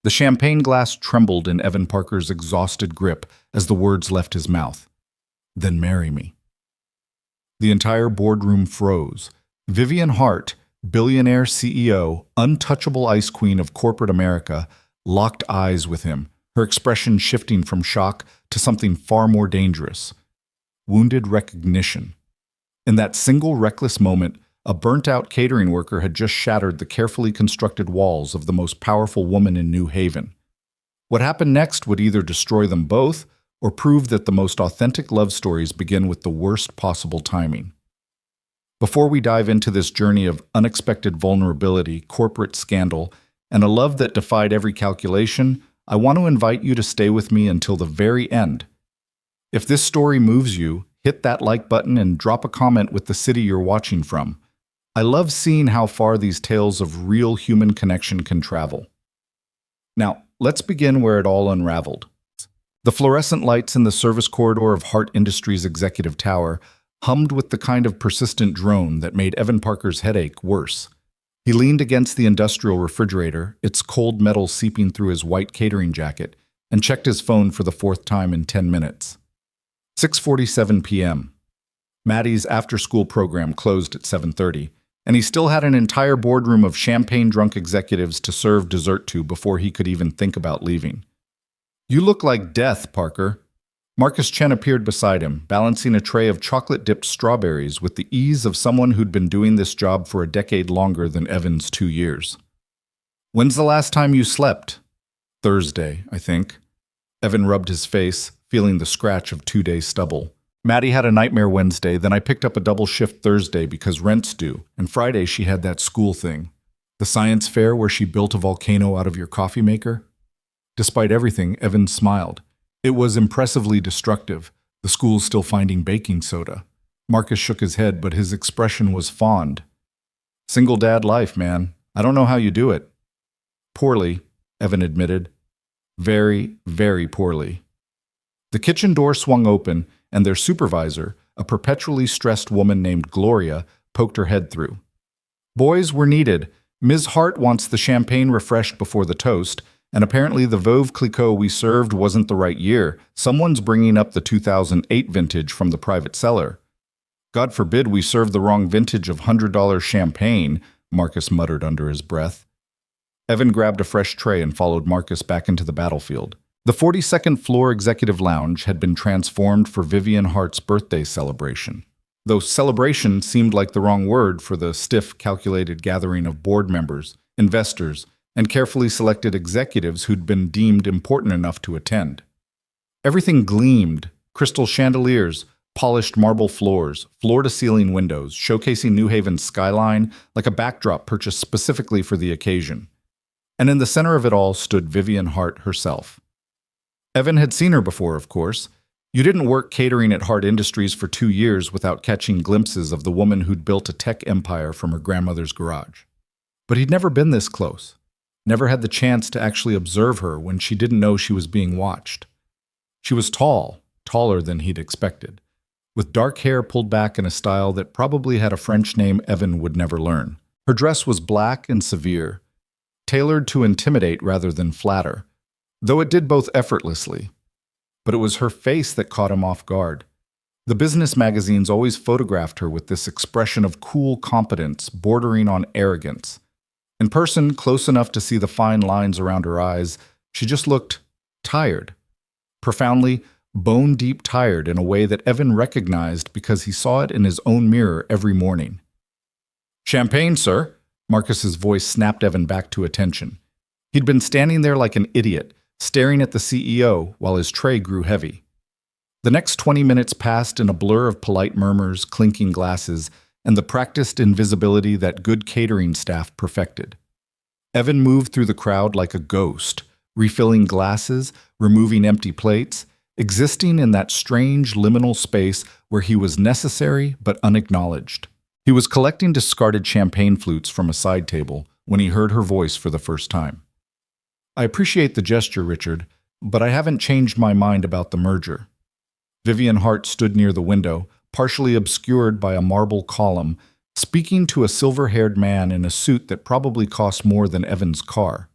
The champagne glass trembled in Evan Parker's exhausted grip as the words left his mouth. Then marry me. The entire boardroom froze. Vivian Hart, billionaire CEO, untouchable ice queen of corporate America, locked eyes with him, her expression shifting from shock to something far more dangerous. Wounded recognition. In that single reckless moment, a burnt-out catering worker had just shattered the carefully constructed walls of the most powerful woman in New Haven. What happened next would either destroy them both or prove that the most authentic love stories begin with the worst possible timing. Before we dive into this journey of unexpected vulnerability, corporate scandal, and a love that defied every calculation, I want to invite you to stay with me until the very end. If this story moves you, hit that like button and drop a comment with the city you're watching from. I love seeing how far these tales of real human connection can travel. Now, let's begin where it all unraveled. The fluorescent lights in the service corridor of Hart Industries' executive tower hummed with the kind of persistent drone that made Evan Parker's headache worse. He leaned against the industrial refrigerator, its cold metal seeping through his white catering jacket, and checked his phone for the fourth time in 10 minutes. 6:47 p.m. Maddie's after-school program closed at 7:30, and he still had an entire boardroom of champagne-drunk executives to serve dessert to before he could even think about leaving. "You look like death, Parker." Marcus Chen appeared beside him, balancing a tray of chocolate-dipped strawberries with the ease of someone who'd been doing this job for a decade longer than Evan's 2 years. "When's the last time you slept?" "Thursday, I think." Evan rubbed his face, feeling the scratch of 2 days' stubble. "Maddie had a nightmare Wednesday, then I picked up a double shift Thursday because rent's due, and Friday she had that school thing. The science fair where she built a volcano out of your coffee maker?" Despite everything, Evan smiled. It was impressively destructive, the school still finding baking soda. Marcus shook his head, but his expression was fond. "Single dad life, man. I don't know how you do it." "Poorly," Evan admitted. "Very, very poorly." The kitchen door swung open, and their supervisor, a perpetually stressed woman named Gloria, poked her head through. "Boys, we're needed. Ms. Hart wants the champagne refreshed before the toast, and apparently the Veuve Clicquot we served wasn't the right year. Someone's bringing up the 2008 vintage from the private cellar." "God forbid we serve the wrong vintage of $100 champagne," Marcus muttered under his breath. Evan grabbed a fresh tray and followed Marcus back into the battlefield. The 42nd floor executive lounge had been transformed for Vivian Hart's birthday celebration. Though celebration seemed like the wrong word for the stiff, calculated gathering of board members, investors, and carefully selected executives who'd been deemed important enough to attend. Everything gleamed: crystal chandeliers, polished marble floors, floor-to-ceiling windows, showcasing New Haven's skyline like a backdrop purchased specifically for the occasion. And in the center of it all stood Vivian Hart herself. Evan had seen her before, of course. You didn't work catering at Hart Industries for 2 years without catching glimpses of the woman who'd built a tech empire from her grandmother's garage. But he'd never been this close. Never had the chance to actually observe her when she didn't know she was being watched. She was tall, taller than he'd expected, with dark hair pulled back in a style that probably had a French name Evan would never learn. Her dress was black and severe, tailored to intimidate rather than flatter, though it did both effortlessly. But it was her face that caught him off guard. The business magazines always photographed her with this expression of cool competence bordering on arrogance. In person, close enough to see the fine lines around her eyes, she just looked tired. Profoundly, bone-deep tired in a way that Evan recognized because he saw it in his own mirror every morning. "Champagne, sir." Marcus's voice snapped Evan back to attention. He'd been standing there like an idiot, staring at the CEO while his tray grew heavy. The next 20 minutes passed in a blur of polite murmurs, clinking glasses, and the practiced invisibility that good catering staff perfected. Evan moved through the crowd like a ghost, refilling glasses, removing empty plates, existing in that strange liminal space where he was necessary but unacknowledged. He was collecting discarded champagne flutes from a side table when he heard her voice for the first time. "I appreciate the gesture, Richard, but I haven't changed my mind about the merger." Vivian Hart stood near the window, partially obscured by a marble column, speaking to a silver-haired man in a suit that probably cost more than Evan's car.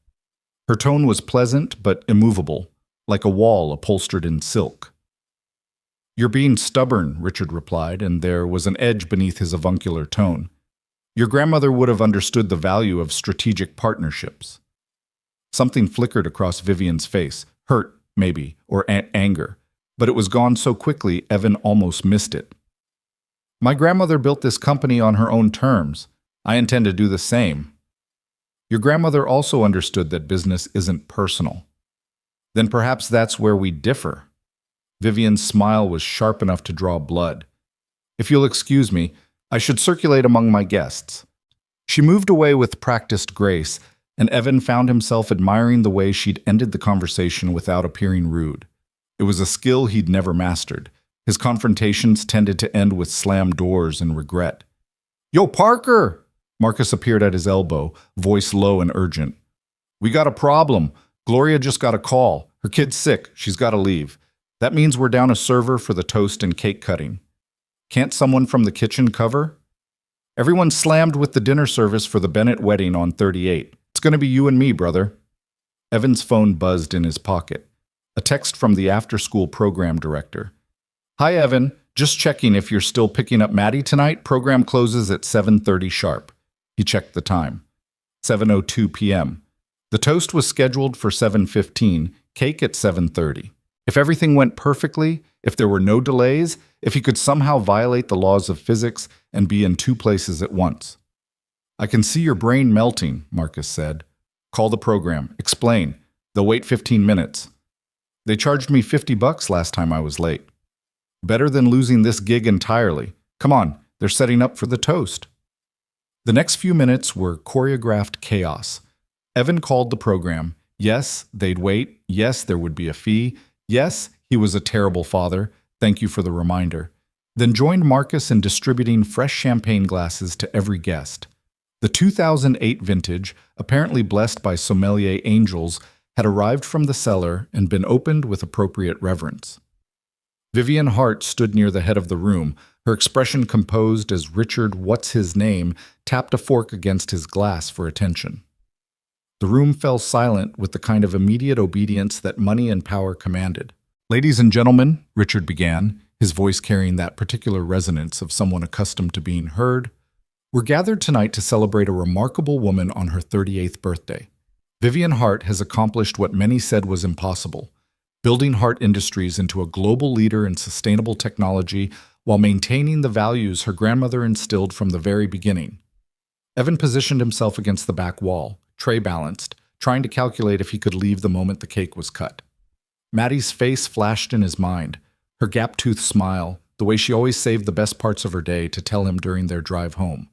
Her tone was pleasant but immovable, like a wall upholstered in silk. "You're being stubborn," Richard replied, and there was an edge beneath his avuncular tone. "Your grandmother would have understood the value of strategic partnerships." Something flickered across Vivian's face, hurt, maybe, or anger, but it was gone so quickly Evan almost missed it. "My grandmother built this company on her own terms. I intend to do the same." "Your grandmother also understood that business isn't personal." "Then perhaps that's where we differ." Vivian's smile was sharp enough to draw blood. "If you'll excuse me, I should circulate among my guests." She moved away with practiced grace, and Evan found himself admiring the way she'd ended the conversation without appearing rude. It was a skill he'd never mastered. His confrontations tended to end with slammed doors and regret. "Yo, Parker!" Marcus appeared at his elbow, voice low and urgent. "We got a problem. Gloria just got a call. Her kid's sick. She's got to leave. That means we're down a server for the toast and cake cutting. Can't someone from the kitchen cover?" "Everyone slammed with the dinner service for the Bennett wedding on 38. It's going to be you and me, brother." Evan's phone buzzed in his pocket. A text from the after-school program director. "Hi, Evan. Just checking if you're still picking up Maddie tonight. Program closes at 7:30 sharp." He checked the time. 7:02 p.m. The toast was scheduled for 7:15, cake at 7:30. If everything went perfectly, if there were no delays, if he could somehow violate the laws of physics and be in two places at once. "I can see your brain melting," Marcus said. "Call the program. Explain. They'll wait 15 minutes. They charged me $50 last time I was late. Better than losing this gig entirely. Come on, they're setting up for the toast." The next few minutes were choreographed chaos. Evan called the program. Yes, they'd wait. Yes, there would be a fee. Yes, he was a terrible father. Thank you for the reminder. Then joined Marcus in distributing fresh champagne glasses to every guest. The 2008 vintage, apparently blessed by sommelier angels, had arrived from the cellar and been opened with appropriate reverence. Vivian Hart stood near the head of the room, her expression composed as Richard What's-His-Name tapped a fork against his glass for attention. The room fell silent with the kind of immediate obedience that money and power commanded. "Ladies and gentlemen," Richard began, his voice carrying that particular resonance of someone accustomed to being heard, "we're gathered tonight to celebrate a remarkable woman on her 38th birthday. Vivian Hart has accomplished what many said was impossible, building Hart Industries into a global leader in sustainable technology while maintaining the values her grandmother instilled from the very beginning." Evan positioned himself against the back wall, tray balanced, trying to calculate if he could leave the moment the cake was cut. Maddie's face flashed in his mind, her gap-toothed smile, the way she always saved the best parts of her day to tell him during their drive home.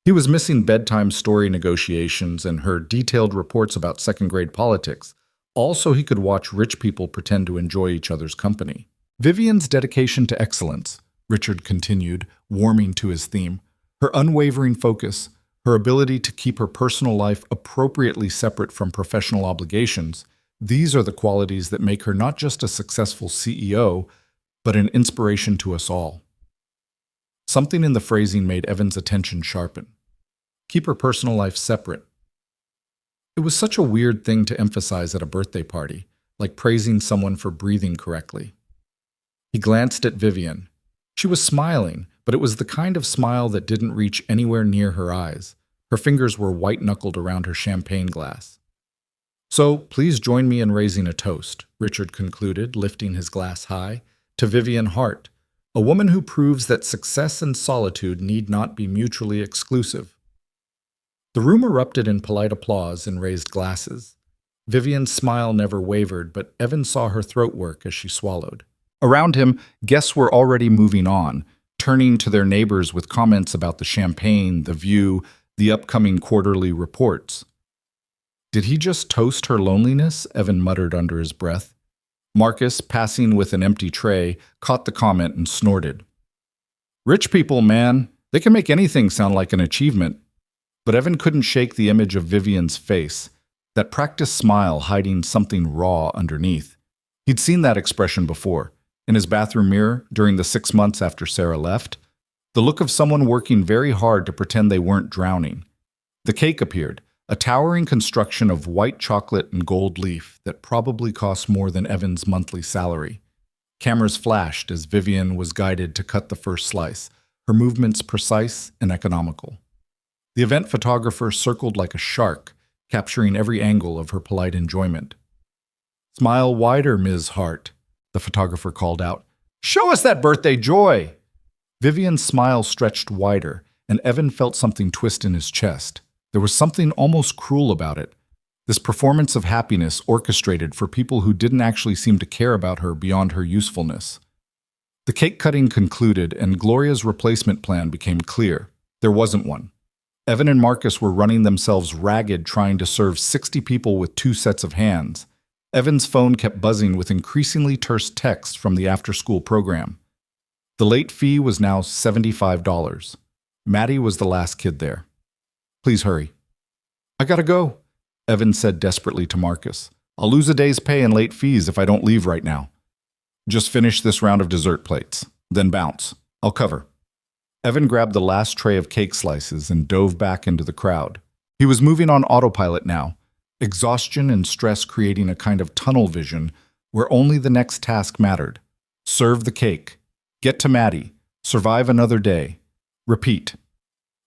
He was missing bedtime story negotiations and her detailed reports about second-grade politics, all so he could watch rich people pretend to enjoy each other's company. Vivian's dedication to excellence, Richard continued, warming to his theme, her unwavering focus, her ability to keep her personal life appropriately separate from professional obligations, these are the qualities that make her not just a successful CEO, but an inspiration to us all. Something in the phrasing made Evan's attention sharpen. Keep her personal life separate. It was such a weird thing to emphasize at a birthday party, like praising someone for breathing correctly. He glanced at Vivian. She was smiling, but it was the kind of smile that didn't reach anywhere near her eyes. Her fingers were white-knuckled around her champagne glass. "So, please join me in raising a toast," Richard concluded, lifting his glass high, "to Vivian Hart, a woman who proves that success and solitude need not be mutually exclusive." The room erupted in polite applause and raised glasses. Vivian's smile never wavered, but Evan saw her throat work as she swallowed. Around him, guests were already moving on, turning to their neighbors with comments about the champagne, the view, the upcoming quarterly reports. "Did he just toast her loneliness?" Evan muttered under his breath. Marcus, passing with an empty tray, caught the comment and snorted. "Rich people, man, they can make anything sound like an achievement." But Evan couldn't shake the image of Vivian's face, that practiced smile hiding something raw underneath. He'd seen that expression before, in his bathroom mirror during the 6 months after Sarah left, the look of someone working very hard to pretend they weren't drowning. The cake appeared, a towering construction of white chocolate and gold leaf that probably cost more than Evan's monthly salary. Cameras flashed as Vivian was guided to cut the first slice, her movements precise and economical. The event photographer circled like a shark, capturing every angle of her polite enjoyment. "Smile wider, Ms. Hart," the photographer called out. "Show us that birthday joy!" Vivian's smile stretched wider, and Evan felt something twist in his chest. There was something almost cruel about it. This performance of happiness orchestrated for people who didn't actually seem to care about her beyond her usefulness. The cake cutting concluded, and Gloria's replacement plan became clear. There wasn't one. Evan and Marcus were running themselves ragged trying to serve 60 people with 2 sets of hands. Evan's phone kept buzzing with increasingly terse texts from the after-school program. The late fee was now $75. Maddie was the last kid there. "Please hurry." "I gotta go," Evan said desperately to Marcus. "I'll lose a day's pay and late fees if I don't leave right now." "Just finish this round of dessert plates, then bounce. I'll cover." Evan grabbed the last tray of cake slices and dove back into the crowd. He was moving on autopilot now, exhaustion and stress creating a kind of tunnel vision where only the next task mattered. Serve the cake. Get to Maddie. Survive another day. Repeat.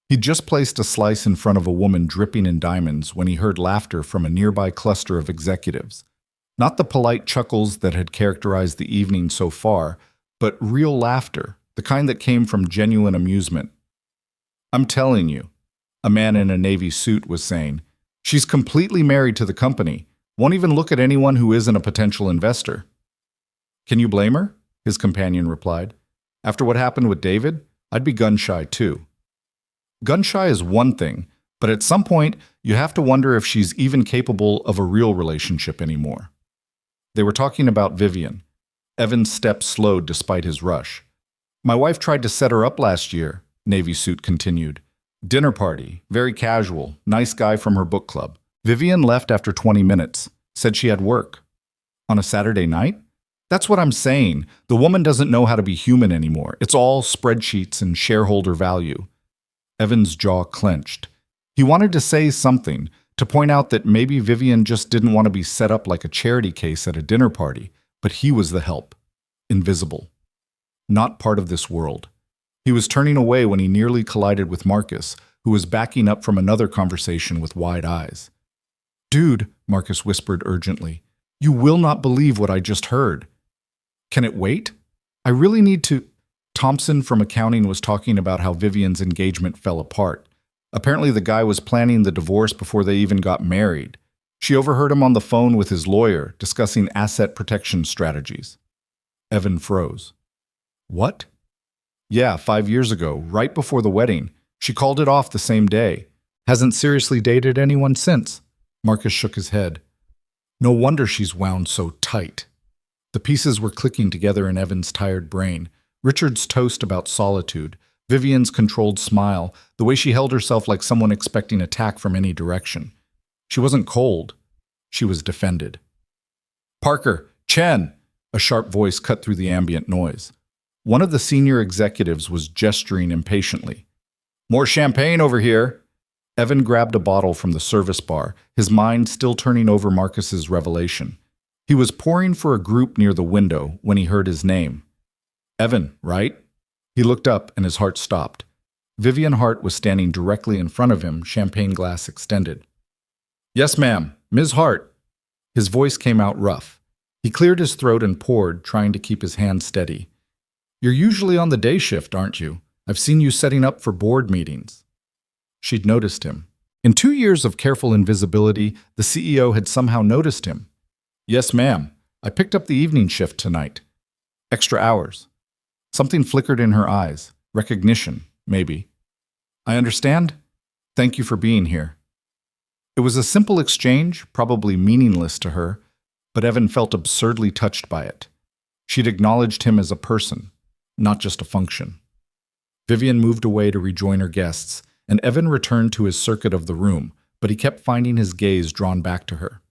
He'd just placed a slice in front of a woman dripping in diamonds when he heard laughter from a nearby cluster of executives. Not the polite chuckles that had characterized the evening so far, but real laughter, the kind that came from genuine amusement. "I'm telling you," a man in a navy suit was saying, "she's completely married to the company, won't even look at anyone who isn't a potential investor." "Can you blame her?" his companion replied. "After what happened with David, I'd be gun-shy too." Gun-shy is one thing, but at some point, you have to wonder if she's even capable of a real relationship anymore. They were talking about Vivian. Evan's steps slowed despite his rush. "My wife tried to set her up last year," Navy Suit continued. "Dinner party, very casual, nice guy from her book club. Vivian left after 20 minutes, said she had work." "On a Saturday night?" "That's what I'm saying. The woman doesn't know how to be human anymore. It's all spreadsheets and shareholder value." Evan's jaw clenched. He wanted to say something, to point out that maybe Vivian just didn't want to be set up like a charity case at a dinner party, but he was the help. Invisible. Not part of this world. He was turning away when he nearly collided with Marcus, who was backing up from another conversation with wide eyes. "Dude," Marcus whispered urgently, "you will not believe what I just heard." "Can it wait? I really need to—" Thompson from accounting was talking about how Vivian's engagement fell apart. Apparently the guy was planning the divorce before they even got married. She overheard him on the phone with his lawyer discussing asset protection strategies. Evan froze. "What?" "Yeah, 5 years ago, right before the wedding. She called it off the same day. Hasn't seriously dated anyone since." Marcus shook his head. "No wonder she's wound so tight." The pieces were clicking together in Evan's tired brain. Richard's toast about solitude, Vivian's controlled smile, the way she held herself like someone expecting attack from any direction. She wasn't cold. She was defended. "Parker! Chen!" A sharp voice cut through the ambient noise. One of the senior executives was gesturing impatiently. "More champagne over here!" Evan grabbed a bottle from the service bar, his mind still turning over Marcus's revelation. He was pouring for a group near the window when he heard his name. "Evan, right?" He looked up and his heart stopped. Vivian Hart was standing directly in front of him, champagne glass extended. "Yes, ma'am. Ms. Hart." His voice came out rough. He cleared his throat and poured, trying to keep his hand steady. "You're usually on the day shift, aren't you? I've seen you setting up for board meetings." She'd noticed him. In 2 years of careful invisibility, the CEO had somehow noticed him. "Yes, ma'am. I picked up the evening shift tonight. Extra hours." Something flickered in her eyes. Recognition, maybe. "I understand. Thank you for being here." It was a simple exchange, probably meaningless to her, but Evan felt absurdly touched by it. She'd acknowledged him as a person, not just a function. Vivian moved away to rejoin her guests, and Evan returned to his circuit of the room, but he kept finding his gaze drawn back to her.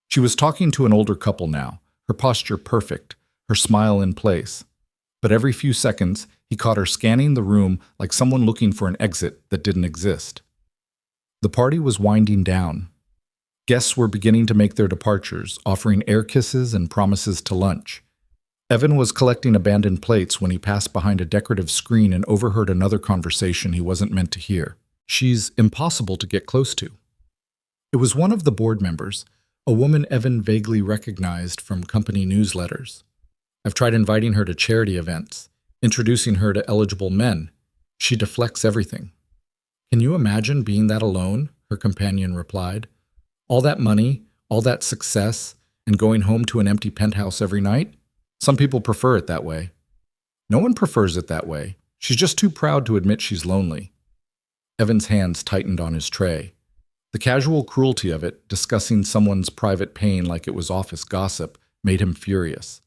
She was talking to an older couple now, her posture perfect, her smile in place. But every few seconds, he caught her scanning the room like someone looking for an exit that didn't exist. The party was winding down. Guests were beginning to make their departures, offering air kisses and promises to lunch. Evan was collecting abandoned plates when he passed behind a decorative screen and overheard another conversation he wasn't meant to hear. "She's impossible to get close to." It was one of the board members, a woman Evan vaguely recognized from company newsletters. "I've tried inviting her to charity events, introducing her to eligible men. She deflects everything." "Can you imagine being that alone?" her companion replied. "All that money, all that success, and going home to an empty penthouse every night? Some people prefer it that way." "No one prefers it that way. She's just too proud to admit she's lonely." Evan's hands tightened on his tray. The casual cruelty of it, discussing someone's private pain like it was office gossip, made him furious.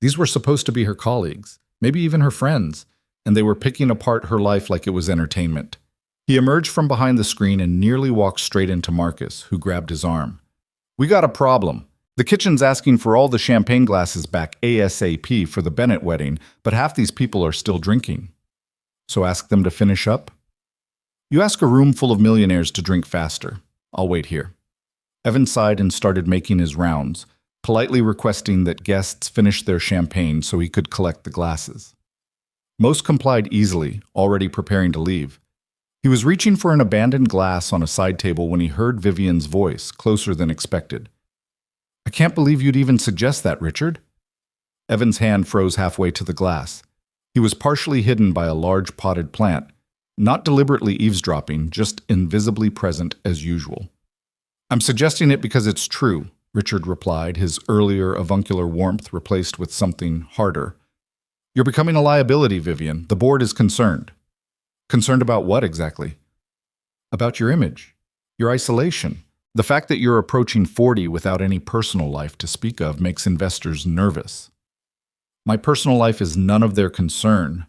These were supposed to be her colleagues, maybe even her friends, and they were picking apart her life like it was entertainment. He emerged from behind the screen and nearly walked straight into Marcus, who grabbed his arm. "We got a problem. The kitchen's asking for all the champagne glasses back ASAP for the Bennett wedding, but half these people are still drinking." "So ask them to finish up?" "You ask a room full of millionaires to drink faster. I'll wait here." Evan sighed and started making his rounds, politely requesting that guests finish their champagne so he could collect the glasses. Most complied easily, already preparing to leave. He was reaching for an abandoned glass on a side table when he heard Vivian's voice, closer than expected. "I can't believe you'd even suggest that, Richard." Evan's hand froze halfway to the glass. He was partially hidden by a large potted plant, not deliberately eavesdropping, just invisibly present as usual. "I'm suggesting it because it's true," Richard replied, his earlier avuncular warmth replaced with something harder. "You're becoming a liability, Vivian. The board is concerned." "Concerned about what exactly?" "About your image, your isolation. The fact that you're approaching 40 without any personal life to speak of makes investors nervous." "My personal life is none of their concern.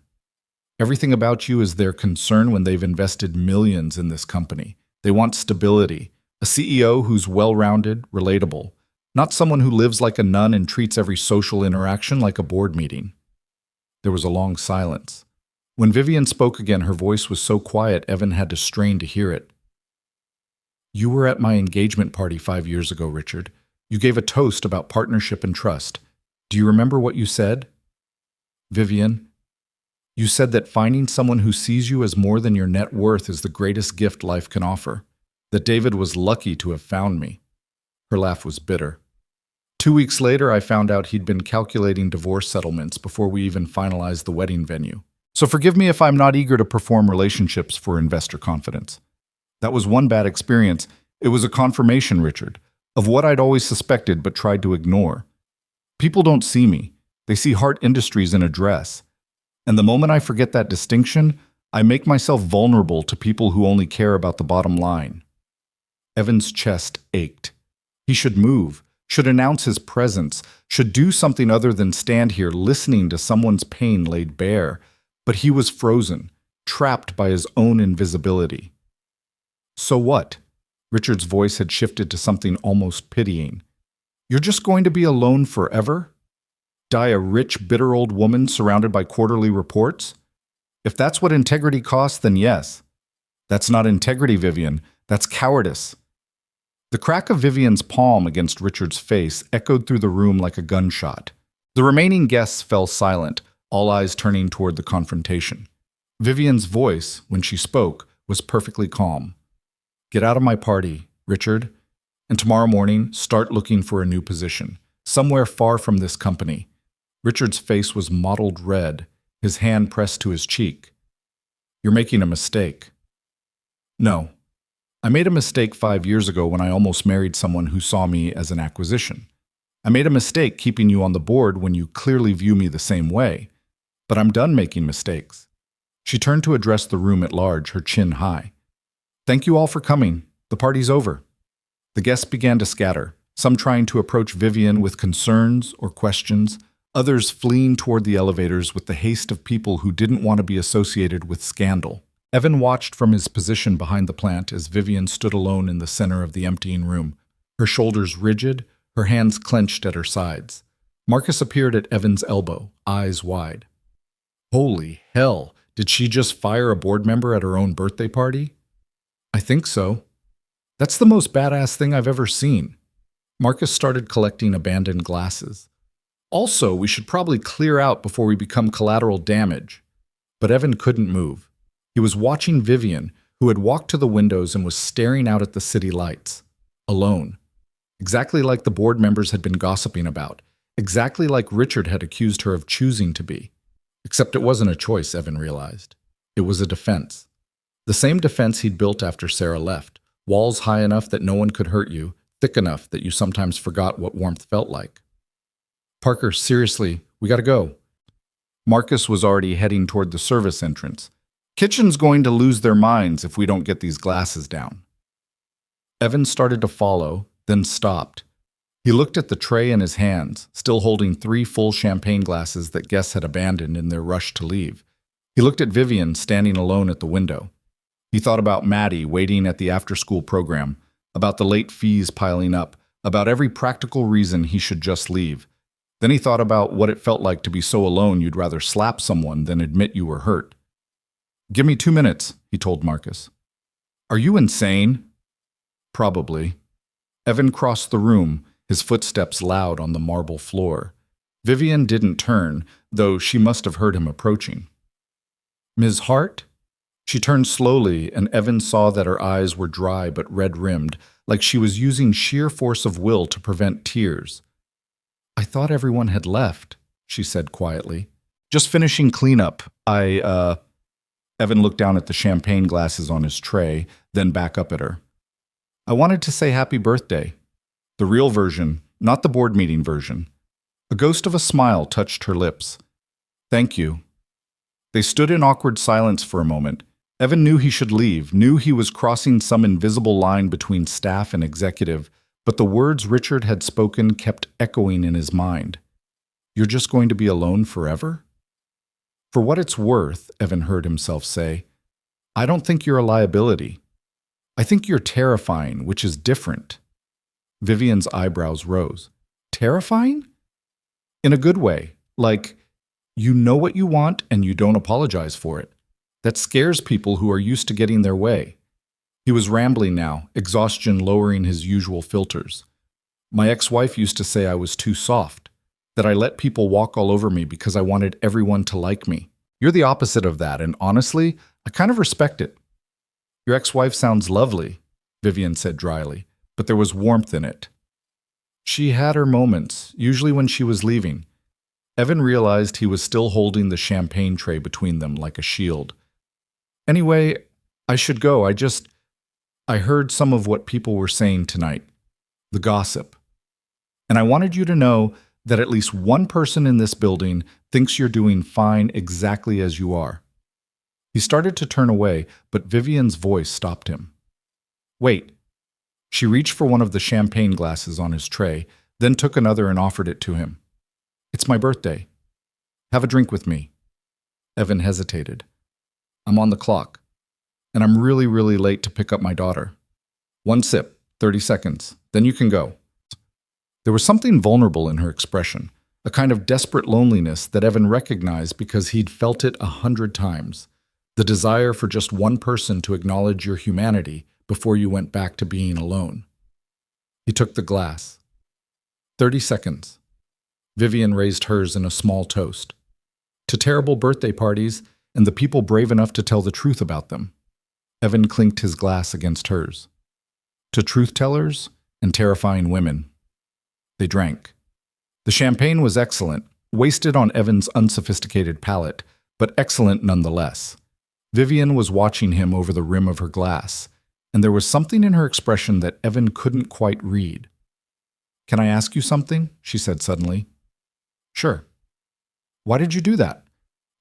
Everything about you is their concern when they've invested millions in this company. They want stability, a CEO who's well-rounded, relatable, not someone who lives like a nun and treats every social interaction like a board meeting." There was a long silence. When Vivian spoke again, her voice was so quiet Evan had to strain to hear it. "You were at my engagement party 5 years ago, Richard. You gave a toast about partnership and trust. Do you remember what you said?" "Vivian, you said that finding someone who sees you as more than your net worth is the greatest gift life can offer. That David was lucky to have found me." Her laugh was bitter. 2 weeks later, I found out he'd been calculating divorce settlements before we even finalized the wedding venue. So forgive me if I'm not eager to perform relationships for investor confidence. That was one bad experience. It was a confirmation, Richard, of what I'd always suspected but tried to ignore. People don't see me. They see Hart Industries in a dress. And the moment I forget that distinction, I make myself vulnerable to people who only care about the bottom line. Evan's chest ached. He should move, should announce his presence, should do something other than stand here listening to someone's pain laid bare. But he was frozen, trapped by his own invisibility. "So what?" Richard's voice had shifted to something almost pitying. "You're just going to be alone forever? Die a rich, bitter old woman surrounded by quarterly reports? If that's what integrity costs, then yes. That's not integrity, Vivian. That's cowardice." The crack of Vivian's palm against Richard's face echoed through the room like a gunshot. The remaining guests fell silent, all eyes turning toward the confrontation. Vivian's voice, when she spoke, was perfectly calm. "Get out of my party, Richard, and tomorrow morning start looking for a new position, somewhere far from this company." Richard's face was mottled red, his hand pressed to his cheek. "You're making a mistake." "No. I made a mistake 5 years ago when I almost married someone who saw me as an acquisition. I made a mistake keeping you on the board when you clearly view me the same way. But I'm done making mistakes." She turned to address the room at large, her chin high. "Thank you all for coming. The party's over." The guests began to scatter, some trying to approach Vivian with concerns or questions, others fleeing toward the elevators with the haste of people who didn't want to be associated with scandal. Evan watched from his position behind the plant as Vivian stood alone in the center of the emptying room, her shoulders rigid, her hands clenched at her sides. Marcus appeared at Evan's elbow, eyes wide. "Holy hell, did she just fire a board member at her own birthday party?" "I think so." That's the most badass thing I've ever seen. Marcus started collecting abandoned glasses. Also, we should probably clear out before we become collateral damage. But Evan couldn't move. He was watching Vivian, who had walked to the windows and was staring out at the city lights. Alone. Exactly like the board members had been gossiping about. Exactly like Richard had accused her of choosing to be. Except it wasn't a choice, Evan realized. It was a defense. The same defense he'd built after Sarah left. Walls high enough that no one could hurt you, thick enough that you sometimes forgot what warmth felt like. Parker, seriously, we gotta go. Marcus was already heading toward the service entrance. Kitchen's going to lose their minds if we don't get these glasses down. Evan started to follow, then stopped. He looked at the tray in his hands, still holding 3 full champagne glasses that guests had abandoned in their rush to leave. He looked at Vivian standing alone at the window. He thought about Maddie waiting at the after-school program, about the late fees piling up, about every practical reason he should just leave. Then he thought about what it felt like to be so alone you'd rather slap someone than admit you were hurt. "Give me 2 minutes," he told Marcus. "Are you insane?" "Probably." Evan crossed the room, his footsteps loud on the marble floor. Vivian didn't turn, though she must have heard him approaching. "Ms. Hart?" She turned slowly, and Evan saw that her eyes were dry but red-rimmed, like she was using sheer force of will to prevent tears. "I thought everyone had left," she said quietly. "Just finishing cleanup. Evan looked down at the champagne glasses on his tray, then back up at her. "I wanted to say happy birthday. The real version, not the board meeting version." A ghost of a smile touched her lips. "Thank you." They stood in awkward silence for a moment. Evan knew he should leave, knew he was crossing some invisible line between staff and executive, but the words Richard had spoken kept echoing in his mind. "You're just going to be alone forever?" "For what it's worth," Evan heard himself say, "I don't think you're a liability. I think you're terrifying, which is different." Vivian's eyebrows rose. "Terrifying?" "In a good way. Like, you know what you want and you don't apologize for it. That scares people who are used to getting their way." He was rambling now, exhaustion lowering his usual filters. "My ex-wife used to say I was too soft, that I let people walk all over me because I wanted everyone to like me. You're the opposite of that, and honestly, I kind of respect it." "Your ex-wife sounds lovely," Vivian said dryly, but there was warmth in it. "She had her moments, usually when she was leaving." Evan realized he was still holding the champagne tray between them like a shield. "Anyway, I should go. I heard some of what people were saying tonight. The gossip. And I wanted you to know that at least one person in this building thinks you're doing fine exactly as you are." He started to turn away, but Vivian's voice stopped him. "Wait." She reached for one of the champagne glasses on his tray, then took another and offered it to him. "It's my birthday. Have a drink with me." Evan hesitated. "I'm on the clock. And I'm really, really late to pick up my daughter. 1 sip, 30 seconds, then you can go." There was something vulnerable in her expression, a kind of desperate loneliness that Evan recognized because he'd felt it 100 times. The desire for just one person to acknowledge your humanity before you went back to being alone. He took the glass. 30 seconds. Vivian raised hers in a small toast. To terrible birthday parties and the people brave enough to tell the truth about them. Evan clinked his glass against hers. To truth-tellers and terrifying women. They drank. The champagne was excellent, wasted on Evan's unsophisticated palate, but excellent nonetheless. Vivian was watching him over the rim of her glass, and there was something in her expression that Evan couldn't quite read. "Can I ask you something?" she said suddenly. "Sure." "Why did you do that?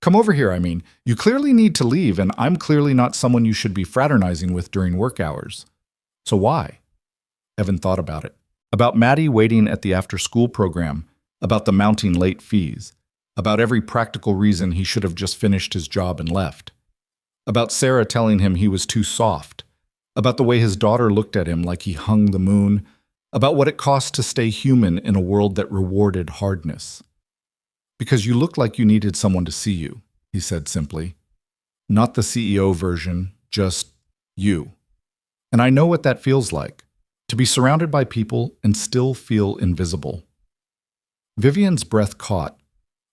Come over here, I mean. You clearly need to leave, and I'm clearly not someone you should be fraternizing with during work hours. So why?" Evan thought about it. About Maddie waiting at the after-school program, about the mounting late fees, about every practical reason he should have just finished his job and left, about Sarah telling him he was too soft, about the way his daughter looked at him like he hung the moon, about what it cost to stay human in a world that rewarded hardness. "Because you looked like you needed someone to see you," he said simply. "Not the CEO version, just you. And I know what that feels like, to be surrounded by people and still feel invisible. Vivian's breath caught.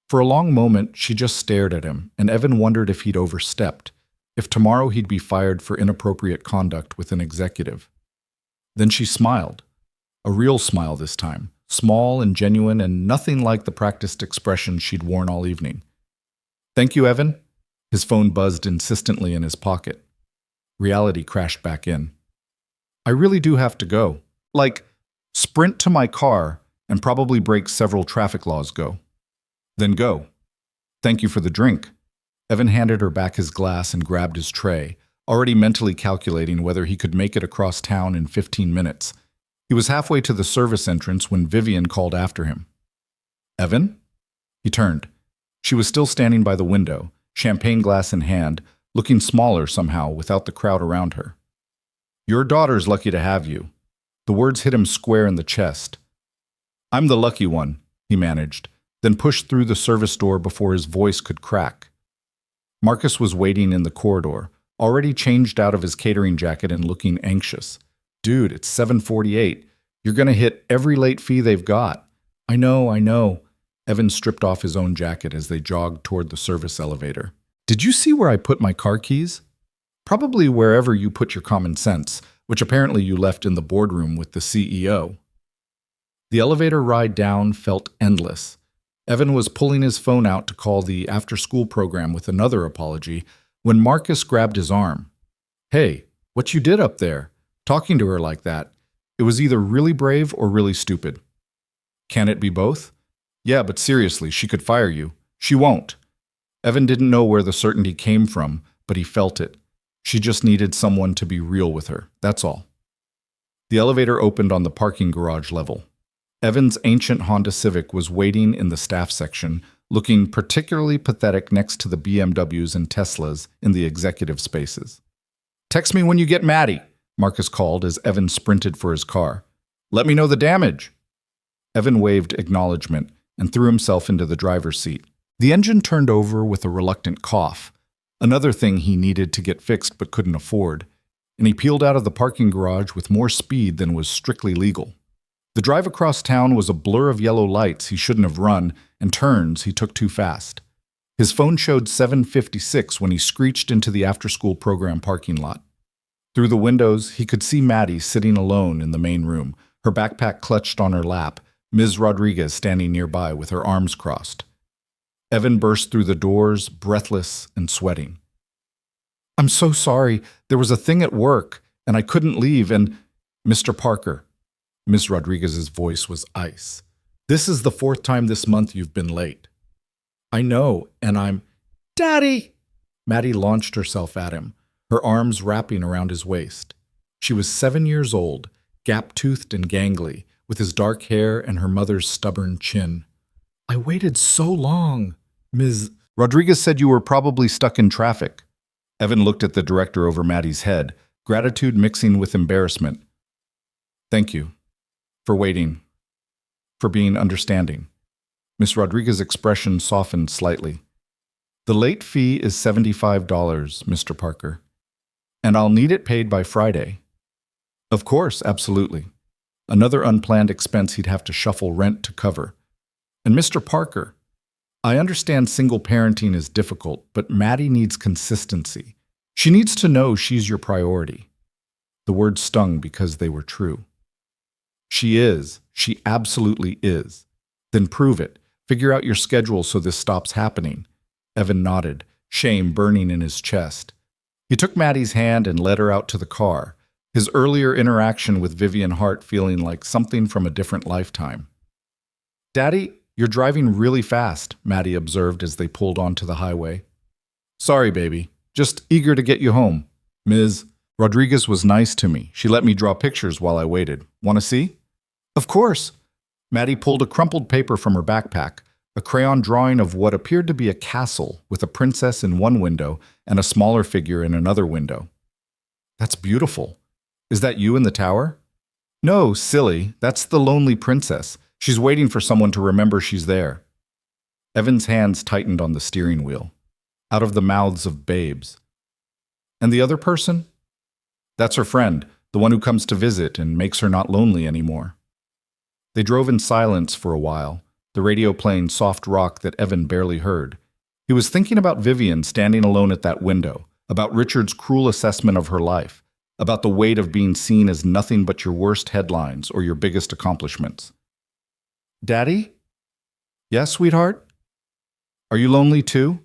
For a long moment, she just stared at him, and Evan wondered if he'd overstepped, if tomorrow he'd be fired for inappropriate conduct with an executive. Then she smiled. A real smile this time, small and genuine and nothing like the practiced expression she'd worn all evening. "Thank you, Evan." His phone buzzed insistently in his pocket. Reality crashed back in. "I really do have to go. Like, sprint to my car and probably break several traffic laws go." "Then go." "Thank you for the drink." Evan handed her back his glass and grabbed his tray, already mentally calculating whether he could make it across town in 15 minutes. He was halfway to the service entrance when Vivian called after him. "Evan?" He turned. She was still standing by the window, champagne glass in hand, looking smaller somehow without the crowd around her. "Your daughter's lucky to have you." The words hit him square in the chest. "I'm the lucky one," he managed, then pushed through the service door before his voice could crack. Marcus was waiting in the corridor, already changed out of his catering jacket and looking anxious. "Dude, it's 7:48. You're gonna hit every late fee they've got." I know. Evan stripped off his own jacket as they jogged toward the service elevator. "Did you see where I put my car keys?" "Probably wherever you put your common sense, which apparently you left in the boardroom with the CEO." The elevator ride down felt endless. Evan was pulling his phone out to call the after-school program with another apology when Marcus grabbed his arm. "Hey, what you did up there? Talking to her like that. It was either really brave or really stupid." "Can it be both?" "Yeah, but seriously, she could fire you." "She won't." Evan didn't know where the certainty came from, but he felt it. She just needed someone to be real with her, that's all. The elevator opened on the parking garage level. Evan's ancient Honda Civic was waiting in the staff section, looking particularly pathetic next to the BMWs and Teslas in the executive spaces. "Text me when you get Maddie," Marcus called as Evan sprinted for his car. "Let me know the damage." Evan waved acknowledgement and threw himself into the driver's seat. The engine turned over with a reluctant cough, another thing he needed to get fixed but couldn't afford, and he peeled out of the parking garage with more speed than was strictly legal. The drive across town was a blur of yellow lights he shouldn't have run and turns he took too fast. His phone showed 7:56 when he screeched into the after-school program parking lot. Through the windows, he could see Maddie sitting alone in the main room, her backpack clutched on her lap, Ms. Rodriguez standing nearby with her arms crossed. Evan burst through the doors, breathless and sweating. "I'm so sorry. There was a thing at work, and I couldn't leave, and—" "Mr. Parker." Ms. Rodriguez's voice was ice. "This is the 4th time this month you've been late." "I know, and I'm—" "Daddy!" Maddie launched herself at him, her arms wrapping around his waist. She was 7 years old, gap-toothed and gangly, with his dark hair and her mother's stubborn chin. "I waited so long. Ms. Rodriguez said you were probably stuck in traffic." Evan looked at the director over Maddie's head, gratitude mixing with embarrassment. "Thank you. For waiting. For being understanding." Miss Rodriguez's expression softened slightly. "The late fee is $75, Mr. Parker. And I'll need it paid by Friday." "Of course, absolutely." Another unplanned expense he'd have to shuffle rent to cover. "And Mr. Parker, I understand single parenting is difficult, but Maddie needs consistency. She needs to know she's your priority." The words stung because they were true. "She is. She absolutely is." "Then prove it. Figure out your schedule so this stops happening." Evan nodded, shame burning in his chest. He took Maddie's hand and led her out to the car, his earlier interaction with Vivian Hart feeling like something from a different lifetime. "Daddy, you're driving really fast," Maddie observed as they pulled onto the highway. "Sorry, baby. Just eager to get you home. Ms. Rodriguez was nice to me. She let me draw pictures while I waited. Want to see?" "Of course." Maddie pulled a crumpled paper from her backpack, a crayon drawing of what appeared to be a castle with a princess in one window and a smaller figure in another window. "That's beautiful. Is that you in the tower?" "No, silly. That's the lonely princess. She's waiting for someone to remember she's there." Evan's hands tightened on the steering wheel. Out of the mouths of babes. "And the other person?" "That's her friend. the one who comes to visit and makes her not lonely anymore. They drove in silence for a while, the radio playing soft rock that Evan barely heard. He was thinking about Vivian standing alone at that window, about Richard's cruel assessment of her life, about the weight of being seen as nothing but your worst headlines or your biggest accomplishments. "Daddy?" "Yes, sweetheart?" "Are you lonely too?"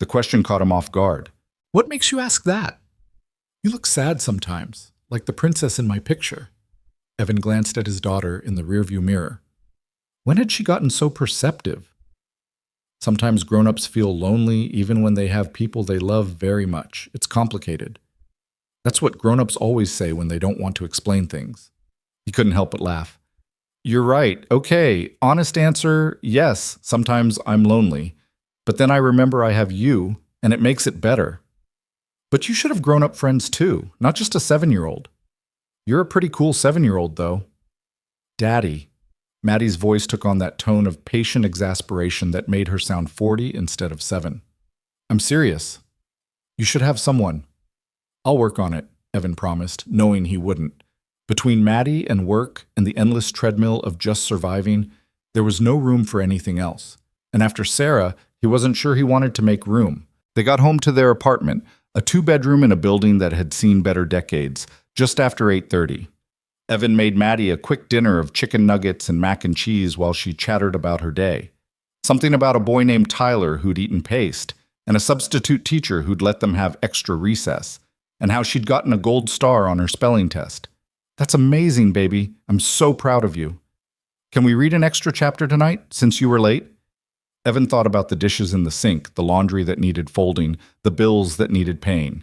The question caught him off guard. What makes you ask that? You look sad sometimes, like the princess in my picture. Evan glanced at his daughter in the rearview mirror. When had she gotten so perceptive? Sometimes grown-ups feel lonely even when they have people they love very much. It's complicated. That's what grown-ups always say when they don't want to explain things. He couldn't help but laugh. "You're right. Okay, honest answer, yes, sometimes I'm lonely. But then I remember I have you, and it makes it better. But you should have grown-up friends too, not just a 7-year-old. You're a pretty cool 7-year-old, though." "Daddy." Maddie's voice took on that tone of patient exasperation that made her sound 40 instead of 7. "I'm serious. You should have someone." "I'll work on it," Evan promised, knowing he wouldn't. Between Maddie and work and the endless treadmill of just surviving, there was no room for anything else. And after Sarah, he wasn't sure he wanted to make room. They got home to their apartment, a 2-bedroom in a building that had seen better decades, just after 8:30. Evan made Maddie a quick dinner of chicken nuggets and mac and cheese while she chattered about her day. Something about a boy named Tyler who'd eaten paste, and a substitute teacher who'd let them have extra recess, and how she'd gotten a gold star on her spelling test. "That's amazing, baby. I'm so proud of you. Can we read an extra chapter tonight, since you were late?" Evan thought about the dishes in the sink, the laundry that needed folding, the bills that needed paying.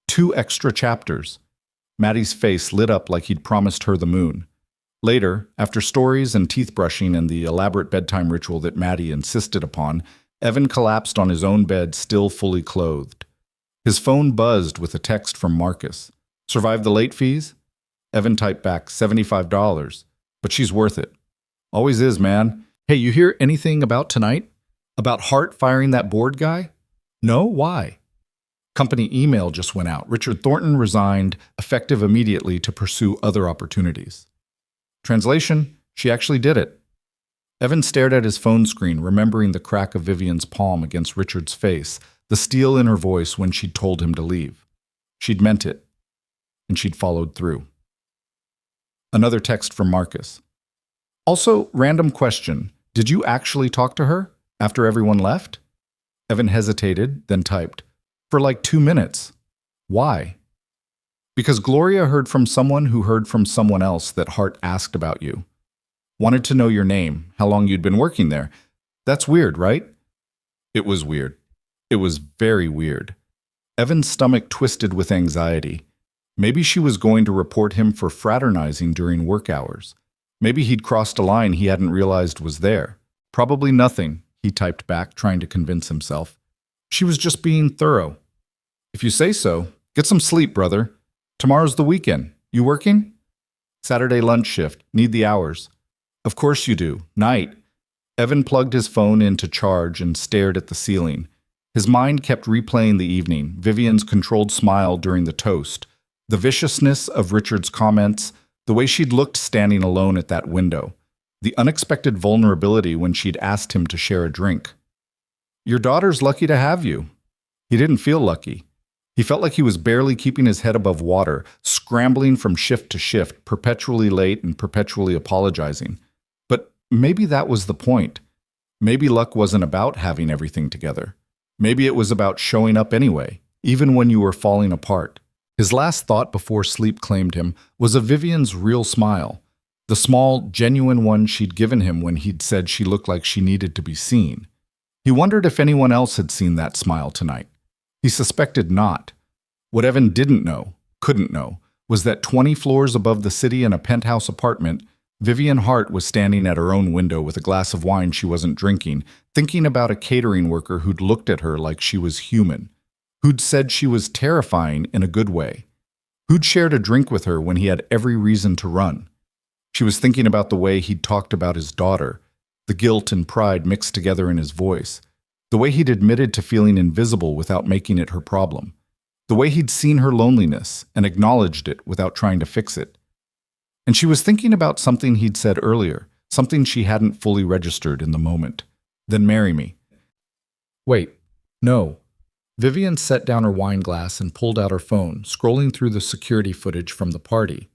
2 extra chapters. Maddie's face lit up like he'd promised her the moon. Later, after stories and teeth brushing and the elaborate bedtime ritual that Maddie insisted upon, Evan collapsed on his own bed, still fully clothed. His phone buzzed with a text from Marcus. "Survived the late fees?" Evan typed back, $75, but she's worth it. "Always is, man. Hey, you hear anything about tonight? About Hart firing that board guy?" "No? Why?" Company email just went out. Richard Thornton resigned, effective immediately to pursue other opportunities. Translation, she actually did it. Evan stared at his phone screen, remembering the crack of Vivian's palm against Richard's face, the steel in her voice when she'd told him to leave. She'd meant it, and she'd followed through. Another text from Marcus. "Also, random question. Did you actually talk to her after everyone left?" Evan hesitated, then typed, "For like 2 minutes. Why?" "Because Gloria heard from someone who heard from someone else that Hart asked about you. Wanted to know your name, how long you'd been working there. That's weird, right?" It was weird. It was very weird. Evan's stomach twisted with anxiety. Maybe she was going to report him for fraternizing during work hours. Maybe he'd crossed a line he hadn't realized was there. "Probably nothing," he typed back, trying to convince himself. "She was just being thorough." "If you say so. Get some sleep, brother. Tomorrow's the weekend. You working?" "Saturday lunch shift. Need the hours." "Of course you do. Night." Evan plugged his phone in to charge and stared at the ceiling. His mind kept replaying the evening, Vivian's controlled smile during the toast, the viciousness of Richard's comments, the way she'd looked standing alone at that window, the unexpected vulnerability when she'd asked him to share a drink. "Your daughter's lucky to have you." He didn't feel lucky. He felt like he was barely keeping his head above water, scrambling from shift to shift, perpetually late and perpetually apologizing. But maybe that was the point. Maybe luck wasn't about having everything together. Maybe it was about showing up anyway, even when you were falling apart. His last thought before sleep claimed him was of Vivian's real smile, the small, genuine one she'd given him when he'd said she looked like she needed to be seen. He wondered if anyone else had seen that smile tonight. He suspected not. What Evan didn't know, couldn't know, was that 20 floors above the city in a penthouse apartment, Vivian Hart was standing at her own window with a glass of wine she wasn't drinking, thinking about a catering worker who'd looked at her like she was human, who'd said she was terrifying in a good way, who'd shared a drink with her when he had every reason to run. She was thinking about the way he'd talked about his daughter, the guilt and pride mixed together in his voice, the way he'd admitted to feeling invisible without making it her problem. The way he'd seen her loneliness and acknowledged it without trying to fix it. And she was thinking about something he'd said earlier, something she hadn't fully registered in the moment. Then marry me. Wait, no. Vivian set down her wine glass and pulled out her phone, scrolling through the security footage from the party.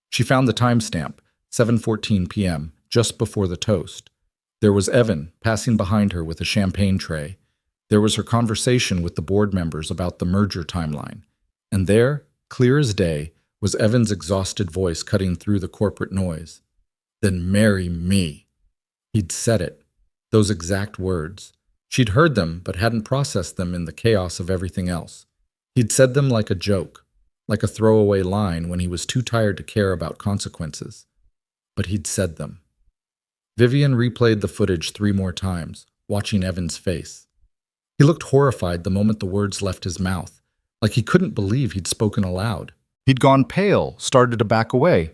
She found the timestamp, 7:14 p.m., just before the toast. There was Evan, passing behind her with a champagne tray. There was her conversation with the board members about the merger timeline. And there, clear as day, was Evan's exhausted voice cutting through the corporate noise. Then marry me. He'd said it. Those exact words. She'd heard them, but hadn't processed them in the chaos of everything else. He'd said them like a joke, like a throwaway line when he was too tired to care about consequences. But he'd said them. Vivian replayed the footage 3 more times, watching Evan's face. He looked horrified the moment the words left his mouth, like he couldn't believe he'd spoken aloud. He'd gone pale, started to back away.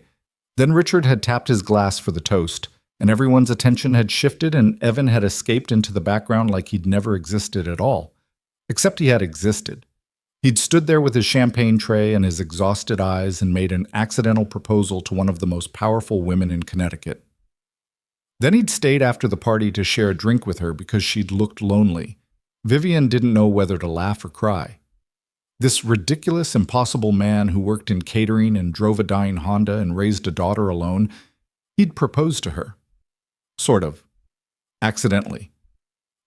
Then Richard had tapped his glass for the toast, and everyone's attention had shifted, and Evan had escaped into the background like he'd never existed at all. Except he had existed. He'd stood there with his champagne tray and his exhausted eyes and made an accidental proposal to one of the most powerful women in Connecticut. Then he'd stayed after the party to share a drink with her because she'd looked lonely. Vivian didn't know whether to laugh or cry. This ridiculous, impossible man who worked in catering and drove a dying Honda and raised a daughter alone, he'd proposed to her. Sort of. Accidentally.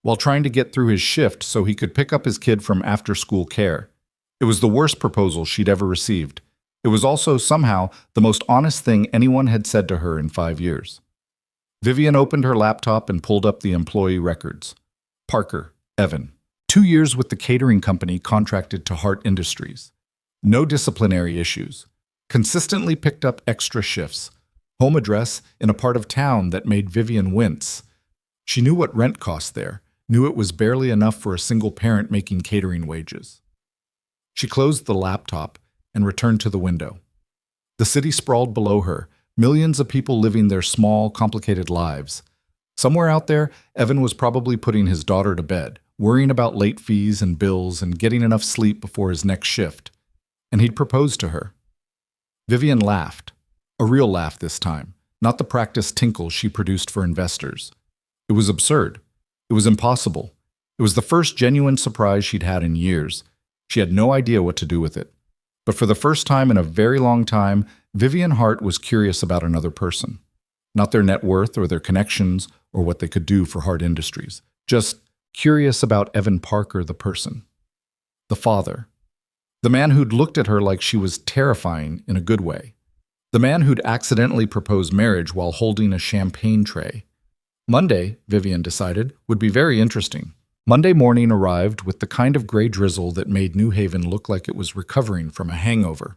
While trying to get through his shift so he could pick up his kid from after-school care. It was the worst proposal she'd ever received. It was also, somehow, the most honest thing anyone had said to her in 5 years. Vivian opened her laptop and pulled up the employee records. Parker, Evan. 2 years with the catering company contracted to Hart Industries. No disciplinary issues. Consistently picked up extra shifts. Home address in a part of town that made Vivian wince. She knew what rent cost there, knew it was barely enough for a single parent making catering wages. She closed the laptop and returned to the window. The city sprawled below her, millions of people living their small, complicated lives. Somewhere out there, Evan was probably putting his daughter to bed, worrying about late fees and bills and getting enough sleep before his next shift. And he'd proposed to her. Vivian laughed. A real laugh this time, not the practiced tinkle she produced for investors. It was absurd. It was impossible. It was the first genuine surprise she'd had in years. She had no idea what to do with it. But for the first time in a very long time, Vivian Hart was curious about another person. Not their net worth or their connections or what they could do for Hart Industries. Just curious about Evan Parker, the person. The father. The man who'd looked at her like she was terrifying in a good way. The man who'd accidentally proposed marriage while holding a champagne tray. Monday, Vivian decided, would be very interesting. Monday morning arrived with the kind of gray drizzle that made New Haven look like it was recovering from a hangover.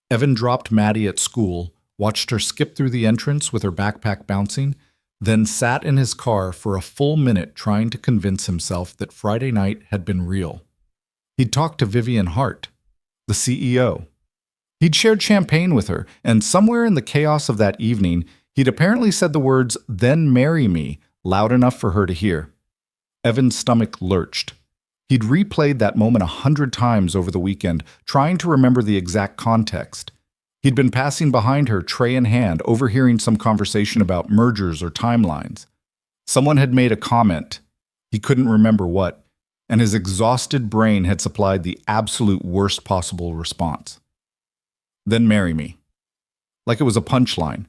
Evan dropped Maddie at school, watched her skip through the entrance with her backpack bouncing, then sat in his car for a full minute trying to convince himself that Friday night had been real. He'd talked to Vivian Hart, the CEO. He'd shared champagne with her, and somewhere in the chaos of that evening, he'd apparently said the words, "Then marry me," loud enough for her to hear. Evan's stomach lurched. He'd replayed that moment 100 times over the weekend, trying to remember the exact context. He'd been passing behind her, tray in hand, overhearing some conversation about mergers or timelines. Someone had made a comment. He couldn't remember what, and his exhausted brain had supplied the absolute worst possible response. Then marry me. Like it was a punchline.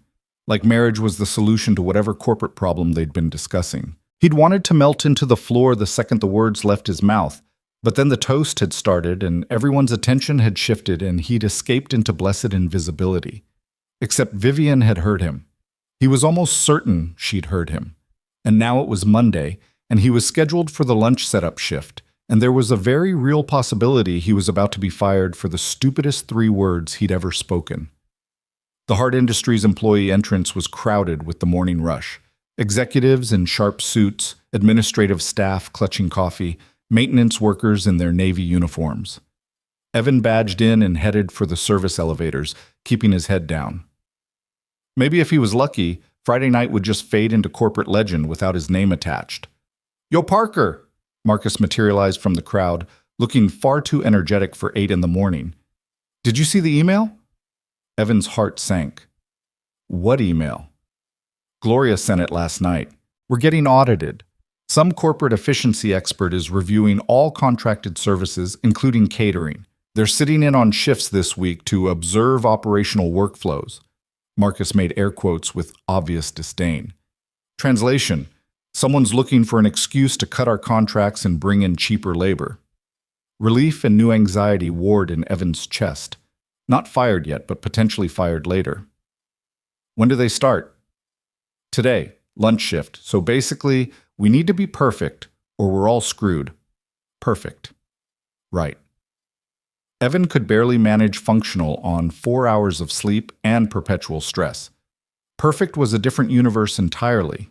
Like marriage was the solution to whatever corporate problem they'd been discussing. He'd wanted to melt into the floor the second the words left his mouth, but then the toast had started and everyone's attention had shifted and he'd escaped into blessed invisibility. Except Vivian had heard him. He was almost certain she'd heard him. And now it was Monday, and he was scheduled for the lunch setup shift, and there was a very real possibility he was about to be fired for the stupidest 3 words he'd ever spoken. The Hart Industries employee entrance was crowded with the morning rush. Executives in sharp suits, administrative staff clutching coffee, maintenance workers in their Navy uniforms. Evan badged in and headed for the service elevators, keeping his head down. Maybe if he was lucky, Friday night would just fade into corporate legend without his name attached. "Yo, Parker!" Marcus materialized from the crowd, looking far too energetic for 8 in the morning. Did you see the email? Evan's heart sank. What email? Gloria sent it last night. We're getting audited. Some corporate efficiency expert is reviewing all contracted services, including catering. They're sitting in on shifts this week to observe operational workflows. Marcus made air quotes with obvious disdain. Translation: someone's looking for an excuse to cut our contracts and bring in cheaper labor. Relief and new anxiety warred in Evan's chest. Not fired yet, but potentially fired later. When do they start? Today, lunch shift. So basically, we need to be perfect or we're all screwed. Perfect. Right. Evan could barely manage functional on 4 hours of sleep and perpetual stress. Perfect was a different universe entirely.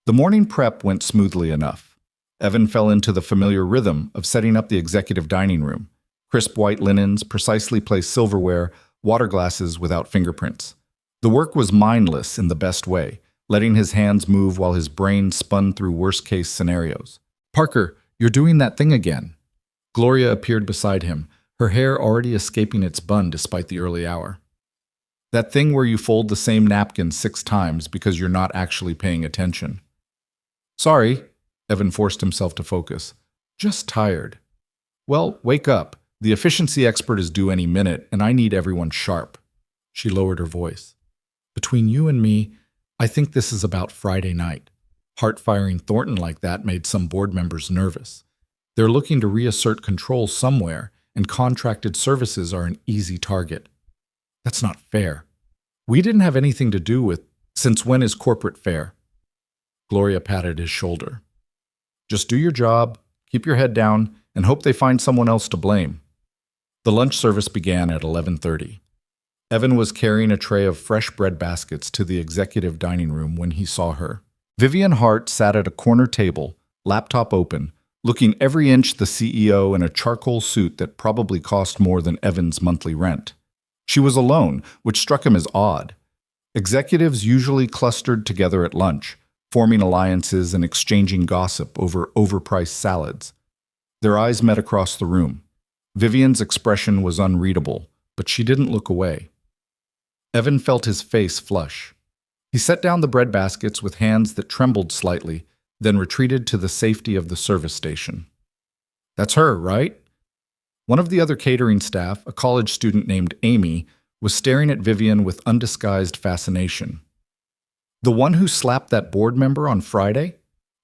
The morning prep went smoothly enough. Evan fell into the familiar rhythm of setting up the executive dining room. Crisp white linens, precisely placed silverware, water glasses without fingerprints. The work was mindless in the best way, letting his hands move while his brain spun through worst-case scenarios. "Parker, you're doing that thing again." Gloria appeared beside him, her hair already escaping its bun despite the early hour. "That thing where you fold the same napkin 6 times because you're not actually paying attention." "Sorry," Evan forced himself to focus. "Just tired." "Well, wake up. The efficiency expert is due any minute, and I need everyone sharp." She lowered her voice. "Between you and me, I think this is about Friday night." Heart-firing Thornton like that made some board members nervous. They're looking to reassert control somewhere, and contracted services are an easy target. That's not fair. We didn't have anything to do with, since when is corporate fair? Gloria patted his shoulder. Just do your job, keep your head down, and hope they find someone else to blame. The lunch service began at 11:30. Evan was carrying a tray of fresh bread baskets to the executive dining room when he saw her. Vivian Hart sat at a corner table, laptop open, looking every inch the CEO in a charcoal suit that probably cost more than Evan's monthly rent. She was alone, which struck him as odd. Executives usually clustered together at lunch, forming alliances and exchanging gossip over overpriced salads. Their eyes met across the room. Vivian's expression was unreadable, but she didn't look away. Evan felt his face flush. He set down the bread baskets with hands that trembled slightly, then retreated to the safety of the service station. "That's her, right?" One of the other catering staff, a college student named Amy, was staring at Vivian with undisguised fascination. "The one who slapped that board member on Friday?"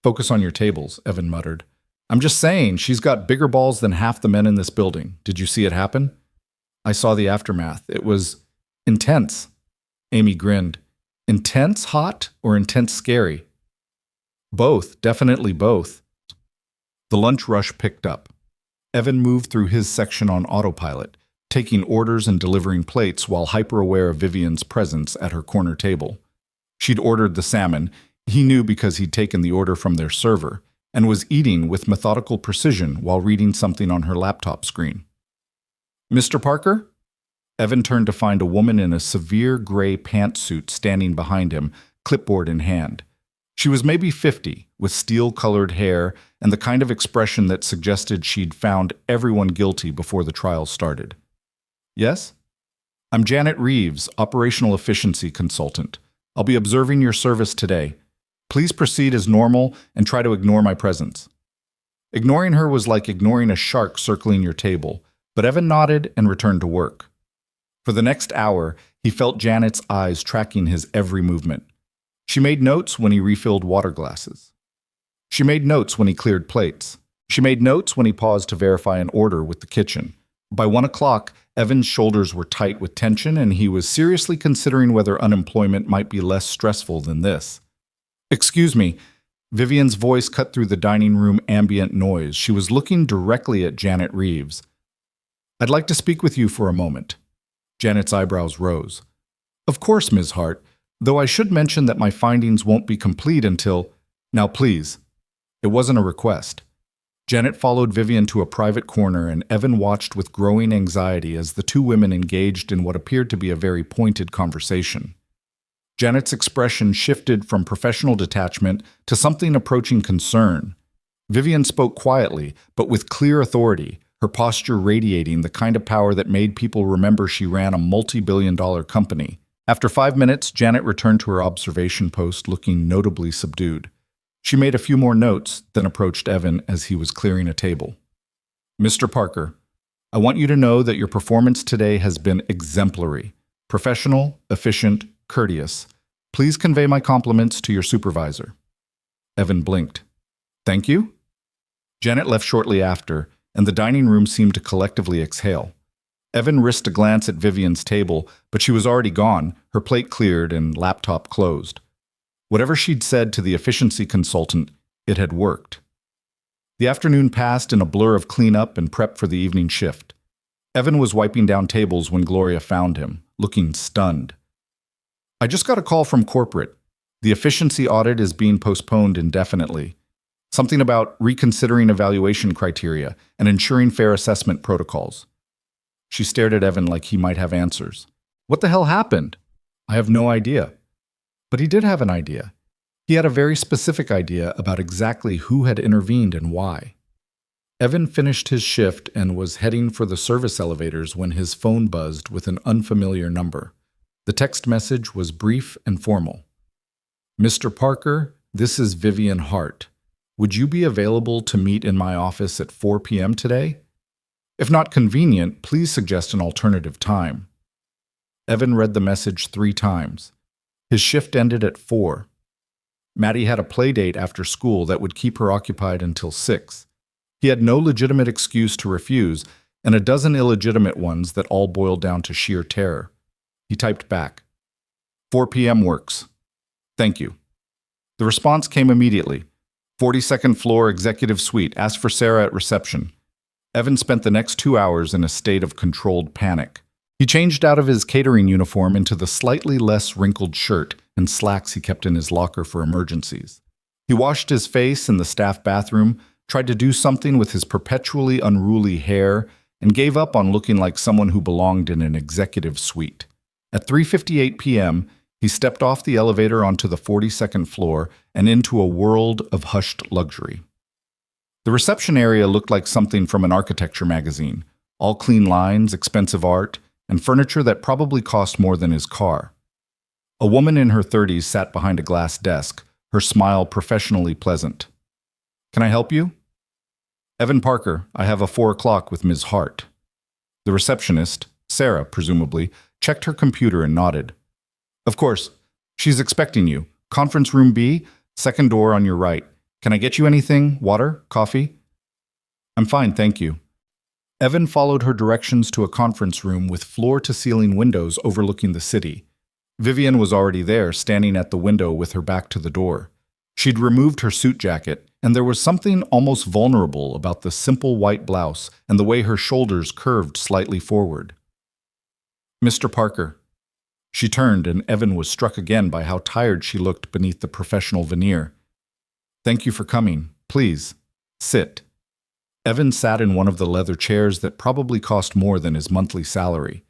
"Focus on your tables," Evan muttered. "I'm just saying, she's got bigger balls than half the men in this building. Did you see it happen?" "I saw the aftermath. It was intense." Amy grinned. "Intense hot or intense scary?" "Both, definitely both." The lunch rush picked up. Evan moved through his section on autopilot, taking orders and delivering plates while hyper-aware of Vivian's presence at her corner table. She'd ordered the salmon, he knew because he'd taken the order from their server, and was eating with methodical precision while reading something on her laptop screen. "Mr. Parker?" Evan turned to find a woman in a severe gray pantsuit standing behind him, clipboard in hand. She was maybe 50, with steel-colored hair and the kind of expression that suggested she'd found everyone guilty before the trial started. "Yes?" "I'm Janet Reeves, Operational Efficiency Consultant. I'll be observing your service today. Please proceed as normal and try to ignore my presence." Ignoring her was like ignoring a shark circling your table, but Evan nodded and returned to work. For the next hour, he felt Janet's eyes tracking his every movement. She made notes when he refilled water glasses. She made notes when he cleared plates. She made notes when he paused to verify an order with the kitchen. By 1 o'clock, Evan's shoulders were tight with tension, and he was seriously considering whether unemployment might be less stressful than this. "Excuse me." Vivian's voice cut through the dining room ambient noise. She was looking directly at Janet Reeves. "I'd like to speak with you for a moment." Janet's eyebrows rose. "Of course, Ms. Hart, though I should mention that my findings won't be complete until— Now please." It wasn't a request. Janet followed Vivian to a private corner, and Evan watched with growing anxiety as the two women engaged in what appeared to be a very pointed conversation. Janet's expression shifted from professional detachment to something approaching concern. Vivian spoke quietly, but with clear authority, her posture radiating the kind of power that made people remember she ran a multi-billion-dollar company. After 5 minutes, Janet returned to her observation post looking notably subdued. She made a few more notes, then approached Evan as he was clearing a table. Mr. Parker, I want you to know that your performance today has been exemplary, professional, efficient, courteous. Please convey my compliments to your supervisor. Evan blinked. Thank you? Janet left shortly after, and the dining room seemed to collectively exhale. Evan risked a glance at Vivian's table, but she was already gone, her plate cleared and laptop closed. Whatever she'd said to the efficiency consultant, it had worked. The afternoon passed in a blur of cleanup and prep for the evening shift. Evan was wiping down tables when Gloria found him, looking stunned. I just got a call from corporate. The efficiency audit is being postponed indefinitely. Something about reconsidering evaluation criteria and ensuring fair assessment protocols. She stared at Evan like he might have answers. What the hell happened? I have no idea. But he did have an idea. He had a very specific idea about exactly who had intervened and why. Evan finished his shift and was heading for the service elevators when his phone buzzed with an unfamiliar number. The text message was brief and formal. Mr. Parker, this is Vivian Hart. Would you be available to meet in my office at 4 p.m. today? If not convenient, please suggest an alternative time. Evan read the message 3 times. His shift ended at 4. Maddie had a play date after school that would keep her occupied until 6. He had no legitimate excuse to refuse, and a dozen illegitimate ones that all boiled down to sheer terror. He typed back, 4 p.m. works. Thank you. The response came immediately. 42nd floor executive suite. Ask for Sarah at reception. Evan spent the next 2 hours in a state of controlled panic. He changed out of his catering uniform into the slightly less wrinkled shirt and slacks he kept in his locker for emergencies. He washed his face in the staff bathroom, tried to do something with his perpetually unruly hair, and gave up on looking like someone who belonged in an executive suite. At 3:58 p.m., he stepped off the elevator onto the 42nd floor and into a world of hushed luxury. The reception area looked like something from an architecture magazine, all clean lines, expensive art, and furniture that probably cost more than his car. A woman in her 30s sat behind a glass desk, her smile professionally pleasant. Can I help you? Evan Parker, I have a 4 o'clock with Ms. Hart. The receptionist, Sarah, presumably, checked her computer and nodded. Of course. She's expecting you. Conference room B, second door on your right. Can I get you anything? Water? Coffee? I'm fine, thank you. Evan followed her directions to a conference room with floor-to-ceiling windows overlooking the city. Vivian was already there, standing at the window with her back to the door. She'd removed her suit jacket, and there was something almost vulnerable about the simple white blouse and the way her shoulders curved slightly forward. Mr. Parker. She turned, and Evan was struck again by how tired she looked beneath the professional veneer. Thank you for coming. Please, sit. Evan sat in one of the leather chairs that probably cost more than his monthly salary.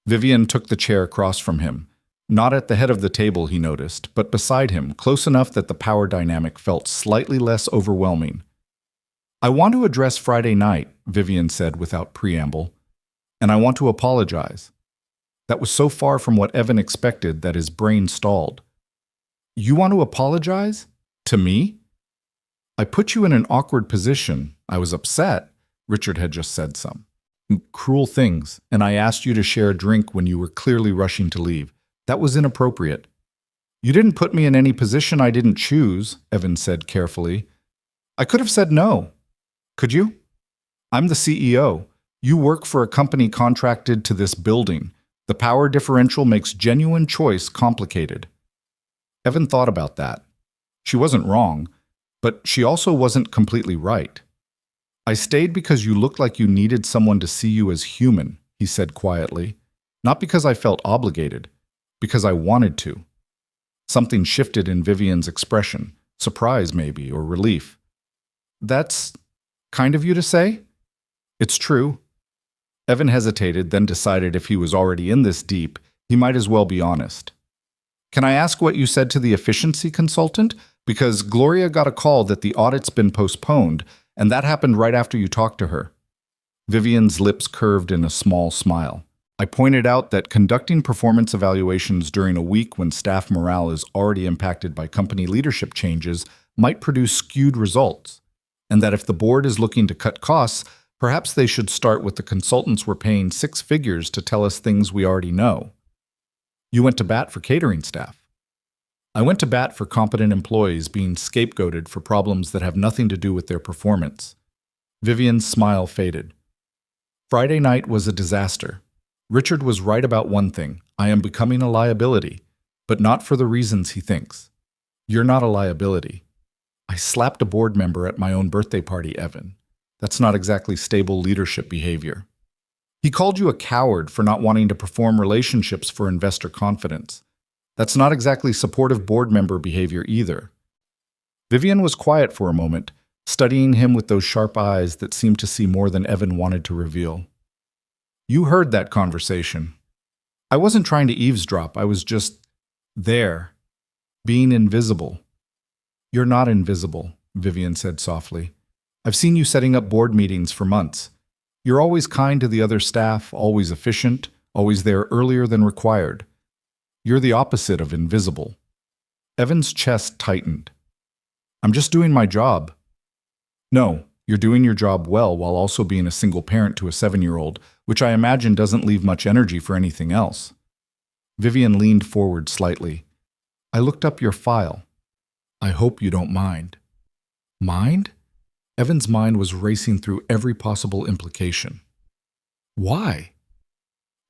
Vivian took the chair across from him. Not at the head of the table, he noticed, but beside him, close enough that the power dynamic felt slightly less overwhelming. I want to address Friday night, Vivian said without preamble, and I want to apologize. That was so far from what Evan expected that his brain stalled. You want to apologize? To me? I put you in an awkward position. I was upset. Richard had just said some cruel things, and I asked you to share a drink when you were clearly rushing to leave. That was inappropriate. You didn't put me in any position I didn't choose, Evan said carefully. I could have said no. Could you? I'm the CEO. You work for a company contracted to this building. The power differential makes genuine choice complicated. Evan thought about that. She wasn't wrong, but she also wasn't completely right. I stayed because you looked like you needed someone to see you as human, he said quietly. Not because I felt obligated, because I wanted to. Something shifted in Vivian's expression, surprise maybe, or relief. That's kind of you to say? It's true. Evan hesitated, then decided if he was already in this deep, he might as well be honest. Can I ask what you said to the efficiency consultant? Because Gloria got a call that the audit's been postponed, and that happened right after you talked to her. Vivian's lips curved in a small smile. I pointed out that conducting performance evaluations during a week when staff morale is already impacted by company leadership changes might produce skewed results, and that if the board is looking to cut costs, perhaps they should start with the consultants we're paying 6 figures to tell us things we already know. You went to bat for catering staff. I went to bat for competent employees being scapegoated for problems that have nothing to do with their performance. Vivian's smile faded. Friday night was a disaster. Richard was right about one thing. I am becoming a liability, but not for the reasons he thinks. You're not a liability. I slapped a board member at my own birthday party, Evan. That's not exactly stable leadership behavior. He called you a coward for not wanting to perform relationships for investor confidence. That's not exactly supportive board member behavior either. Vivian was quiet for a moment, studying him with those sharp eyes that seemed to see more than Evan wanted to reveal. You heard that conversation. I wasn't trying to eavesdrop, I was just there, being invisible. You're not invisible, Vivian said softly. I've seen you setting up board meetings for months. You're always kind to the other staff, always efficient, always there earlier than required. You're the opposite of invisible. Evan's chest tightened. I'm just doing my job. No, you're doing your job well while also being a single parent to a 7-year-old, which I imagine doesn't leave much energy for anything else. Vivian leaned forward slightly. I looked up your file. I hope you don't mind. Mind? Evan's mind was racing through every possible implication. Why?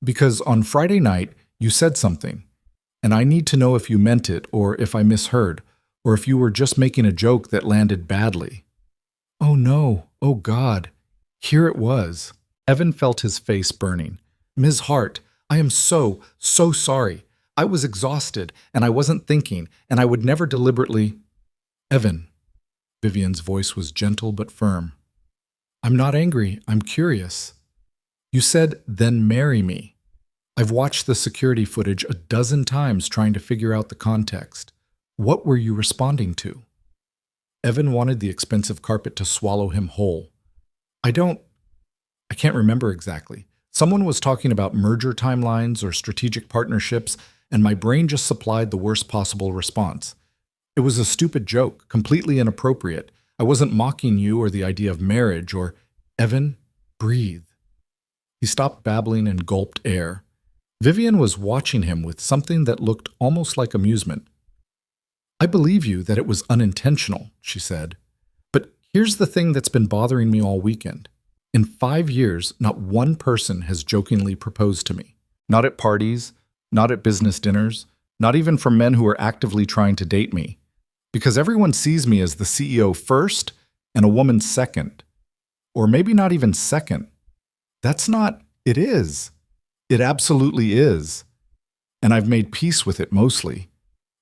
Because on Friday night, you said something, and I need to know if you meant it or if I misheard, or if you were just making a joke that landed badly. Oh no, oh God, here it was. Evan felt his face burning. Ms. Hart, I am so sorry. I was exhausted, and I wasn't thinking, and I would never deliberately… Evan. Vivian's voice was gentle but firm. I'm not angry, I'm curious. You said, then marry me. I've watched the security footage a dozen times trying to figure out the context. What were you responding to? Evan wanted the expensive carpet to swallow him whole. I can't remember exactly. Someone was talking about merger timelines or strategic partnerships, and my brain just supplied the worst possible response. It was a stupid joke, completely inappropriate. I wasn't mocking you or the idea of marriage or… Evan, breathe. He stopped babbling and gulped air. Vivian was watching him with something that looked almost like amusement. I believe you that it was unintentional, she said. But here's the thing that's been bothering me all weekend. In 5 years, not one person has jokingly proposed to me. Not at parties, not at business dinners, not even from men who are actively trying to date me. Because everyone sees me as the CEO first and a woman second. Or maybe not even second. That's not… It is. It absolutely is. And I've made peace with it mostly.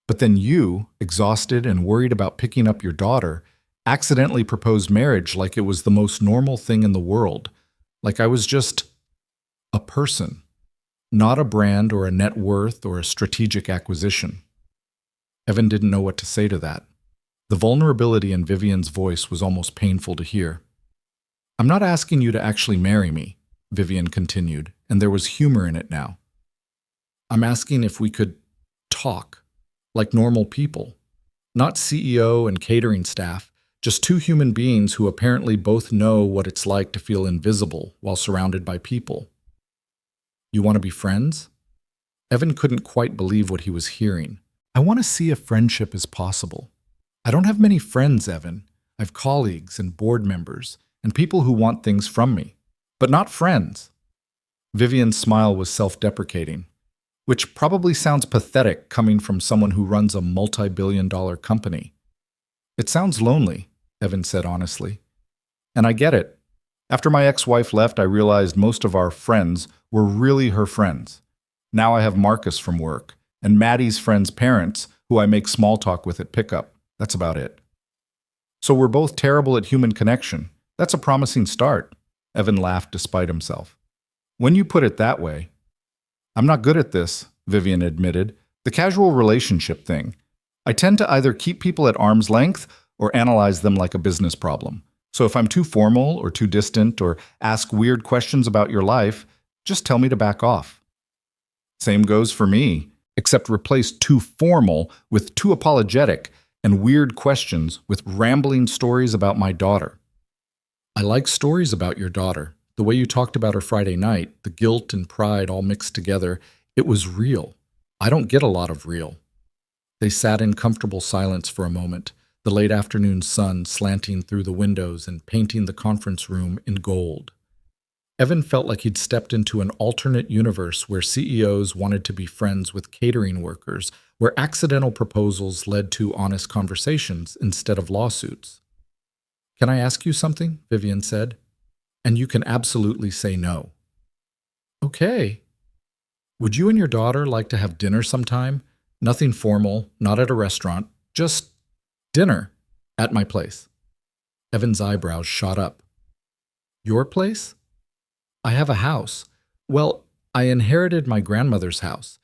But then you, exhausted and worried about picking up your daughter, accidentally proposed marriage like it was the most normal thing in the world. Like I was just a person, not a brand or a net worth or a strategic acquisition. Evan didn't know what to say to that. The vulnerability in Vivian's voice was almost painful to hear. I'm not asking you to actually marry me, Vivian continued, and there was humor in it now. I'm asking if we could talk, like normal people. Not CEO and catering staff, just two human beings who apparently both know what it's like to feel invisible while surrounded by people. You want to be friends? Evan couldn't quite believe what he was hearing. I want to see if friendship is possible. I don't have many friends, Evan. I have colleagues and board members and people who want things from me, but not friends. Vivian's smile was self-deprecating, which probably sounds pathetic coming from someone who runs a multi-billion-dollar company. It sounds lonely, Evan said honestly. And I get it. After my ex-wife left, I realized most of our friends were really her friends. Now I have Marcus from work, and Maddie's friends' parents, who I make small talk with at pickup. That's about it. So we're both terrible at human connection. That's a promising start. Evan laughed despite himself. When you put it that way. I'm not good at this, Vivian admitted. The casual relationship thing. I tend to either keep people at arm's length or analyze them like a business problem. So if I'm too formal or too distant or ask weird questions about your life, just tell me to back off. Same goes for me, except replace too formal with too apologetic and weird questions with rambling stories about my daughter. I like stories about your daughter. The way you talked about her Friday night, the guilt and pride all mixed together, it was real. I don't get a lot of real. They sat in comfortable silence for a moment, the late afternoon sun slanting through the windows and painting the conference room in gold. Evan felt like he'd stepped into an alternate universe where CEOs wanted to be friends with catering workers, where accidental proposals led to honest conversations instead of lawsuits. "Can I ask you something?" Vivian said. "And you can absolutely say no." "Okay. Would you and your daughter like to have dinner sometime? Nothing formal, not at a restaurant, just dinner at my place." Evan's eyebrows shot up. "Your place?" "I have a house. Well, I inherited my grandmother's house.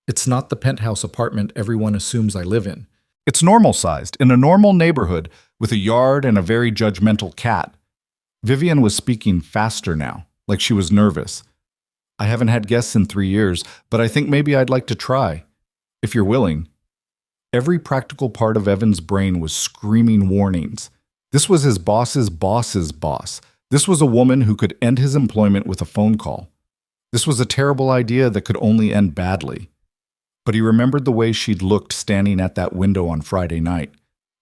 It's not the penthouse apartment everyone assumes I live in. It's normal-sized, in a normal neighborhood, with a yard and a very judgmental cat. Vivian was speaking faster now, like she was nervous. "I haven't had guests in 3 years, but I think maybe I'd like to try, if you're willing." Every practical part of Evan's brain was screaming warnings. This was his boss's boss's boss. This was a woman who could end his employment with a phone call. This was a terrible idea that could only end badly. But he remembered the way she'd looked standing at that window on Friday night,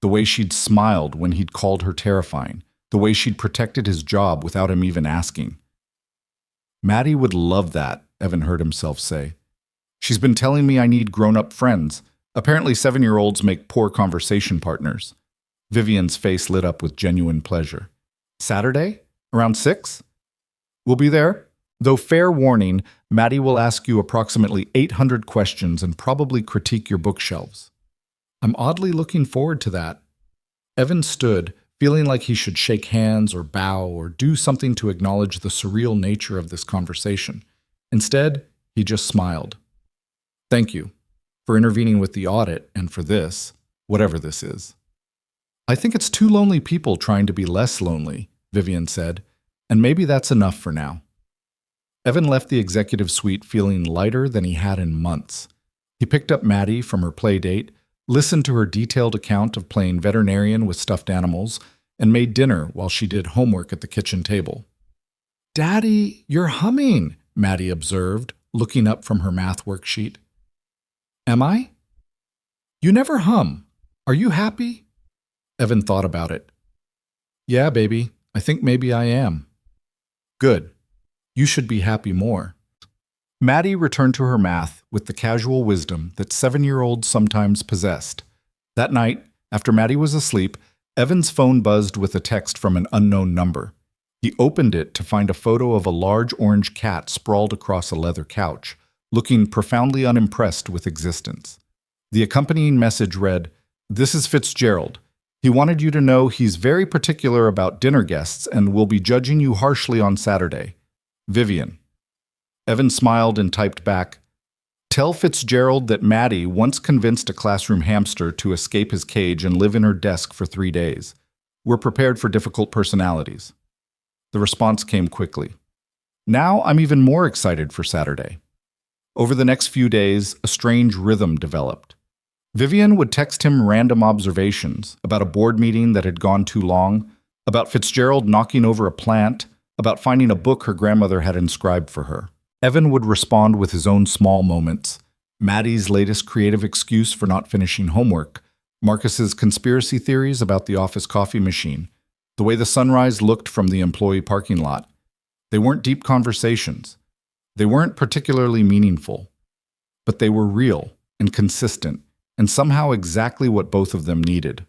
the way she'd smiled when he'd called her terrifying, the way she'd protected his job without him even asking. "Maddie would love that," Evan heard himself say. "She's been telling me I need grown-up friends. Apparently 7-year-olds make poor conversation partners." Vivian's face lit up with genuine pleasure. "Saturday? Around 6? We'll be there. Though fair warning, Maddie will ask you approximately 800 questions and probably critique your bookshelves." "I'm oddly looking forward to that." Evan stood, feeling like he should shake hands or bow or do something to acknowledge the surreal nature of this conversation. Instead, he just smiled. "Thank you for intervening with the audit and for this, whatever this is." "I think it's two lonely people trying to be less lonely," Vivian said, "and maybe that's enough for now." Evan left the executive suite feeling lighter than he had in months. He picked up Maddie from her play date, listened to her detailed account of playing veterinarian with stuffed animals, and made dinner while she did homework at the kitchen table. "Daddy, you're humming," Maddie observed, looking up from her math worksheet. "Am I?" "You never hum. Are you happy?" Evan thought about it. "Yeah, baby, I think maybe I am." "Good. You should be happy more." Maddie returned to her math with the casual wisdom that 7-year-olds sometimes possessed. That night, after Maddie was asleep, Evan's phone buzzed with a text from an unknown number. He opened it to find a photo of a large orange cat sprawled across a leather couch, looking profoundly unimpressed with existence. The accompanying message read, "This is Fitzgerald. He wanted you to know he's very particular about dinner guests and will be judging you harshly on Saturday. Vivian." Evan smiled and typed back, "Tell Fitzgerald that Maddie once convinced a classroom hamster to escape his cage and live in her desk for 3 days. We're prepared for difficult personalities." The response came quickly. "Now I'm even more excited for Saturday." Over the next few days, a strange rhythm developed. Vivian would text him random observations about a board meeting that had gone too long, about Fitzgerald knocking over a plant, about finding a book her grandmother had inscribed for her. Evan would respond with his own small moments. Maddie's latest creative excuse for not finishing homework, Marcus's conspiracy theories about the office coffee machine, the way the sunrise looked from the employee parking lot. They weren't deep conversations. They weren't particularly meaningful. But they were real and consistent, and somehow exactly what both of them needed.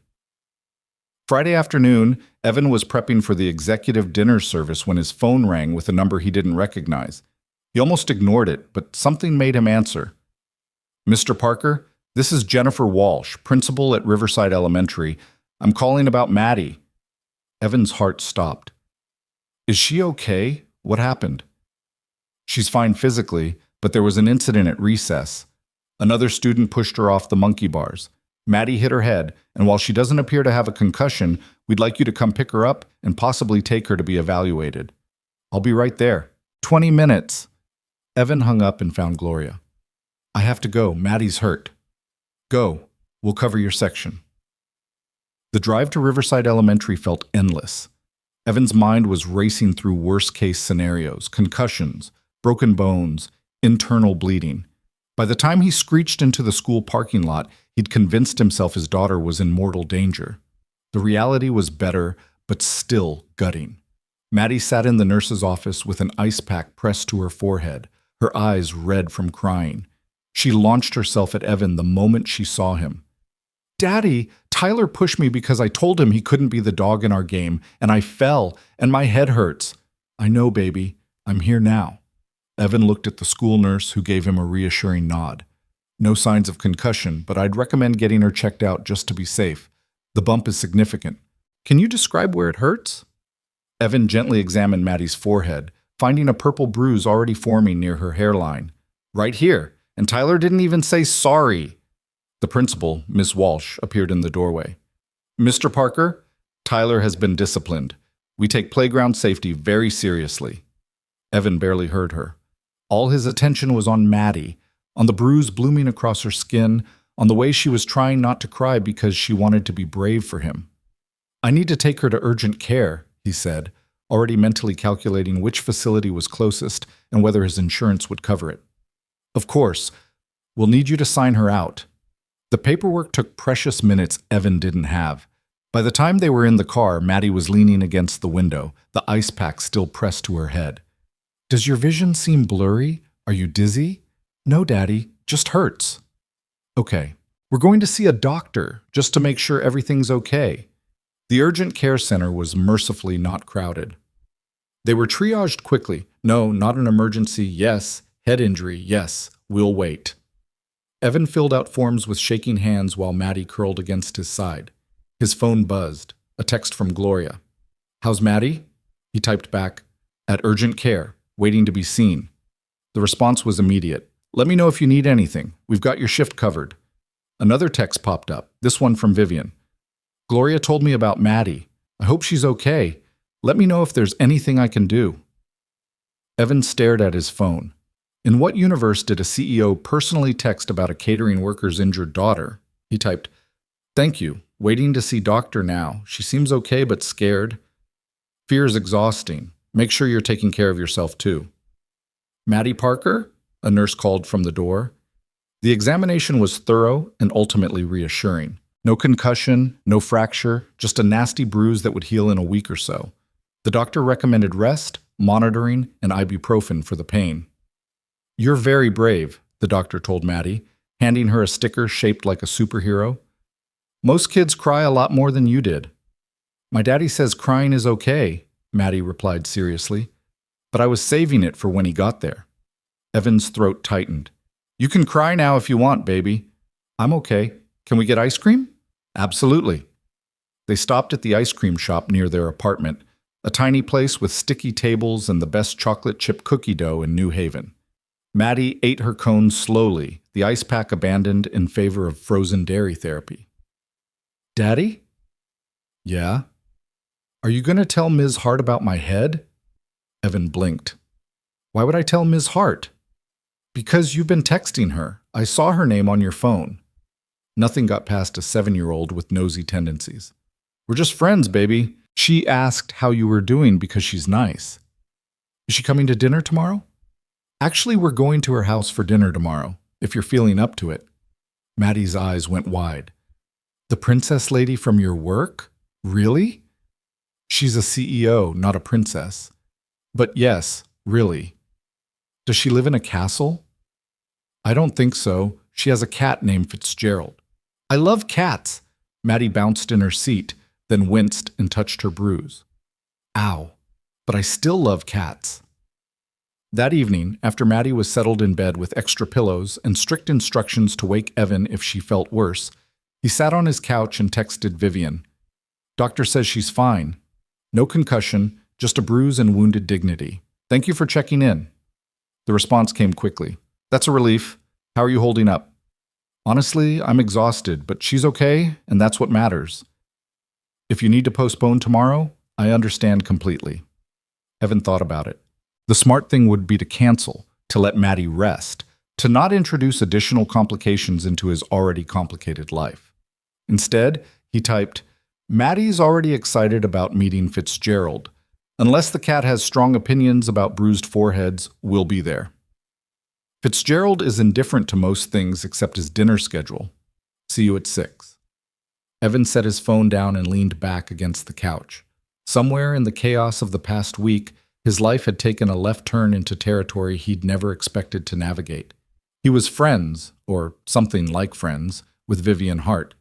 Friday afternoon, Evan was prepping for the executive dinner service when his phone rang with a number he didn't recognize. He almost ignored it, but something made him answer. "Mr. Parker, this is Jennifer Walsh, principal at Riverside Elementary. I'm calling about Maddie." Evan's heart stopped. "Is she okay? What happened?" "She's fine physically, but there was an incident at recess. Another student pushed her off the monkey bars. Maddie hit her head, and while she doesn't appear to have a concussion, we'd like you to come pick her up and possibly take her to be evaluated. I'll be right there. 20 minutes. Evan hung up and found Gloria. I have to go. Maddie's hurt. Go. We'll cover your section. The drive to Riverside Elementary felt endless. Evan's mind was racing through worst-case scenarios, concussions, broken bones, internal bleeding. By the time he screeched into the school parking lot, he'd convinced himself his daughter was in mortal danger. The reality was better, but still gutting. Maddie sat in the nurse's office with an ice pack pressed to her forehead, her eyes red from crying. She launched herself at Evan the moment she saw him. Daddy, Tyler pushed me because I told him he couldn't be the dog in our game, and I fell, and my head hurts. I know, baby. I'm here now. Evan looked at the school nurse, who gave him a reassuring nod. No signs of concussion, but I'd recommend getting her checked out just to be safe. The bump is significant. Can you describe where it hurts? Evan gently examined Maddie's forehead, finding a purple bruise already forming near her hairline. Right here, and Tyler didn't even say sorry. The principal, Miss Walsh, appeared in the doorway. Mr. Parker, Tyler has been disciplined. We take playground safety very seriously. Evan barely heard her. All his attention was on Maddie, on the bruise blooming across her skin, on the way she was trying not to cry because she wanted to be brave for him. I need to take her to urgent care, he said, already mentally calculating which facility was closest and whether his insurance would cover it. Of course, we'll need you to sign her out. The paperwork took precious minutes Evan didn't have. By the time they were in the car, Maddie was leaning against the window, the ice pack still pressed to her head. Does your vision seem blurry? Are you dizzy? No, Daddy, just hurts. Okay, we're going to see a doctor just to make sure everything's okay. The urgent care center was mercifully not crowded. They were triaged quickly. No, not an emergency, yes. Head injury, yes. We'll wait. Evan filled out forms with shaking hands while Maddie curled against his side. His phone buzzed. A text from Gloria. How's Maddie? He typed back, at urgent care, waiting to be seen. The response was immediate. Let me know if you need anything. We've got your shift covered. Another text popped up, this one from Vivian. Gloria told me about Maddie. I hope she's okay. Let me know if there's anything I can do. Evan stared at his phone. In what universe did a CEO personally text about a catering worker's injured daughter? He typed, Thank you. Waiting to see doctor now. She seems okay but scared. Fear is exhausting. Make sure you're taking care of yourself too. Maddie Parker? A nurse called from the door. The examination was thorough and ultimately reassuring. No concussion, no fracture, just a nasty bruise that would heal in a week or so. The doctor recommended rest, monitoring, and ibuprofen for the pain. You're very brave, the doctor told Maddie, handing her a sticker shaped like a superhero. Most kids cry a lot more than you did. My daddy says crying is okay, Maddie replied seriously, but I was saving it for when he got there. Evan's throat tightened. You can cry now if you want, baby. I'm okay. Can we get ice cream? Absolutely. They stopped at the ice cream shop near their apartment, a tiny place with sticky tables and the best chocolate chip cookie dough in New Haven. Maddie ate her cones slowly, the ice pack abandoned in favor of frozen dairy therapy. Daddy? Yeah? Are you going to tell Ms. Hart about my head? Evan blinked. Why would I tell Ms. Hart? Because you've been texting her. I saw her name on your phone. Nothing got past a 7-year-old with nosy tendencies. We're just friends, baby. She asked how you were doing because she's nice. Is she coming to dinner tomorrow? Actually, we're going to her house for dinner tomorrow, if you're feeling up to it. Maddie's eyes went wide. The princess lady from your work? Really? She's a CEO, not a princess. But yes, really. Does she live in a castle? I don't think so. She has a cat named Fitzgerald. I love cats. Maddie bounced in her seat, then winced and touched her bruise. Ow, but I still love cats. That evening, after Maddie was settled in bed with extra pillows and strict instructions to wake Evan if she felt worse, he sat on his couch and texted Vivian. Doctor says she's fine. No concussion, just a bruise and wounded dignity. Thank you for checking in. The response came quickly. That's a relief. How are you holding up? Honestly, I'm exhausted, but she's okay, and that's what matters. If you need to postpone tomorrow, I understand completely. Evan thought about it. The smart thing would be to cancel, to let Maddie rest, to not introduce additional complications into his already complicated life. Instead, he typed, Maddie's already excited about meeting Fitzgerald. Unless the cat has strong opinions about bruised foreheads, we'll be there. Fitzgerald is indifferent to most things except his dinner schedule. See you at 6. Evan set his phone down and leaned back against the couch. Somewhere in the chaos of the past week, his life had taken a left turn into territory he'd never expected to navigate. He was friends, or something like friends, with Vivian Hart.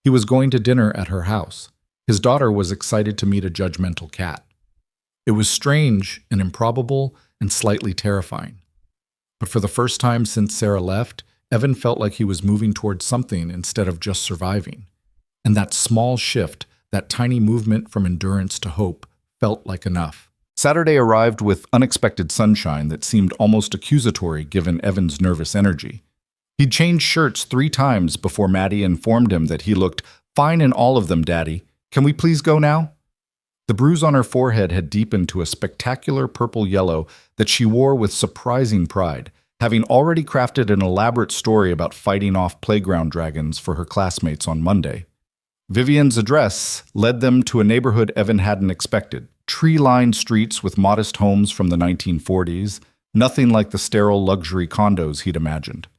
He was going to dinner at her house. His daughter was excited to meet a judgmental cat. It was strange and improbable and slightly terrifying. But for the first time since Sarah left, Evan felt like he was moving towards something instead of just surviving. And that small shift, that tiny movement from endurance to hope, felt like enough. Saturday arrived with unexpected sunshine that seemed almost accusatory given Evan's nervous energy. He'd changed shirts 3 times before Maddie informed him that he looked fine in all of them, Daddy. Can we please go now? The bruise on her forehead had deepened to a spectacular purple-yellow that she wore with surprising pride, having already crafted an elaborate story about fighting off playground dragons for her classmates on Monday. Vivian's address led them to a neighborhood Evan hadn't expected. Tree-lined streets with modest homes from the 1940s, nothing like the sterile luxury condos he'd imagined.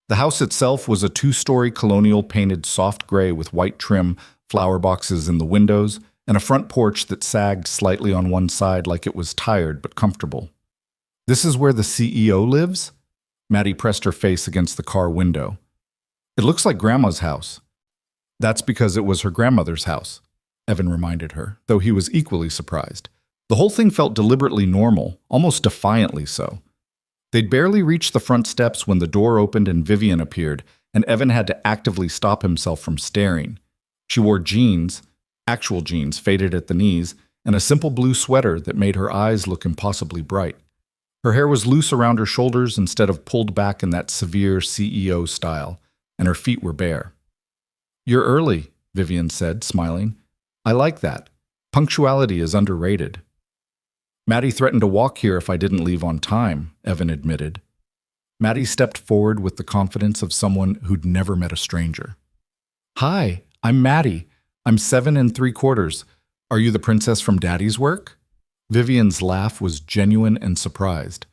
The house itself was a 2-story colonial painted soft gray with white trim, flower boxes in the windows, and a front porch that sagged slightly on one side like it was tired but comfortable. This is where the CEO lives? Maddie pressed her face against the car window. It looks like Grandma's house. That's because it was her grandmother's house, Evan reminded her, though he was equally surprised. The whole thing felt deliberately normal, almost defiantly so. They'd barely reached the front steps when the door opened and Vivian appeared, and Evan had to actively stop himself from staring. She wore jeans, actual jeans faded at the knees, and a simple blue sweater that made her eyes look impossibly bright. Her hair was loose around her shoulders instead of pulled back in that severe CEO style, and her feet were bare. You're early, Vivian said, smiling. I like that. Punctuality is underrated. Maddie threatened to walk here if I didn't leave on time, Evan admitted. Maddie stepped forward with the confidence of someone who'd never met a stranger. Hi, I'm Maddie. I'm 7 3/4. Are you the princess from Daddy's work? Vivian's laugh was genuine and surprised.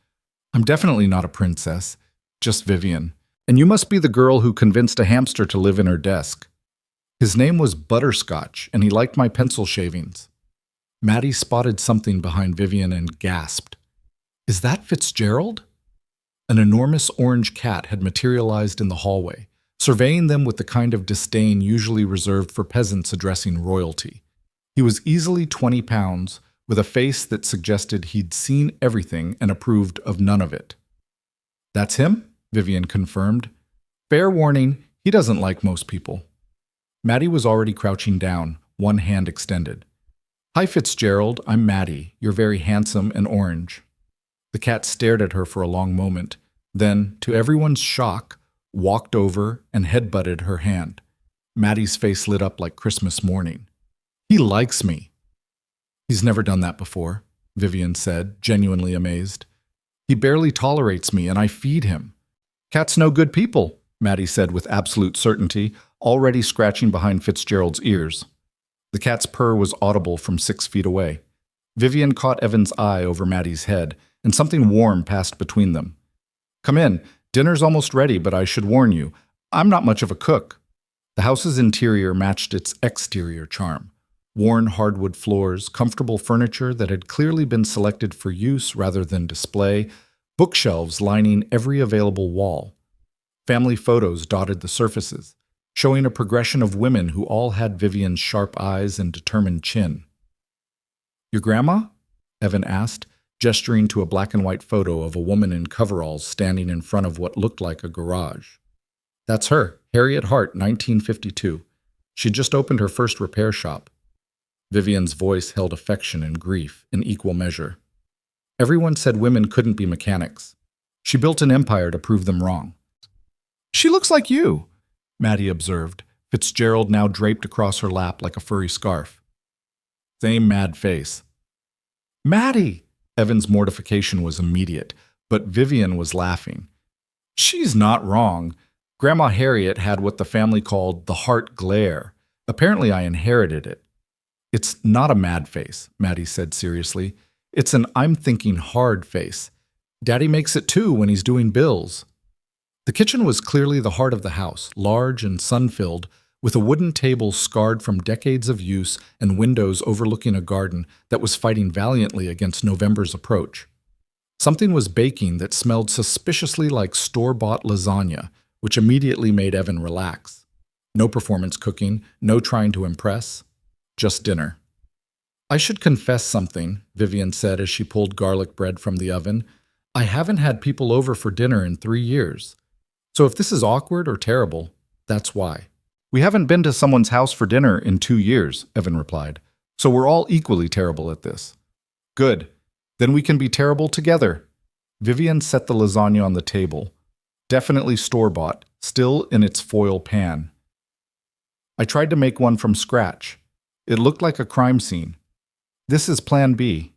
I'm definitely not a princess, just Vivian. And you must be the girl who convinced a hamster to live in her desk. His name was Butterscotch, and he liked my pencil shavings. Maddie spotted something behind Vivian and gasped. Is that Fitzgerald? An enormous orange cat had materialized in the hallway, surveying them with the kind of disdain usually reserved for peasants addressing royalty. He was easily 20 pounds, with a face that suggested he'd seen everything and approved of none of it. That's him, Vivian confirmed. Fair warning, he doesn't like most people. Maddie was already crouching down, one hand extended. Hi, Fitzgerald, I'm Maddie. You're very handsome and orange. The cat stared at her for a long moment, then, to everyone's shock, walked over and headbutted her hand. Maddie's face lit up like Christmas morning. He likes me. He's never done that before, Vivian said, genuinely amazed. He barely tolerates me and I feed him. Cats know good people, Maddie said with absolute certainty, already scratching behind Fitzgerald's ears. The cat's purr was audible from 6 feet away. Vivian caught Evan's eye over Maddie's head, and something warm passed between them. Come in. Dinner's almost ready, but I should warn you, I'm not much of a cook. The house's interior matched its exterior charm. Worn hardwood floors, comfortable furniture that had clearly been selected for use rather than display, bookshelves lining every available wall. Family photos dotted the surfaces, showing a progression of women who all had Vivian's sharp eyes and determined chin. Your grandma? Evan asked, gesturing to a black and white photo of a woman in coveralls standing in front of what looked like a garage. That's her, Harriet Hart, 1952. She'd just opened her first repair shop. Vivian's voice held affection and grief in equal measure. Everyone said women couldn't be mechanics. She built an empire to prove them wrong. She looks like you, Maddie observed, Fitzgerald now draped across her lap like a furry scarf. Same mad face. Maddie! Evan's mortification was immediate, but Vivian was laughing. She's not wrong. Grandma Harriet had what the family called the heart glare. Apparently I inherited it. It's not a mad face, Maddie said seriously. It's an I'm thinking hard face. Daddy makes it too when he's doing bills. The kitchen was clearly the heart of the house, large and sun-filled, with a wooden table scarred from decades of use and windows overlooking a garden that was fighting valiantly against November's approach. Something was baking that smelled suspiciously like store-bought lasagna, which immediately made Evan relax. No performance cooking, no trying to impress, just dinner. I should confess something, Vivian said as she pulled garlic bread from the oven. I haven't had people over for dinner in 3 years. So if this is awkward or terrible, that's why. We haven't been to someone's house for dinner in 2 years, Evan replied. So we're all equally terrible at this. Good. Then we can be terrible together. Vivian set the lasagna on the table. Definitely store-bought, still in its foil pan. I tried to make one from scratch. It looked like a crime scene. This is Plan B.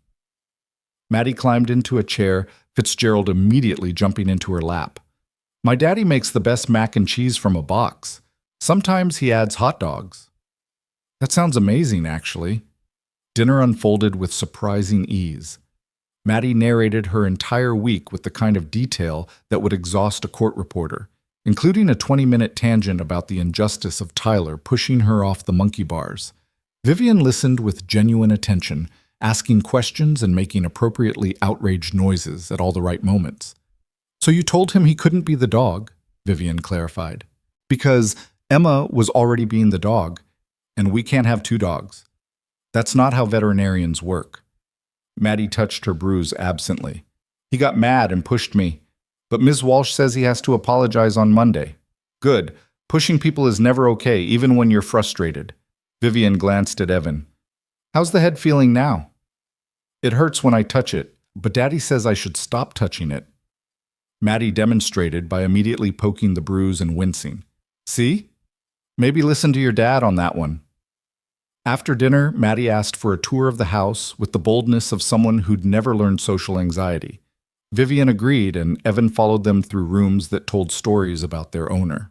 Maddie climbed into a chair, Fitzgerald immediately jumping into her lap. My daddy makes the best mac and cheese from a box. Sometimes he adds hot dogs. That sounds amazing, actually. Dinner unfolded with surprising ease. Maddie narrated her entire week with the kind of detail that would exhaust a court reporter, including a 20-minute tangent about the injustice of Tyler pushing her off the monkey bars. Vivian listened with genuine attention, asking questions and making appropriately outraged noises at all the right moments. So you told him he couldn't be the dog, Vivian clarified. Because Emma was already being the dog, and we can't have 2 dogs. That's not how veterinarians work. Maddie touched her bruise absently. He got mad and pushed me, but Ms. Walsh says he has to apologize on Monday. Good. Pushing people is never okay, even when you're frustrated. Vivian glanced at Evan. How's the head feeling now? It hurts when I touch it, but Daddy says I should stop touching it. Maddie demonstrated by immediately poking the bruise and wincing. See? Maybe listen to your dad on that one. After dinner, Maddie asked for a tour of the house with the boldness of someone who'd never learned social anxiety. Vivian agreed, and Evan followed them through rooms that told stories about their owner.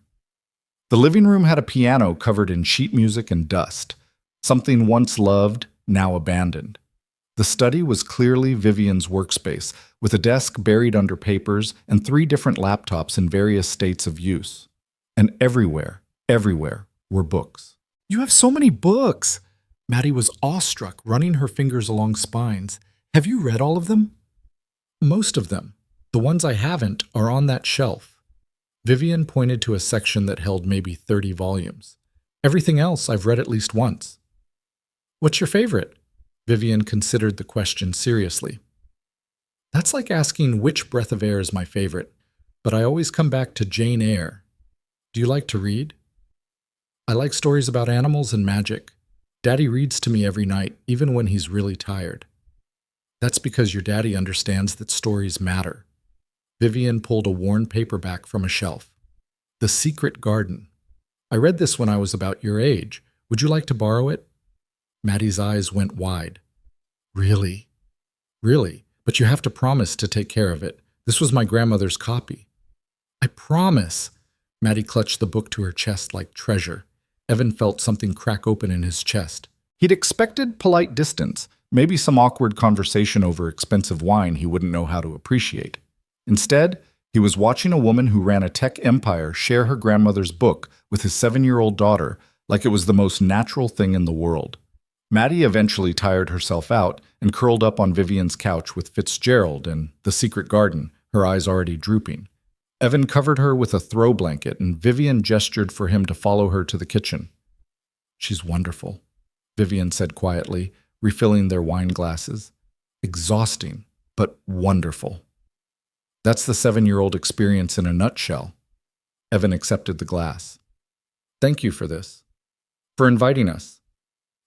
The living room had a piano covered in sheet music and dust, something once loved, now abandoned. The study was clearly Vivian's workspace, with a desk buried under papers and 3 different laptops in various states of use. And everywhere were books. You have so many books! Maddie was awestruck, running her fingers along spines. Have you read all of them? Most of them. The ones I haven't are on that shelf. Vivian pointed to a section that held maybe 30 volumes. Everything else I've read at least once. What's your favorite? Vivian considered the question seriously. That's like asking which breath of air is my favorite, but I always come back to Jane Eyre. Do you like to read? I like stories about animals and magic. Daddy reads to me every night, even when he's really tired. That's because your daddy understands that stories matter. Vivian pulled a worn paperback from a shelf. The Secret Garden. I read this when I was about your age. Would you like to borrow it? Maddie's eyes went wide. Really? Really? But you have to promise to take care of it. This was my grandmother's copy. I promise. Maddie clutched the book to her chest like treasure. Evan felt something crack open in his chest. He'd expected polite distance, maybe some awkward conversation over expensive wine he wouldn't know how to appreciate. Instead, he was watching a woman who ran a tech empire share her grandmother's book with his 7-year-old daughter like it was the most natural thing in the world. Maddie eventually tired herself out and curled up on Vivian's couch with Fitzgerald and The Secret Garden, her eyes already drooping. Evan covered her with a throw blanket, and Vivian gestured for him to follow her to the kitchen. She's wonderful, Vivian said quietly, refilling their wine glasses. Exhausting, but wonderful. That's the 7-year-old experience in a nutshell. Evan accepted the glass. Thank you for this. For inviting us.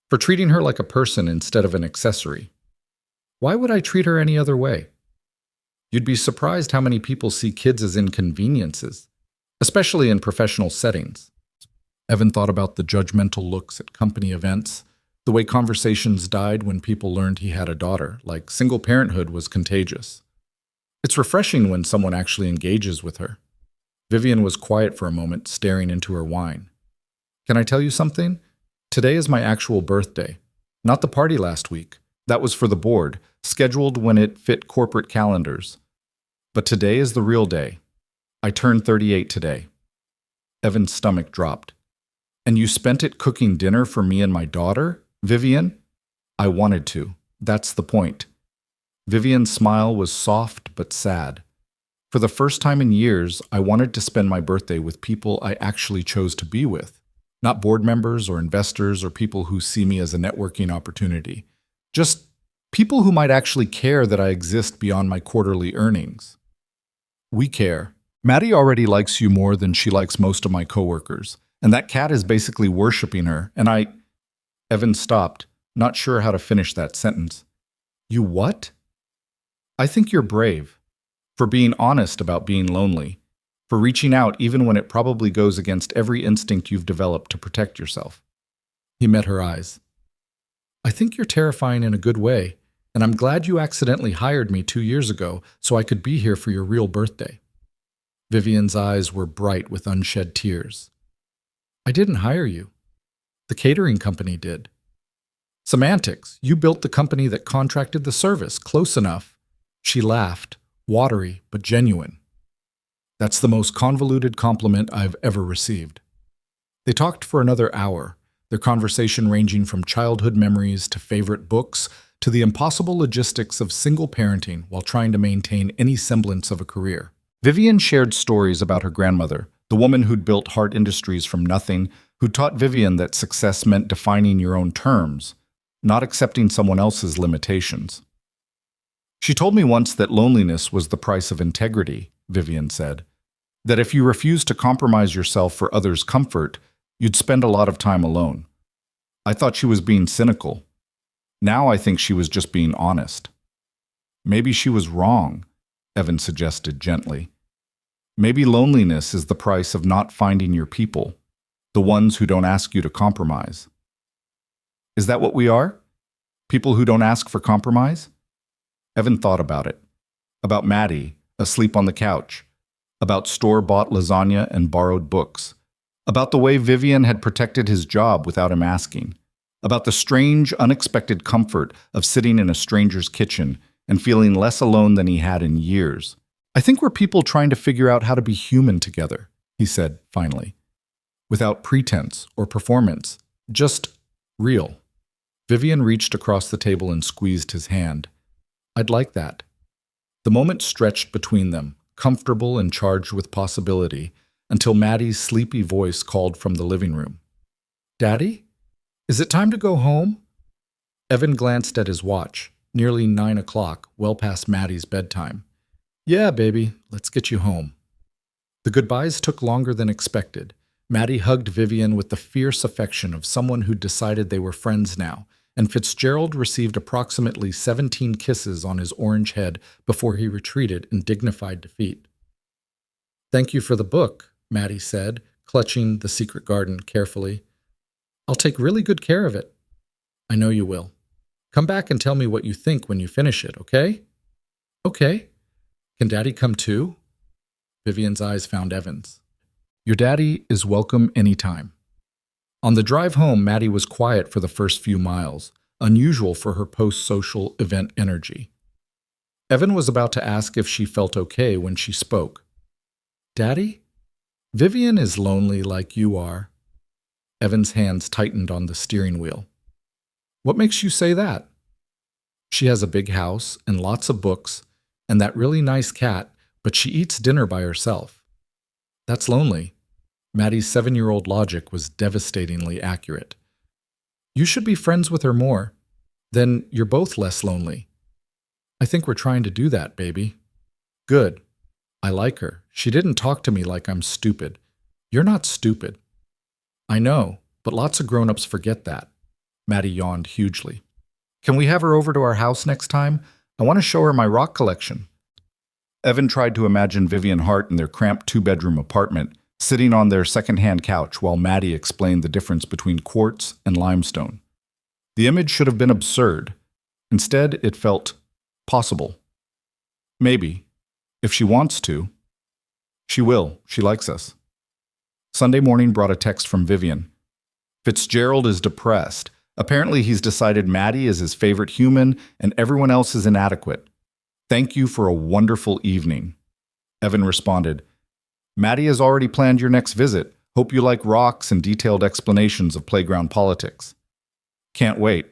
For treating her like a person instead of an accessory. Why would I treat her any other way? You'd be surprised how many people see kids as inconveniences. especially in professional settings. Evan thought about the judgmental looks at company events, the way conversations died when people learned he had a daughter, like single parenthood was contagious. It's refreshing when someone actually engages with her. Vivian was quiet for a moment, staring into her wine. Can I tell you something? Today is my actual birthday. Not the party last week. That was for the board, scheduled when it fit corporate calendars. But today is the real day. I turned 38 today. Evan's stomach dropped. And you spent it cooking dinner for me and my daughter, Vivian? I wanted to. That's the point. Vivian's smile was soft but sad. For the first time in years, I wanted to spend my birthday with people I actually chose to be with. Not board members or investors or people who see me as a networking opportunity. Just people who might actually care that I exist beyond my quarterly earnings. We care. Maddie already likes you more than she likes most of my coworkers, and that cat is basically worshiping her, and I... Evan stopped, not sure how to finish that sentence. You what? I think you're brave. For being honest about being lonely. For reaching out even when it probably goes against every instinct you've developed to protect yourself. He met her eyes. I think you're terrifying in a good way, and I'm glad you accidentally hired me 2 years ago so I could be here for your real birthday. Vivian's eyes were bright with unshed tears. I didn't hire you. The catering company did. Semantics. You built the company that contracted the service. Close enough. She laughed, watery but genuine. That's the most convoluted compliment I've ever received. They talked for another hour, their conversation ranging from childhood memories to favorite books to the impossible logistics of single parenting while trying to maintain any semblance of a career. Vivian shared stories about her grandmother, the woman who'd built Hart Industries from nothing, who taught Vivian that success meant defining your own terms, not accepting someone else's limitations. She told me once that loneliness was the price of integrity, Vivian said. That if you refused to compromise yourself for others' comfort, you'd spend a lot of time alone. I thought she was being cynical. Now I think she was just being honest. Maybe she was wrong, Evan suggested gently. Maybe loneliness is the price of not finding your people, the ones who don't ask you to compromise. Is that what we are? People who don't ask for compromise? Evan thought about it. About Maddie, asleep on the couch. About store-bought lasagna and borrowed books. About the way Vivian had protected his job without him asking. About the strange, unexpected comfort of sitting in a stranger's kitchen and feeling less alone than he had in years. I think we're people trying to figure out how to be human together, he said, finally. Without pretense or performance. Just real. Vivian reached across the table and squeezed his hand. I'd like that. The moment stretched between them, comfortable and charged with possibility, until Maddie's sleepy voice called from the living room. Daddy? Is it time to go home? Evan glanced at his watch, nearly 9 o'clock, well past Maddie's bedtime. Yeah, baby, let's get you home. The goodbyes took longer than expected. Maddie hugged Vivian with the fierce affection of someone who'd decided they were friends now, and Fitzgerald received approximately 17 kisses on his orange head before he retreated in dignified defeat. Thank you for the book, Maddie said, clutching The Secret Garden carefully. I'll take really good care of it. I know you will. Come back and tell me what you think when you finish it, okay? Okay. Can Daddy come too? Vivian's eyes found Evan's. Your daddy is welcome anytime. On the drive home, Maddie was quiet for the first few miles, unusual for her post-social event energy. Evan was about to ask if she felt okay when she spoke. Daddy? Vivian is lonely like you are. Evan's hands tightened on the steering wheel. What makes you say that? She has a big house and lots of books and that really nice cat, but she eats dinner by herself. That's lonely. Maddie's 7-year-old logic was devastatingly accurate. You should be friends with her more. Then you're both less lonely. I think we're trying to do that, baby. Good. I like her. She didn't talk to me like I'm stupid. You're not stupid. I know, but lots of grown-ups forget that. Maddie yawned hugely. Can we have her over to our house next time? I want to show her my rock collection. Evan tried to imagine Vivian Hart in their cramped 2-bedroom apartment, sitting on their second-hand couch while Maddie explained the difference between quartz and limestone. The image should have been absurd. Instead, it felt possible. Maybe, if she wants to. She will. She likes us. Sunday morning brought a text from Vivian. Fitzgerald is depressed. Apparently he's decided Maddie is his favorite human and everyone else is inadequate. Thank you for a wonderful evening. Evan responded, Maddie has already planned your next visit. Hope you like rocks and detailed explanations of playground politics. Can't wait.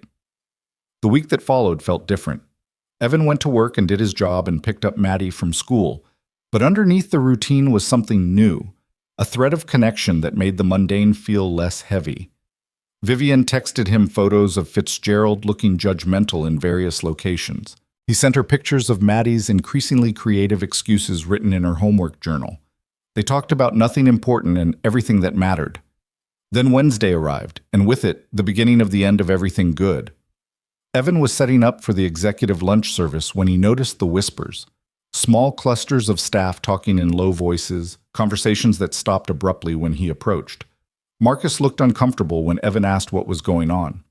The week that followed felt different. Evan went to work and did his job and picked up Maddie from school. But underneath the routine was something new, a thread of connection that made the mundane feel less heavy. Vivian texted him photos of Fitzgerald looking judgmental in various locations. He sent her pictures of Maddie's increasingly creative excuses written in her homework journal. They talked about nothing important and everything that mattered. Then Wednesday arrived, and with it, the beginning of the end of everything good. Evan was setting up for the executive lunch service when he noticed the whispers. Small clusters of staff talking in low voices, conversations that stopped abruptly when he approached. Marcus looked uncomfortable when Evan asked what was going on.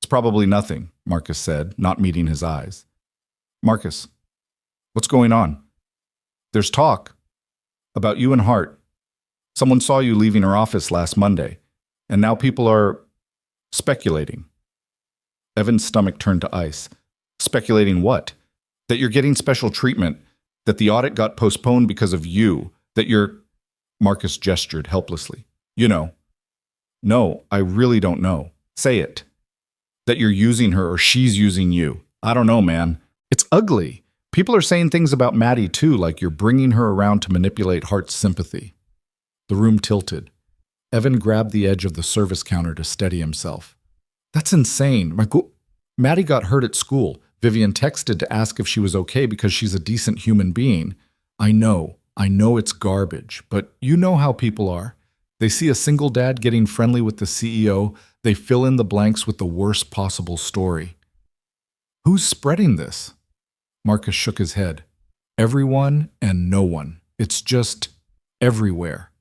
It's probably nothing, Marcus said, not meeting his eyes. Marcus, what's going on? There's talk. About you and Hart. Someone saw you leaving her office last Monday, and now people are speculating. Evan's stomach turned to ice. Speculating what? That you're getting special treatment, that the audit got postponed because of you, that you're... Marcus gestured helplessly. You know. No, I really don't know. Say it. That you're using her or she's using you. I don't know, man. It's ugly. People are saying things about Maddie too, like you're bringing her around to manipulate Hart's sympathy. The room tilted. Evan grabbed the edge of the service counter to steady himself. That's insane. Maddie got hurt at school. Vivian texted to ask if she was okay because she's a decent human being. I know it's garbage, but you know how people are. They see a single dad getting friendly with the CEO, they fill in the blanks with the worst possible story. Who's spreading this? Marcus shook his head. Everyone and no one. It's just everywhere.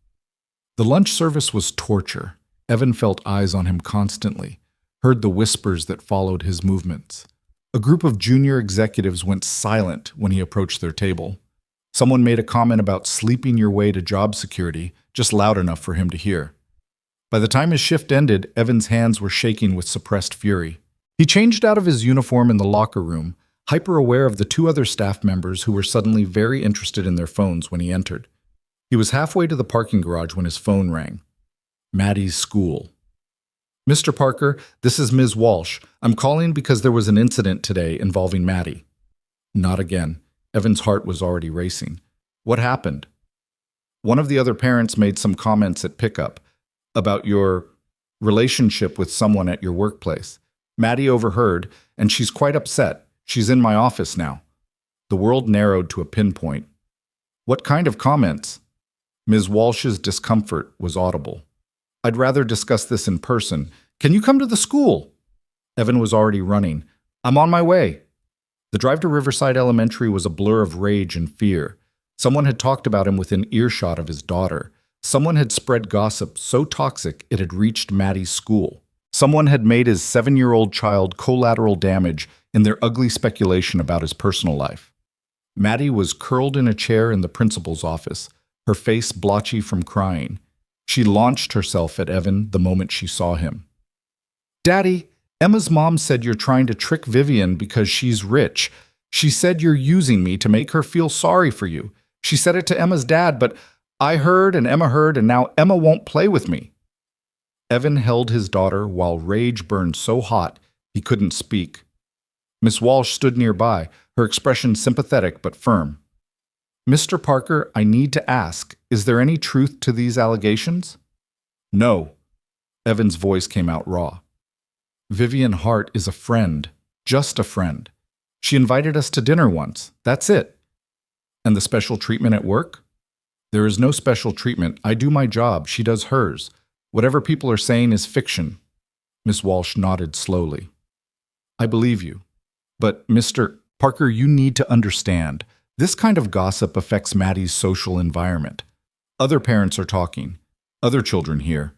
The lunch service was torture. Evan felt eyes on him constantly, heard the whispers that followed his movements. A group of junior executives went silent when he approached their table. Someone made a comment about sleeping your way to job security, just loud enough for him to hear. By the time his shift ended, Evan's hands were shaking with suppressed fury. He changed out of his uniform in the locker room, hyper-aware of the two other staff members who were suddenly very interested in their phones when he entered. He was halfway to the parking garage when his phone rang. Maddie's school. Mr. Parker, this is Ms. Walsh. I'm calling because there was an incident today involving Maddie. Not again. Evan's heart was already racing. What happened? One of the other parents made some comments at pickup about your relationship with someone at your workplace. Maddie overheard, and she's quite upset. She's in my office now. The world narrowed to a pinpoint. What kind of comments? Ms. Walsh's discomfort was audible. I'd rather discuss this in person. Can you come to the school? Evan was already running. I'm on my way. The drive to Riverside Elementary was a blur of rage and fear. Someone had talked about him within earshot of his daughter. Someone had spread gossip so toxic it had reached Maddie's school. Someone had made his 7-year-old child collateral damage in their ugly speculation about his personal life. Maddie was curled in a chair in the principal's office, her face blotchy from crying. She launched herself at Evan the moment she saw him. Daddy, Emma's mom said you're trying to trick Vivian because she's rich. She said you're using me to make her feel sorry for you. She said it to Emma's dad, but I heard and Emma heard, and now Emma won't play with me. Evan held his daughter while rage burned so hot he couldn't speak. Miss Walsh stood nearby, her expression sympathetic but firm. Mr. Parker, I need to ask, is there any truth to these allegations? No. Evan's voice came out raw. Vivian Hart is a friend, just a friend. She invited us to dinner once. That's it. And the special treatment at work? There is no special treatment. I do my job. She does hers. Whatever people are saying is fiction. Miss Walsh nodded slowly. I believe you. But, Mr. Parker, you need to understand. This kind of gossip affects Maddie's social environment. Other parents are talking. Other children hear.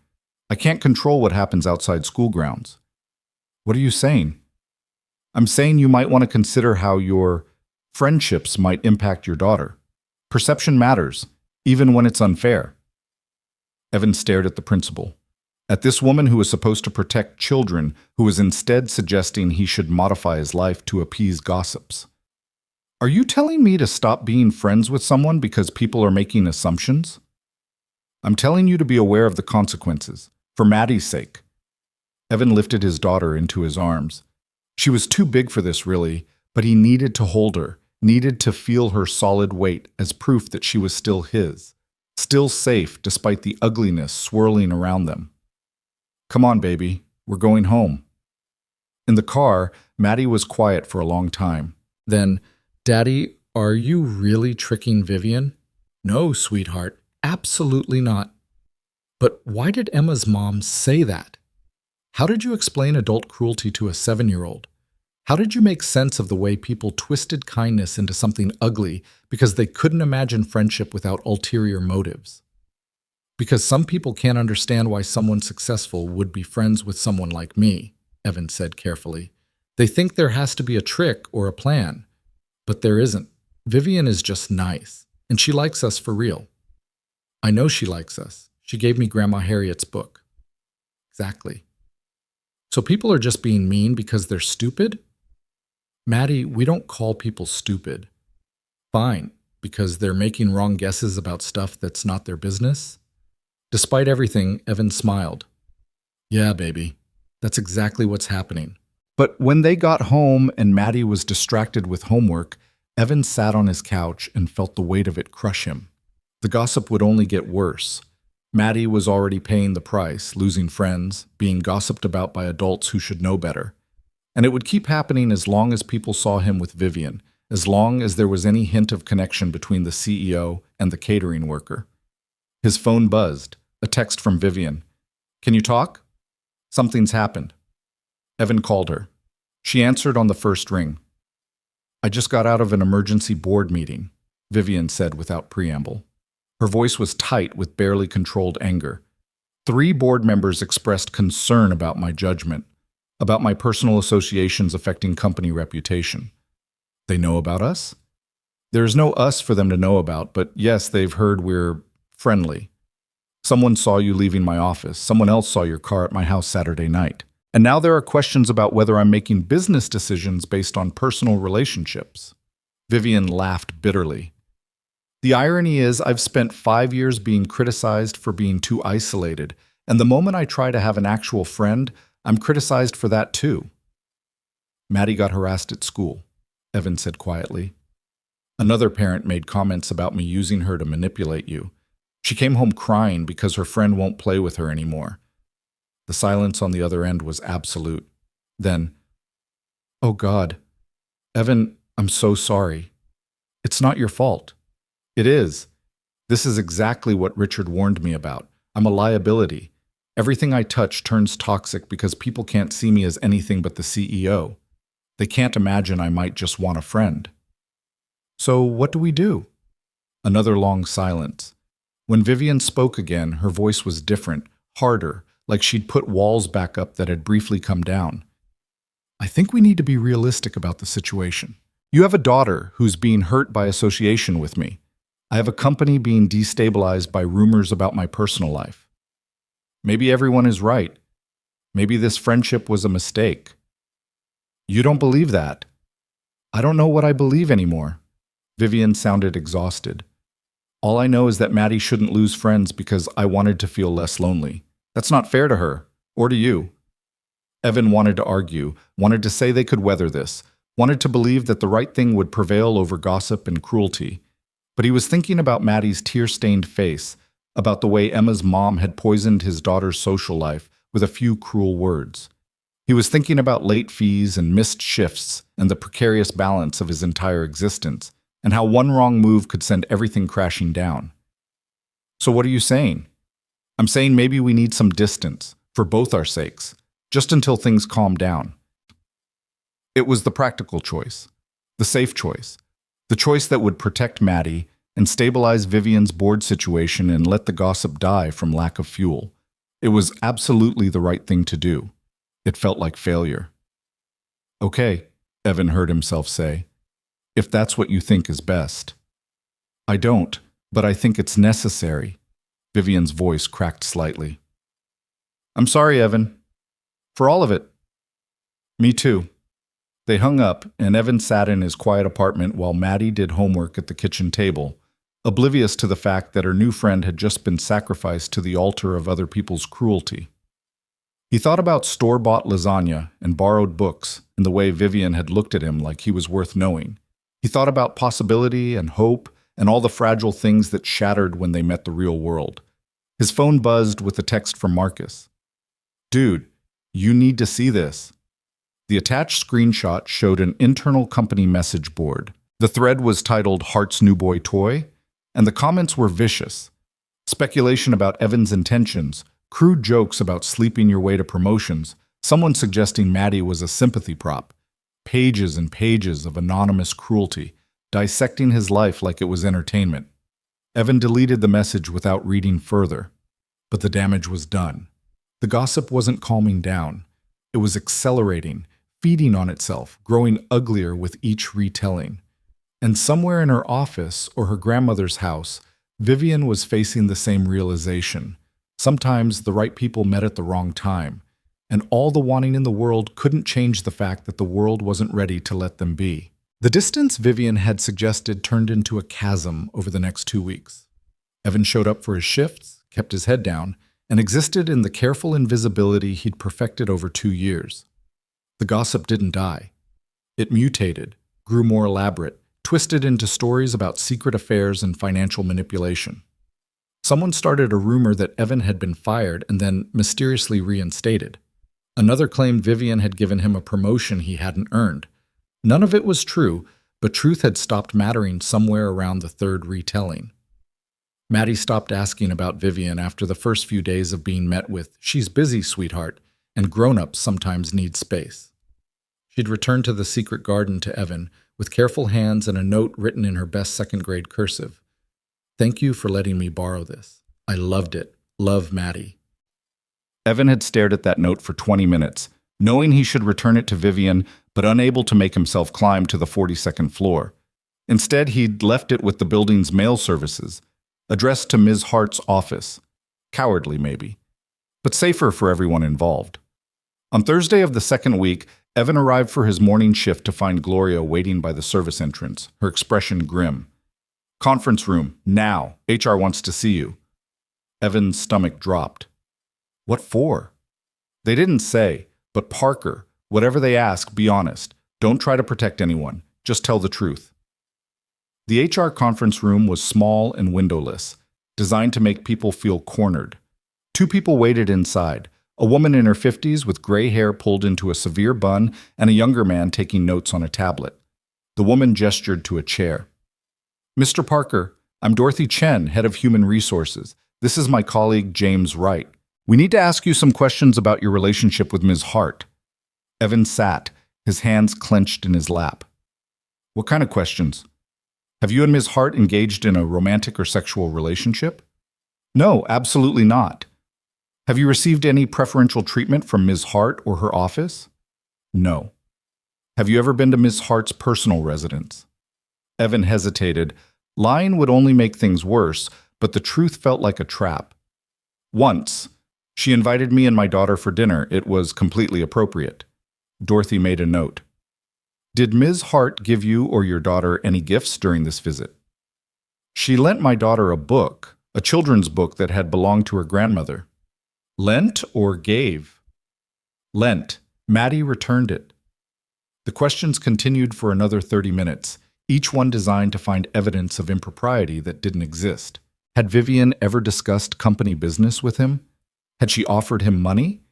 I can't control what happens outside school grounds. What are you saying? I'm saying you might want to consider how your friendships might impact your daughter. Perception matters, even when it's unfair. Evan stared at the principal, at this woman who was supposed to protect children, who was instead suggesting he should modify his life to appease gossips. Are you telling me to stop being friends with someone because people are making assumptions? I'm telling you to be aware of the consequences, for Maddie's sake. Evan lifted his daughter into his arms. She was too big for this, really, but he needed to hold her, needed to feel her solid weight as proof that she was still his, still safe despite the ugliness swirling around them. Come on, baby, we're going home. In the car, Maddie was quiet for a long time. Then, Daddy, are you really tricking Vivian? No, sweetheart, absolutely not. But why did Emma's mom say that? How did you explain adult cruelty to a 7-year-old? How did you make sense of the way people twisted kindness into something ugly because they couldn't imagine friendship without ulterior motives? Because some people can't understand why someone successful would be friends with someone like me, Evan said carefully. They think there has to be a trick or a plan. But there isn't. Vivian is just nice, and she likes us for real. I know she likes us. She gave me Grandma Harriet's book. Exactly. So people are just being mean because they're stupid? Maddie, we don't call people stupid. Fine, because they're making wrong guesses about stuff that's not their business? Despite everything, Evan smiled. Yeah, baby, that's exactly what's happening. But when they got home and Maddie was distracted with homework, Evan sat on his couch and felt the weight of it crush him. The gossip would only get worse. Maddie was already paying the price, losing friends, being gossiped about by adults who should know better. And it would keep happening as long as people saw him with Vivian, as long as there was any hint of connection between the CEO and the catering worker. His phone buzzed, a text from Vivian. Can you talk? Something's happened. Evan called her. She answered on the first ring. I just got out of an emergency board meeting, Vivian said without preamble. Her voice was tight with barely controlled anger. 3 board members expressed concern about my judgment, about my personal associations affecting company reputation. They know about us? There is no us for them to know about, but yes, they've heard we're friendly. Someone saw you leaving my office. Someone else saw your car at my house Saturday night. And now there are questions about whether I'm making business decisions based on personal relationships. Vivian laughed bitterly. The irony is I've spent 5 years being criticized for being too isolated, and the moment I try to have an actual friend, I'm criticized for that too. Maddie got harassed at school, Evan said quietly. Another parent made comments about me using her to manipulate you. She came home crying because her friend won't play with her anymore. The silence on the other end was absolute. Then, oh God, Evan, I'm so sorry. It's not your fault. It is. This is exactly what Richard warned me about. I'm a liability. Everything I touch turns toxic because people can't see me as anything but the CEO. They can't imagine I might just want a friend. So what do we do? Another long silence. When Vivian spoke again, her voice was different, harder, like she'd put walls back up that had briefly come down. I think we need to be realistic about the situation. You have a daughter who's being hurt by association with me. I have a company being destabilized by rumors about my personal life. Maybe everyone is right. Maybe this friendship was a mistake. You don't believe that. I don't know what I believe anymore. Vivian sounded exhausted. All I know is that Maddie shouldn't lose friends because I wanted to feel less lonely. That's not fair to her, or to you. Evan wanted to argue, wanted to say they could weather this, wanted to believe that the right thing would prevail over gossip and cruelty. But he was thinking about Maddie's tear-stained face, about the way Emma's mom had poisoned his daughter's social life with a few cruel words. He was thinking about late fees and missed shifts and the precarious balance of his entire existence, and how one wrong move could send everything crashing down. So what are you saying? I'm saying maybe we need some distance, for both our sakes, just until things calm down. It was the practical choice, the safe choice, the choice that would protect Maddie and stabilize Vivian's board situation and let the gossip die from lack of fuel. It was absolutely the right thing to do. It felt like failure. "Okay," Evan heard himself say, "if that's what you think is best." "I don't, but I think it's necessary." Vivian's voice cracked slightly. "I'm sorry, Evan. For all of it." "Me too." They hung up, and Evan sat in his quiet apartment while Maddie did homework at the kitchen table, oblivious to the fact that her new friend had just been sacrificed to the altar of other people's cruelty. He thought about store-bought lasagna and borrowed books and the way Vivian had looked at him like he was worth knowing. He thought about possibility and hope and all the fragile things that shattered when they met the real world. His phone buzzed with a text from Marcus. "Dude, you need to see this." The attached screenshot showed an internal company message board. The thread was titled "Hart's New Boy Toy," and the comments were vicious. Speculation about Evan's intentions, crude jokes about sleeping your way to promotions, someone suggesting Maddie was a sympathy prop, pages and pages of anonymous cruelty, dissecting his life like it was entertainment. Evan deleted the message without reading further, but the damage was done. The gossip wasn't calming down. It was accelerating, feeding on itself, growing uglier with each retelling. And somewhere in her office or her grandmother's house, Vivian was facing the same realization. Sometimes the right people met at the wrong time, and all the wanting in the world couldn't change the fact that the world wasn't ready to let them be. The distance Vivian had suggested turned into a chasm over the next 2 weeks. Evan showed up for his shifts, kept his head down, and existed in the careful invisibility he'd perfected over 2 years. The gossip didn't die. It mutated, grew more elaborate, twisted into stories about secret affairs and financial manipulation. Someone started a rumor that Evan had been fired and then mysteriously reinstated. Another claimed Vivian had given him a promotion he hadn't earned. None of it was true, but truth had stopped mattering somewhere around the third retelling. Maddie stopped asking about Vivian after the first few days of being met with, "She's busy, sweetheart," and grown-ups sometimes need space. She'd returned to the secret garden to Evan, with careful hands and a note written in her best second-grade cursive. "Thank you for letting me borrow this. I loved it. Love, Maddie." Evan had stared at that note for 20 minutes, knowing he should return it to Vivian, but unable to make himself climb to the 42nd floor. Instead, he'd left it with the building's mail services, addressed to Ms. Hart's office. Cowardly, maybe, but safer for everyone involved. On Thursday of the second week, Evan arrived for his morning shift to find Gloria waiting by the service entrance, her expression grim. "Conference room, now. HR wants to see you." Evan's stomach dropped. "What for?" "They didn't say, but Parker, whatever they ask, be honest. Don't try to protect anyone. Just tell the truth." The HR conference room was small and windowless, designed to make people feel cornered. 2 people waited inside, a woman in her 50s with gray hair pulled into a severe bun and a younger man taking notes on a tablet. The woman gestured to a chair. "Mr. Parker, I'm Dorothy Chen, head of human resources. This is my colleague, James Wright. We need to ask you some questions about your relationship with Ms. Hart." Evan sat, his hands clenched in his lap. "What kind of questions? Have you and Ms. Hart engaged in a romantic or sexual relationship?" "No, absolutely not." "Have you received any preferential treatment from Ms. Hart or her office?" "No." "Have you ever been to Ms. Hart's personal residence?" Evan hesitated. Lying would only make things worse, but the truth felt like a trap. "Once. She invited me and my daughter for dinner. It was completely appropriate." Dorothy made a note. "Did Ms. Hart give you or your daughter any gifts during this visit?" "She lent my daughter a book, a children's book that had belonged to her grandmother." "Lent or gave?" "Lent. Maddie returned it." The questions continued for another 30 minutes, each one designed to find evidence of impropriety that didn't exist. Had Vivian ever discussed company business with him? Had she offered him money?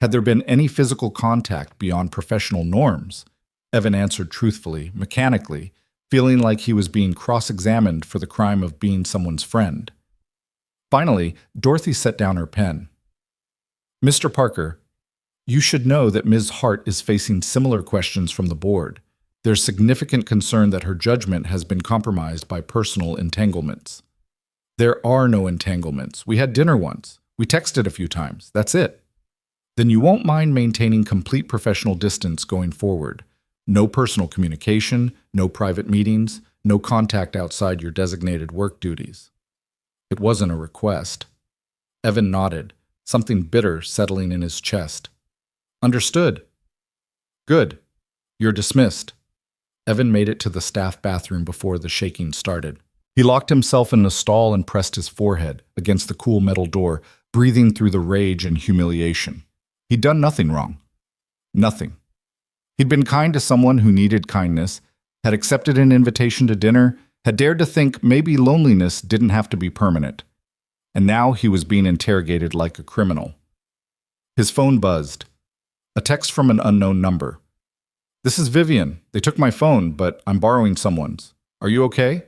Had there been any physical contact beyond professional norms? Evan answered truthfully, mechanically, feeling like he was being cross-examined for the crime of being someone's friend. Finally, Dorothy set down her pen. "Mr. Parker, you should know that Ms. Hart is facing similar questions from the board. There's significant concern that her judgment has been compromised by personal entanglements. There are no entanglements. We had dinner once. We texted a few times. That's it. Then you won't mind maintaining complete professional distance going forward. No personal communication, no private meetings, no contact outside your designated work duties. It wasn't a request. Evan nodded, something bitter settling in his chest. Understood. Good. You're dismissed. Evan made it to the staff bathroom before the shaking started. He locked himself in the stall and pressed his forehead against the cool metal door, breathing through the rage and humiliation. He'd done nothing wrong. Nothing. He'd been kind to someone who needed kindness, had accepted an invitation to dinner, had dared to think maybe loneliness didn't have to be permanent. And now he was being interrogated like a criminal. His phone buzzed. A text from an unknown number. This is Vivian. They took my phone, but I'm borrowing someone's. Are you okay?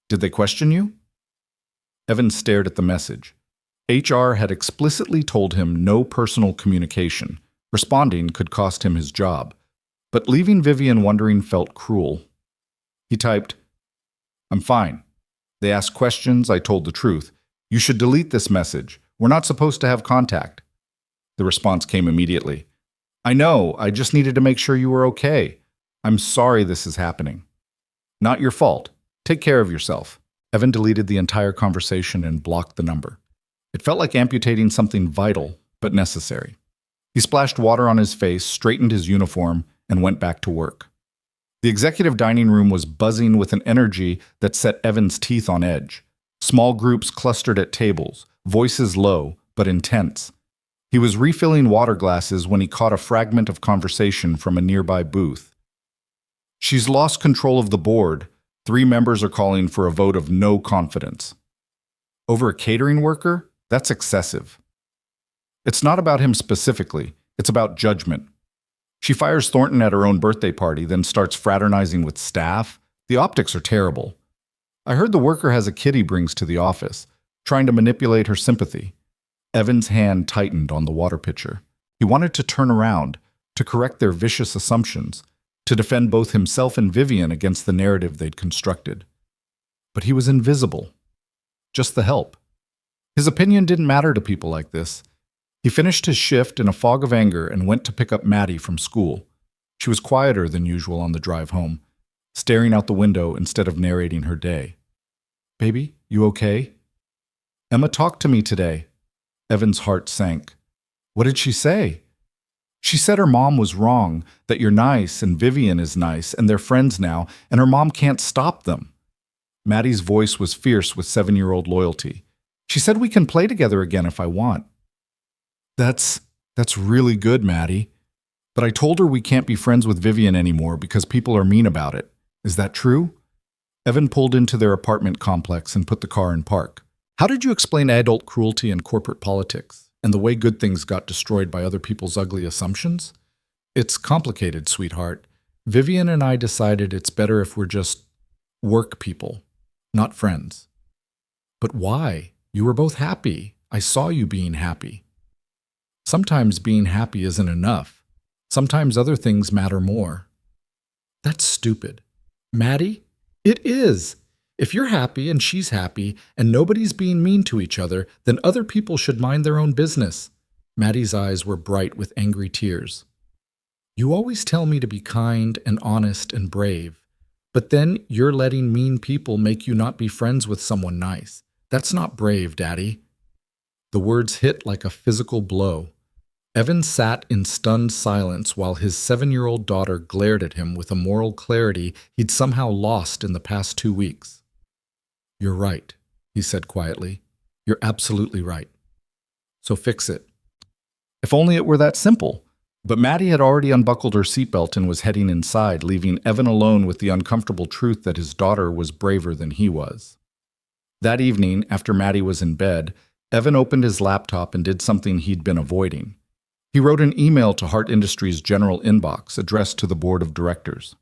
Did they question you? Evan stared at the message. HR had explicitly told him no personal communication. Responding could cost him his job. But leaving Vivian wondering felt cruel. He typed, I'm fine. They asked questions, I told the truth. You should delete this message. We're not supposed to have contact. The response came immediately. I know, I just needed to make sure you were okay. I'm sorry this is happening. Not your fault. Take care of yourself. Evan deleted the entire conversation and blocked the number. It felt like amputating something vital, but necessary. He splashed water on his face, straightened his uniform, and went back to work. The executive dining room was buzzing with an energy that set Evan's teeth on edge. Small groups clustered at tables, voices low, but intense. He was refilling water glasses when he caught a fragment of conversation from a nearby booth. She's lost control of the board. 3 members are calling for a vote of no confidence. Over a catering worker? That's excessive. It's not about him specifically. It's about judgment. She fires Thornton at her own birthday party, then starts fraternizing with staff. The optics are terrible. I heard the worker has a kid he brings to the office, trying to manipulate her sympathy. Evan's hand tightened on the water pitcher. He wanted to turn around, to correct their vicious assumptions, to defend both himself and Vivian against the narrative they'd constructed. But he was invisible. Just the help. His opinion didn't matter to people like this. He finished his shift in a fog of anger and went to pick up Maddie from school. She was quieter than usual on the drive home, staring out the window instead of narrating her day. Baby, you okay? Emma talked to me today. Evan's heart sank. What did she say? She said her mom was wrong, that you're nice and Vivian is nice and they're friends now, and her mom can't stop them. Maddie's voice was fierce with 7-year-old loyalty. She said we can play together again if I want. That's really good, Maddie. But I told her we can't be friends with Vivian anymore because people are mean about it. Is that true? Evan pulled into their apartment complex and put the car in park. How did you explain adult cruelty and corporate politics, and the way good things got destroyed by other people's ugly assumptions? It's complicated, sweetheart. Vivian and I decided it's better if we're just work people, not friends. But why? You were both happy. I saw you being happy. Sometimes being happy isn't enough. Sometimes other things matter more. That's stupid. Maddie, it is. If you're happy and she's happy and nobody's being mean to each other, then other people should mind their own business. Maddie's eyes were bright with angry tears. You always tell me to be kind and honest and brave, but then you're letting mean people make you not be friends with someone nice. That's not brave, Daddy. The words hit like a physical blow. Evan sat in stunned silence while his 7-year-old daughter glared at him with a moral clarity he'd somehow lost in the past 2 weeks. You're right, he said quietly. You're absolutely right. So fix it. If only it were that simple. But Maddie had already unbuckled her seatbelt and was heading inside, leaving Evan alone with the uncomfortable truth that his daughter was braver than he was. That evening, after Maddie was in bed, Evan opened his laptop and did something he'd been avoiding. He wrote an email to Hart Industries' general inbox addressed to the board of directors.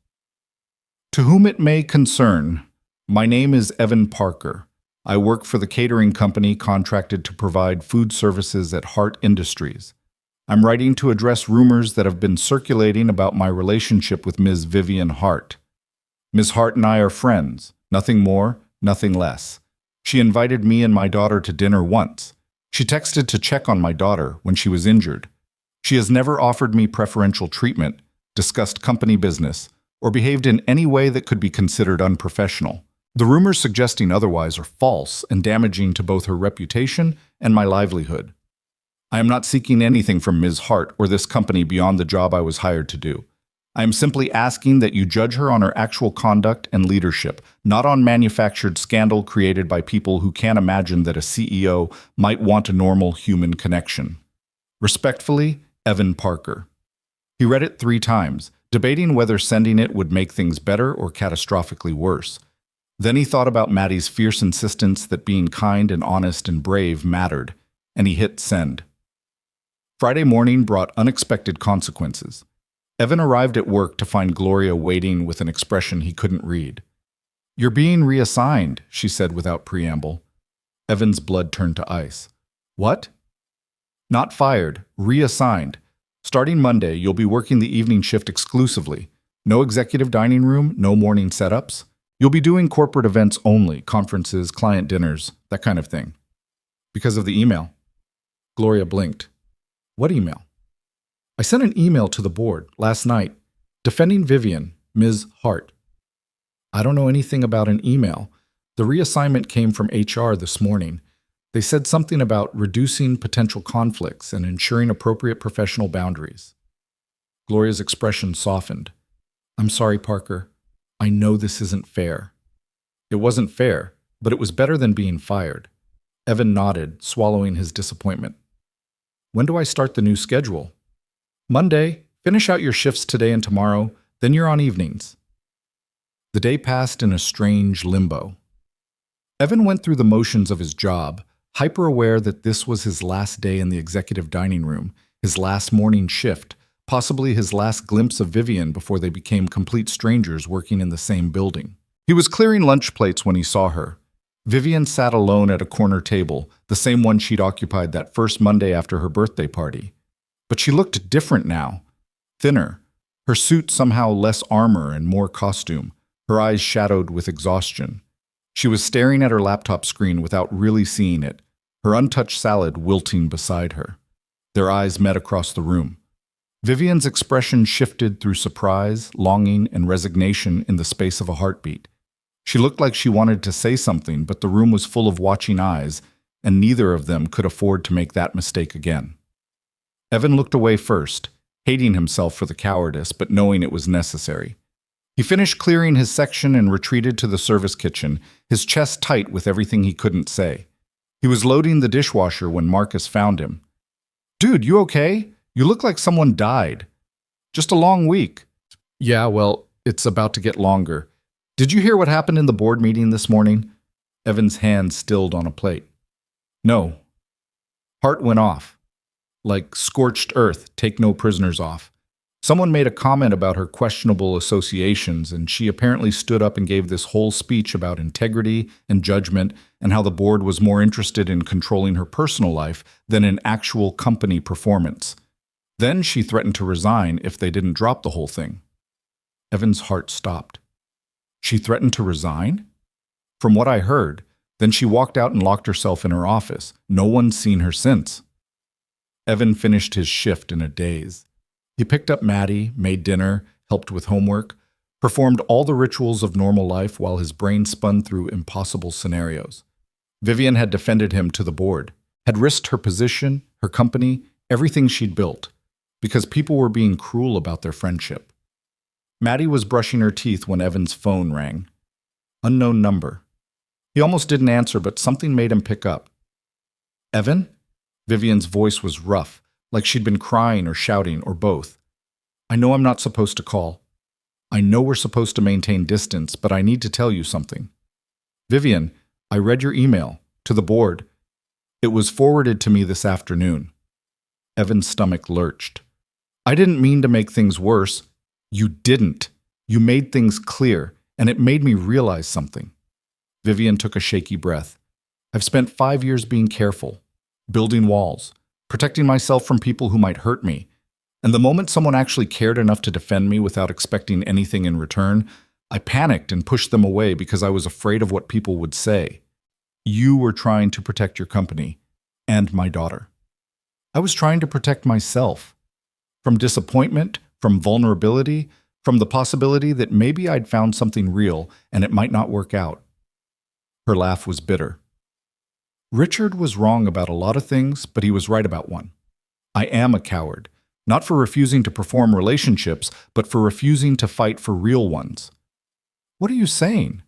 To whom it may concern, my name is Evan Parker. I work for the catering company contracted to provide food services at Hart Industries. I'm writing to address rumors that have been circulating about my relationship with Ms. Vivian Hart. Ms. Hart and I are friends, nothing more, nothing less. She invited me and my daughter to dinner once. She texted to check on my daughter when she was injured. She has never offered me preferential treatment, discussed company business, or behaved in any way that could be considered unprofessional. The rumors suggesting otherwise are false and damaging to both her reputation and my livelihood. I am not seeking anything from Ms. Hart or this company beyond the job I was hired to do. I am simply asking that you judge her on her actual conduct and leadership, not on manufactured scandal created by people who can't imagine that a CEO might want a normal human connection. Respectfully, Evan Parker. He read it 3 times, debating whether sending it would make things better or catastrophically worse. Then he thought about Maddie's fierce insistence that being kind and honest and brave mattered, and he hit send. Friday morning brought unexpected consequences. Evan arrived at work to find Gloria waiting with an expression he couldn't read. "You're being reassigned," she said without preamble. Evan's blood turned to ice. "What?" "Not fired, reassigned. Starting Monday, you'll be working the evening shift exclusively. No executive dining room, no morning setups. You'll be doing corporate events only, conferences, client dinners, that kind of thing." "Because of the email?" Gloria blinked. "What email?" "I sent an email to the board last night, defending Vivian, Ms. Hart." "I don't know anything about an email. The reassignment came from HR this morning. They said something about reducing potential conflicts and ensuring appropriate professional boundaries." Gloria's expression softened. "I'm sorry, Parker. I know this isn't fair." "It wasn't fair, but it was better than being fired." Evan nodded, swallowing his disappointment. "When do I start the new schedule?" "Monday. Finish out your shifts today and tomorrow, then you're on evenings." The day passed in a strange limbo. Evan went through the motions of his job, hyper-aware that this was his last day in the executive dining room, his last morning shift, possibly his last glimpse of Vivian before they became complete strangers working in the same building. He was clearing lunch plates when he saw her. Vivian sat alone at a corner table, the same one she'd occupied that first Monday after her birthday party. But she looked different now, thinner, her suit somehow less armor and more costume, her eyes shadowed with exhaustion. She was staring at her laptop screen without really seeing it, her untouched salad wilting beside her. Their eyes met across the room. Vivian's expression shifted through surprise, longing, and resignation in the space of a heartbeat. She looked like she wanted to say something, but the room was full of watching eyes, and neither of them could afford to make that mistake again. Evan looked away first, hating himself for the cowardice, but knowing it was necessary. He finished clearing his section and retreated to the service kitchen, his chest tight with everything he couldn't say. He was loading the dishwasher when Marcus found him. "Dude, you okay? You look like someone died." "Just a long week." "Yeah, well, it's about to get longer. Did you hear what happened in the board meeting this morning?" Evan's hand stilled on a plate. "No." "Hart went off. Like scorched earth, take no prisoners off. Someone made a comment about her questionable associations, and she apparently stood up and gave this whole speech about integrity and judgment and how the board was more interested in controlling her personal life than in actual company performance. Then she threatened to resign if they didn't drop the whole thing." Evan's heart stopped. "She threatened to resign?" "From what I heard. Then she walked out and locked herself in her office. No one's seen her since." Evan finished his shift in a daze. He picked up Maddie, made dinner, helped with homework, performed all the rituals of normal life while his brain spun through impossible scenarios. Vivian had defended him to the board, had risked her position, her company, everything she'd built, because people were being cruel about their friendship. Maddie was brushing her teeth when Evan's phone rang. Unknown number. He almost didn't answer, but something made him pick up. "Evan?" Vivian's voice was rough, like she'd been crying or shouting or both. "I know I'm not supposed to call. I know we're supposed to maintain distance, but I need to tell you something." "Vivian, I read your email. To the board. It was forwarded to me this afternoon." Evan's stomach lurched. "I didn't mean to make things worse." "You didn't. You made things clear, and it made me realize something." Vivian took a shaky breath. "I've spent 5 years being careful, building walls, protecting myself from people who might hurt me. And the moment someone actually cared enough to defend me without expecting anything in return, I panicked and pushed them away because I was afraid of what people would say. You were trying to protect your company and my daughter. I was trying to protect myself from disappointment, from vulnerability, from the possibility that maybe I'd found something real and it might not work out. Her laugh was bitter. Richard was wrong about a lot of things, but he was right about one. I am a coward, not for refusing to perform relationships, but for refusing to fight for real ones. What are you saying?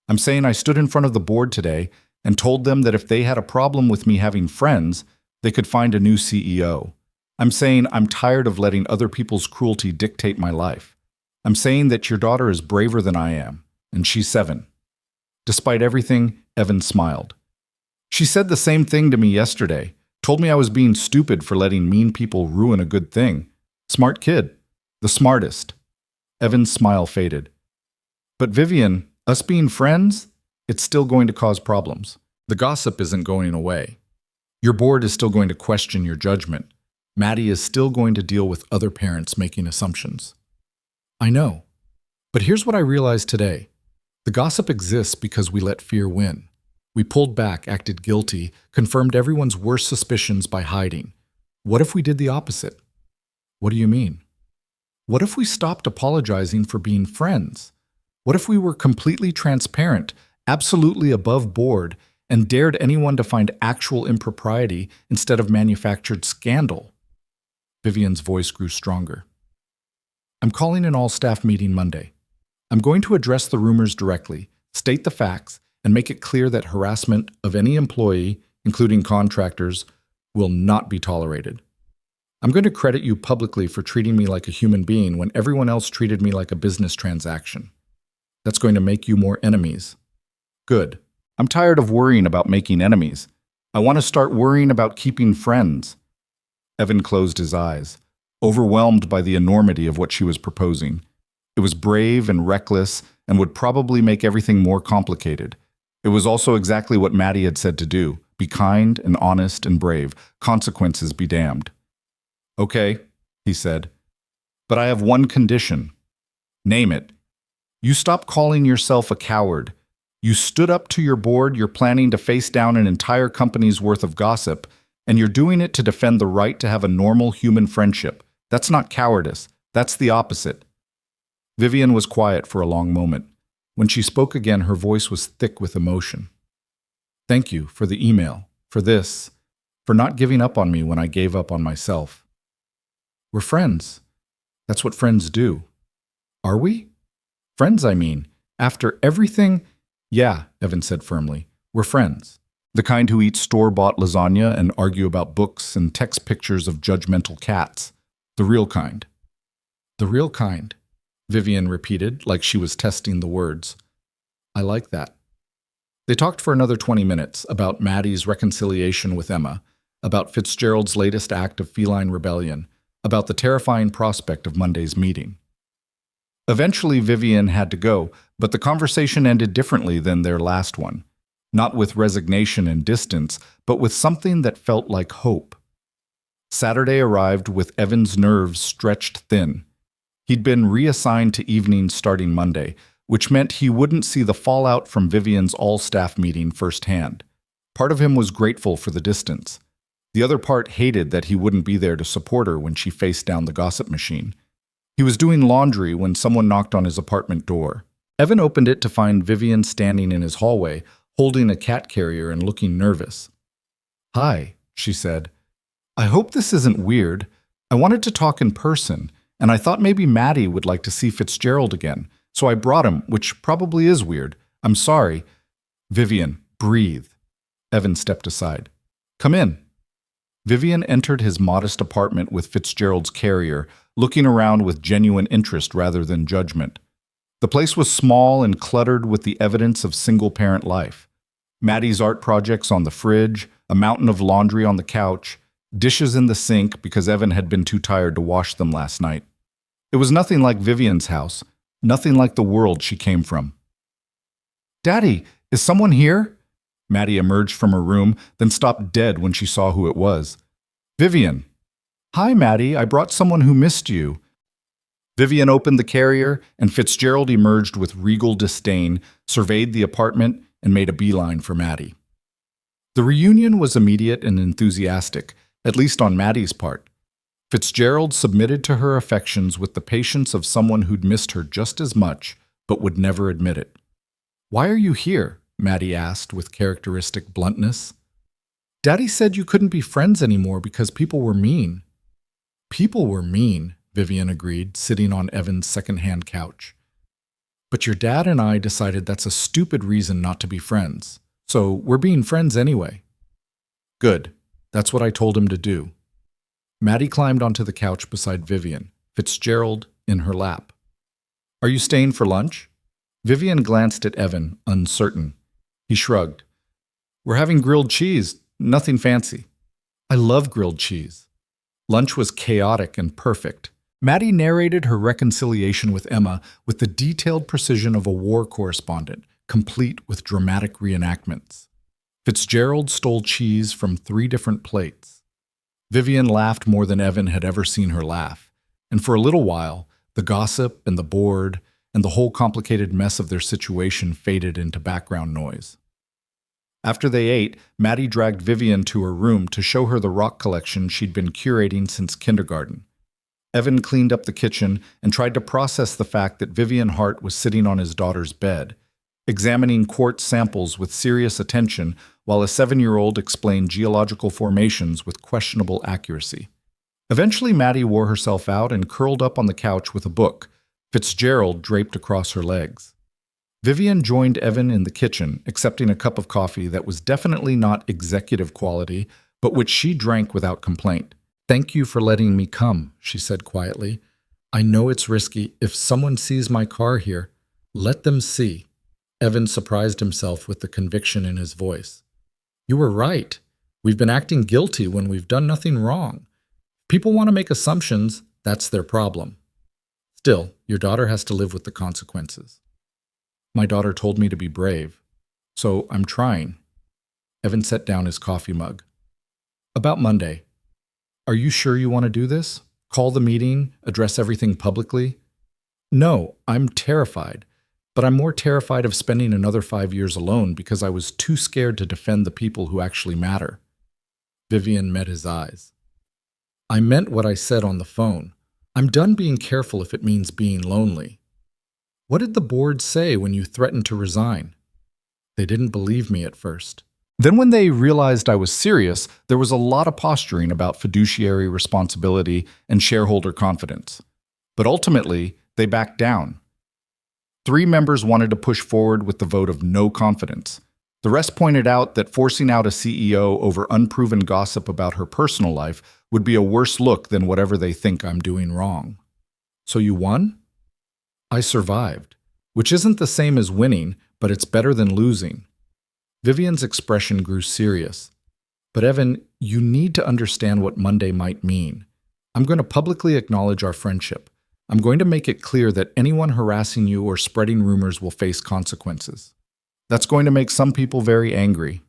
I'm saying I stood in front of the board today and told them that if they had a problem with me having friends, they could find a new CEO. I'm saying I'm tired of letting other people's cruelty dictate my life. I'm saying that your daughter is braver than I am, and she's 7. Despite everything, Evan smiled. She said the same thing to me yesterday, told me I was being stupid for letting mean people ruin a good thing. Smart kid. The smartest. Evan's smile faded. But Vivian, us being friends, it's still going to cause problems. The gossip isn't going away. Your board is still going to question your judgment. Maddie is still going to deal with other parents making assumptions. I know. But here's what I realized today. The gossip exists because we let fear win. We pulled back, acted guilty, confirmed everyone's worst suspicions by hiding. What if we did the opposite? What do you mean? What if we stopped apologizing for being friends? What if we were completely transparent, absolutely above board, and dared anyone to find actual impropriety instead of manufactured scandal? Vivian's voice grew stronger. I'm calling an all-staff meeting Monday. I'm going to address the rumors directly, state the facts, and make it clear that harassment of any employee, including contractors, will not be tolerated. I'm going to credit you publicly for treating me like a human being when everyone else treated me like a business transaction. That's going to make you more enemies. Good. I'm tired of worrying about making enemies. I want to start worrying about keeping friends. Evan closed his eyes, overwhelmed by the enormity of what she was proposing. It was brave and reckless and would probably make everything more complicated. It was also exactly what Maddie had said to do. Be kind and honest and brave. Consequences be damned. Okay, he said. But I have one condition. Name it. You stop calling yourself a coward. You stood up to your board, you're planning to face down an entire company's worth of gossip, and you're doing it to defend the right to have a normal human friendship. That's not cowardice. That's the opposite. Vivian was quiet for a long moment. When she spoke again, her voice was thick with emotion. Thank you for the email, for this, for not giving up on me when I gave up on myself. We're friends. That's what friends do. Are we? Friends, I mean. After everything, yeah, Evan said firmly. We're friends. The kind who eat store-bought lasagna and argue about books and text pictures of judgmental cats. The real kind. The real kind, Vivian repeated, like she was testing the words. I like that. They talked for another 20 minutes about Maddie's reconciliation with Emma, about Fitzgerald's latest act of feline rebellion, about the terrifying prospect of Monday's meeting. Eventually, Vivian had to go, but the conversation ended differently than their last one. Not with resignation and distance, but with something that felt like hope. Saturday arrived with Evan's nerves stretched thin. He'd been reassigned to evenings starting Monday, which meant he wouldn't see the fallout from Vivian's all-staff meeting firsthand. Part of him was grateful for the distance. The other part hated that he wouldn't be there to support her when she faced down the gossip machine. He was doing laundry when someone knocked on his apartment door. Evan opened it to find Vivian standing in his hallway, holding a cat carrier and looking nervous. Hi, she said. I hope this isn't weird. I wanted to talk in person, and I thought maybe Maddie would like to see Fitzgerald again, so I brought him, which probably is weird. I'm sorry. Vivian, breathe. Evan stepped aside. Come in. Vivian entered his modest apartment with Fitzgerald's carrier, looking around with genuine interest rather than judgment. The place was small and cluttered with the evidence of single-parent life. Maddie's art projects on the fridge, a mountain of laundry on the couch, dishes in the sink because Evan had been too tired to wash them last night. It was nothing like Vivian's house, nothing like the world she came from. Daddy, is someone here? Maddie emerged from her room, then stopped dead when she saw who it was. Vivian. Hi, Maddie, I brought someone who missed you. Vivian opened the carrier, and Fitzgerald emerged with regal disdain, surveyed the apartment, and made a beeline for Maddie. The reunion was immediate and enthusiastic, at least on Maddie's part. Fitzgerald submitted to her affections with the patience of someone who'd missed her just as much, but would never admit it. "Why are you here?" Maddie asked with characteristic bluntness. "Daddy said you couldn't be friends anymore because people were mean." "People were mean," Vivian agreed, sitting on Evan's second-hand couch. "But your dad and I decided that's a stupid reason not to be friends. So we're being friends anyway." "Good. That's what I told him to do." Maddie climbed onto the couch beside Vivian, Fitzgerald in her lap. "Are you staying for lunch?" Vivian glanced at Evan, uncertain. He shrugged. "We're having grilled cheese. Nothing fancy." "I love grilled cheese." Lunch was chaotic and perfect. Maddie narrated her reconciliation with Emma with the detailed precision of a war correspondent, complete with dramatic reenactments. Fitzgerald stole cheese from 3 different plates. Vivian laughed more than Evan had ever seen her laugh, and for a little while, the gossip and the board and the whole complicated mess of their situation faded into background noise. After they ate, Maddie dragged Vivian to her room to show her the rock collection she'd been curating since kindergarten. Evan cleaned up the kitchen and tried to process the fact that Vivian Hart was sitting on his daughter's bed, examining quartz samples with serious attention while a 7-year-old explained geological formations with questionable accuracy. Eventually, Maddie wore herself out and curled up on the couch with a book, Fitzgerald draped across her legs. Vivian joined Evan in the kitchen, accepting a cup of coffee that was definitely not executive quality, but which she drank without complaint. "Thank you for letting me come," she said quietly. "I know it's risky. If someone sees my car here, let them see." Evan surprised himself with the conviction in his voice. "You were right. We've been acting guilty when we've done nothing wrong. People want to make assumptions. That's their problem. Still, your daughter has to live with the consequences." "My daughter told me to be brave, so I'm trying." Evan set down his coffee mug. "About Monday. Are you sure you want to do this? Call the meeting, address everything publicly?" "No, I'm terrified. But I'm more terrified of spending another 5 years alone because I was too scared to defend the people who actually matter." Vivian met his eyes. "I meant what I said on the phone. I'm done being careful if it means being lonely." "What did the board say when you threatened to resign?" "They didn't believe me at first. Then when they realized I was serious, there was a lot of posturing about fiduciary responsibility and shareholder confidence. But ultimately, they backed down. 3 members wanted to push forward with the vote of no confidence. The rest pointed out that forcing out a CEO over unproven gossip about her personal life would be a worse look than whatever they think I'm doing wrong." "So you won?" "I survived, which isn't the same as winning, but it's better than losing." Vivian's expression grew serious. "But Evan, you need to understand what Monday might mean. I'm going to publicly acknowledge our friendship. I'm going to make it clear that anyone harassing you or spreading rumors will face consequences. That's going to make some people very angry."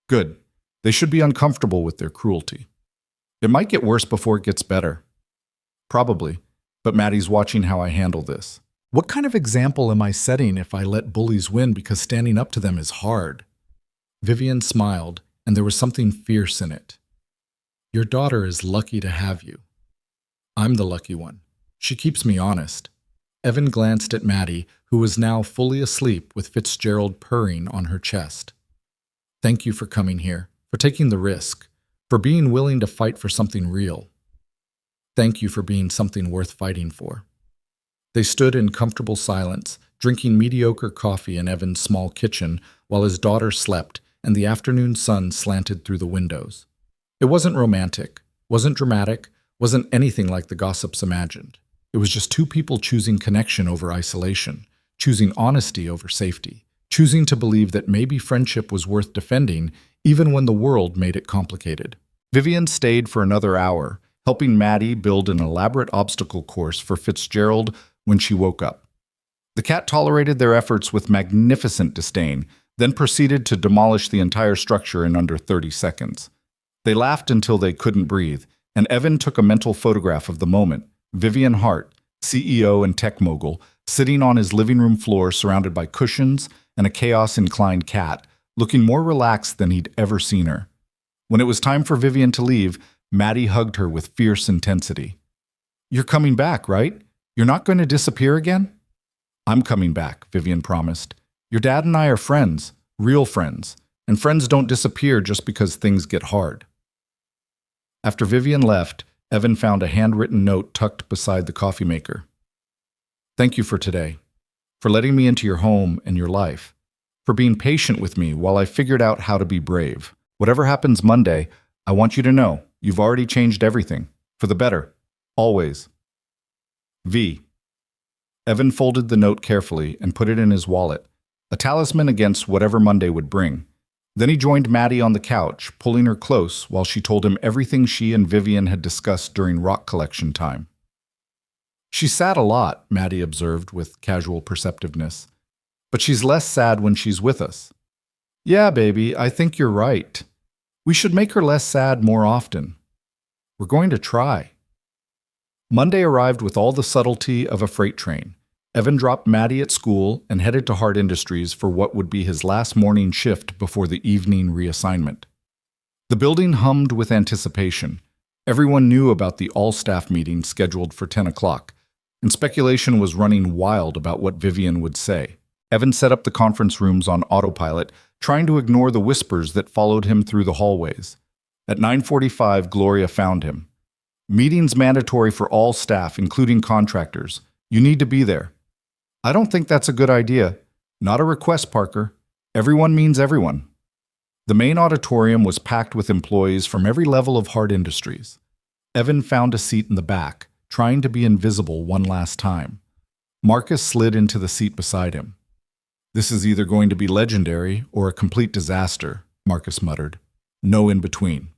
"Good. They should be uncomfortable with their cruelty. It might get worse before it gets better." "Probably, but Maddie's watching how I handle this." "What kind of example am I setting if I let bullies win because standing up to them is hard?" Vivian smiled, and there was something fierce in it. "Your daughter is lucky to have you. I'm the lucky one. She keeps me honest." Evan glanced at Maddie, who was now fully asleep with Fitzgerald purring on her chest. "Thank you for coming here, for taking the risk, for being willing to fight for something real. Thank you for being something worth fighting for." They stood in comfortable silence, drinking mediocre coffee in Evan's small kitchen while his daughter slept and the afternoon sun slanted through the windows. It wasn't romantic, wasn't dramatic, wasn't anything like the gossips imagined. It was just 2 people choosing connection over isolation, choosing honesty over safety, choosing to believe that maybe friendship was worth defending even when the world made it complicated. Vivian stayed for another hour, helping Maddie build an elaborate obstacle course for Fitzgerald when she woke up. The cat tolerated their efforts with magnificent disdain, then proceeded to demolish the entire structure in under 30 seconds. They laughed until they couldn't breathe, and Evan took a mental photograph of the moment, Vivian Hart, CEO and tech mogul, sitting on his living room floor surrounded by cushions and a chaos-inclined cat, looking more relaxed than he'd ever seen her. When it was time for Vivian to leave, Maddie hugged her with fierce intensity. "You're coming back, right? You're not going to disappear again?" "I'm coming back," Vivian promised. "Your dad and I are friends, real friends, and friends don't disappear just because things get hard." After Vivian left, Evan found a handwritten note tucked beside the coffee maker. "Thank you for today, for letting me into your home and your life, for being patient with me while I figured out how to be brave. Whatever happens Monday, I want you to know you've already changed everything, for the better, always. V." Evan folded the note carefully and put it in his wallet, a talisman against whatever Monday would bring. Then he joined Maddie on the couch, pulling her close while she told him everything she and Vivian had discussed during rock collection time. "She's sad a lot," Maddie observed with casual perceptiveness. "But she's less sad when she's with us." "Yeah, baby, I think you're right. We should make her less sad more often. We're going to try." Monday arrived with all the subtlety of a freight train. Evan dropped Maddie at school and headed to Hard Industries for what would be his last morning shift before the evening reassignment. The building hummed with anticipation. Everyone knew about the all-staff meeting scheduled for 10 o'clock, and speculation was running wild about what Vivian would say. Evan set up the conference rooms on autopilot, trying to ignore the whispers that followed him through the hallways. At 9:45, Gloria found him. "Meeting's mandatory for all staff, including contractors. You need to be there." "I don't think that's a good idea. Not a request, Parker. Everyone means everyone." The main auditorium was packed with employees from every level of Hard Industries. Evan found a seat in the back, trying to be invisible one last time. Marcus slid into the seat beside him. "This is either going to be legendary or a complete disaster," Marcus muttered. "No in between."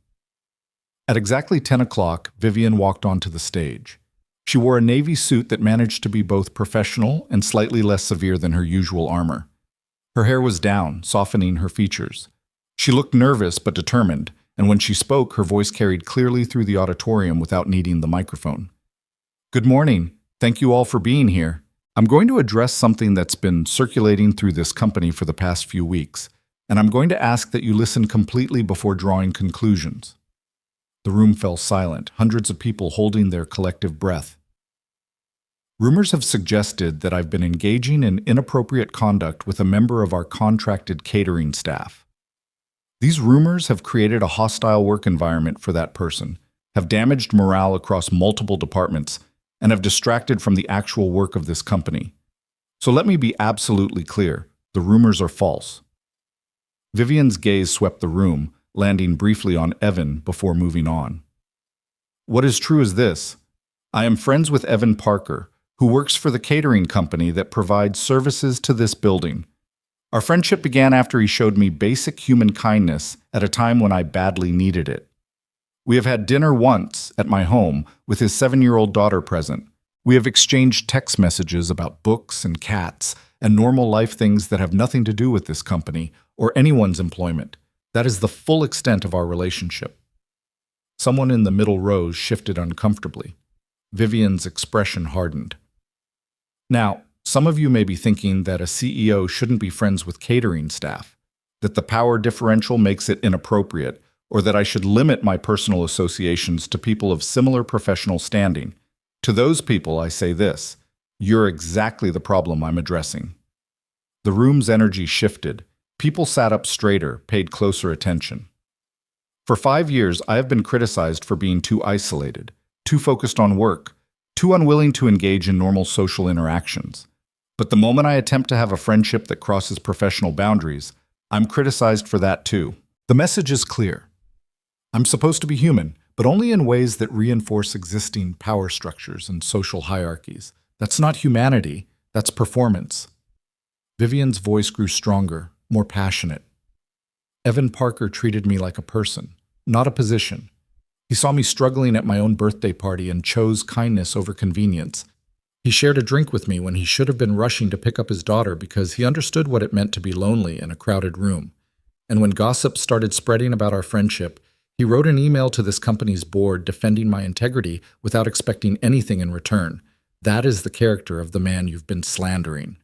At exactly 10 o'clock, Vivian walked onto the stage. She wore a navy suit that managed to be both professional and slightly less severe than her usual armor. Her hair was down, softening her features. She looked nervous but determined, and when she spoke, her voice carried clearly through the auditorium without needing the microphone. "Good morning. Thank you all for being here. I'm going to address something that's been circulating through this company for the past few weeks, and I'm going to ask that you listen completely before drawing conclusions." The room fell silent, hundreds of people holding their collective breath. "Rumors have suggested that I've been engaging in inappropriate conduct with a member of our contracted catering staff. These rumors have created a hostile work environment for that person, have damaged morale across multiple departments, and have distracted from the actual work of this company. So let me be absolutely clear, the rumors are false." Vivian's gaze swept the room, landing briefly on Evan before moving on. "What is true is this. I am friends with Evan Parker, who works for the catering company that provides services to this building. Our friendship began after he showed me basic human kindness at a time when I badly needed it. We have had dinner once at my home with his 7-year-old daughter present. We have exchanged text messages about books and cats and normal life things that have nothing to do with this company or anyone's employment. That is the full extent of our relationship." Someone in the middle rows shifted uncomfortably. Vivian's expression hardened. Now, some of you may be thinking that a CEO shouldn't be friends with catering staff, that the power differential makes it inappropriate, or that I should limit my personal associations to people of similar professional standing. To those people, I say this: you're exactly the problem I'm addressing. The room's energy shifted. People sat up straighter, paid closer attention. For 5 years, I have been criticized for being too isolated, too focused on work, too unwilling to engage in normal social interactions. But the moment I attempt to have a friendship that crosses professional boundaries, I'm criticized for that too. The message is clear. I'm supposed to be human, but only in ways that reinforce existing power structures and social hierarchies. That's not humanity, that's performance. Vivian's voice grew stronger, more passionate. Evan Parker treated me like a person, not a position. He saw me struggling at my own birthday party and chose kindness over convenience. He shared a drink with me when he should have been rushing to pick up his daughter because he understood what it meant to be lonely in a crowded room. And when gossip started spreading about our friendship, he wrote an email to this company's board defending my integrity without expecting anything in return. That is the character of the man you've been slandering.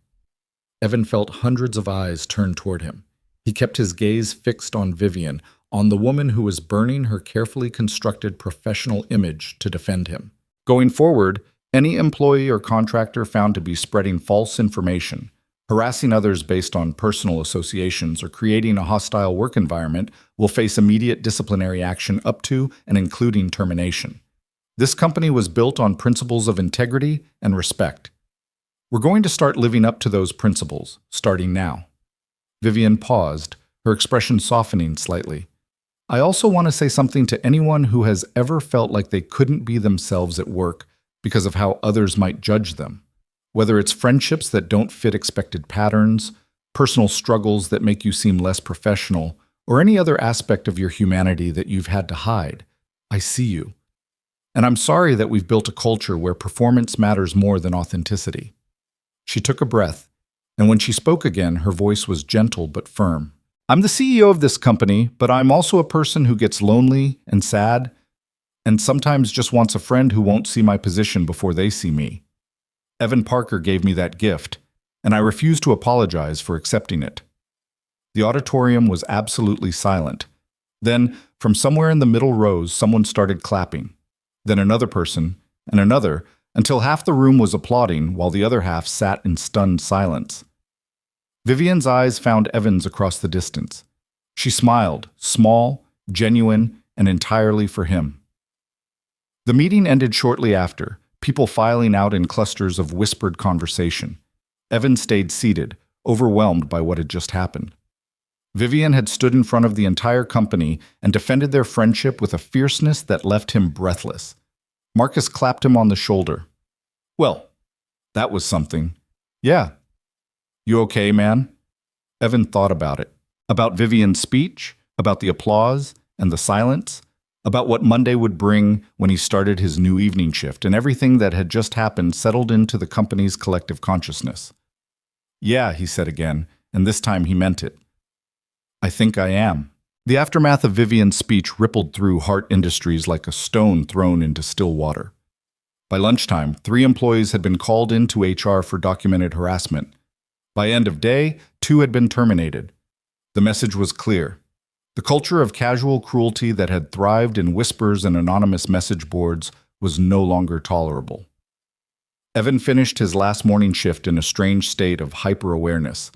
Evan felt hundreds of eyes turn toward him. He kept his gaze fixed on Vivian, on the woman who was burning her carefully constructed professional image to defend him. Going forward, any employee or contractor found to be spreading false information, harassing others based on personal associations, or creating a hostile work environment will face immediate disciplinary action up to and including termination. This company was built on principles of integrity and respect. We're going to start living up to those principles, starting now. Vivian paused, her expression softening slightly. I also want to say something to anyone who has ever felt like they couldn't be themselves at work because of how others might judge them. Whether it's friendships that don't fit expected patterns, personal struggles that make you seem less professional, or any other aspect of your humanity that you've had to hide, I see you. And I'm sorry that we've built a culture where performance matters more than authenticity. She took a breath, and when she spoke again, her voice was gentle but firm. I'm the CEO of this company, but I'm also a person who gets lonely and sad, and sometimes just wants a friend who won't see my position before they see me. Evan Parker gave me that gift, and I refuse to apologize for accepting it. The auditorium was absolutely silent. Then, from somewhere in the middle rows, someone started clapping. Then another person, and another, until half the room was applauding while the other half sat in stunned silence. Vivian's eyes found Evan's across the distance. She smiled, small, genuine, and entirely for him. The meeting ended shortly after, people filing out in clusters of whispered conversation. Evan stayed seated, overwhelmed by what had just happened. Vivian had stood in front of the entire company and defended their friendship with a fierceness that left him breathless. Marcus clapped him on the shoulder. Well, that was something. Yeah. You okay, man? Evan thought about it. About Vivian's speech, about the applause and the silence, about what Monday would bring when he started his new evening shift, and everything that had just happened settled into the company's collective consciousness. Yeah, he said again, and this time he meant it. I think I am. The aftermath of Vivian's speech rippled through Hart Industries like a stone thrown into still water. By lunchtime, 3 employees had been called into HR for documented harassment. By end of day, 2 had been terminated. The message was clear. The culture of casual cruelty that had thrived in whispers and anonymous message boards was no longer tolerable. Evan finished his last morning shift in a strange state of hyper-awareness.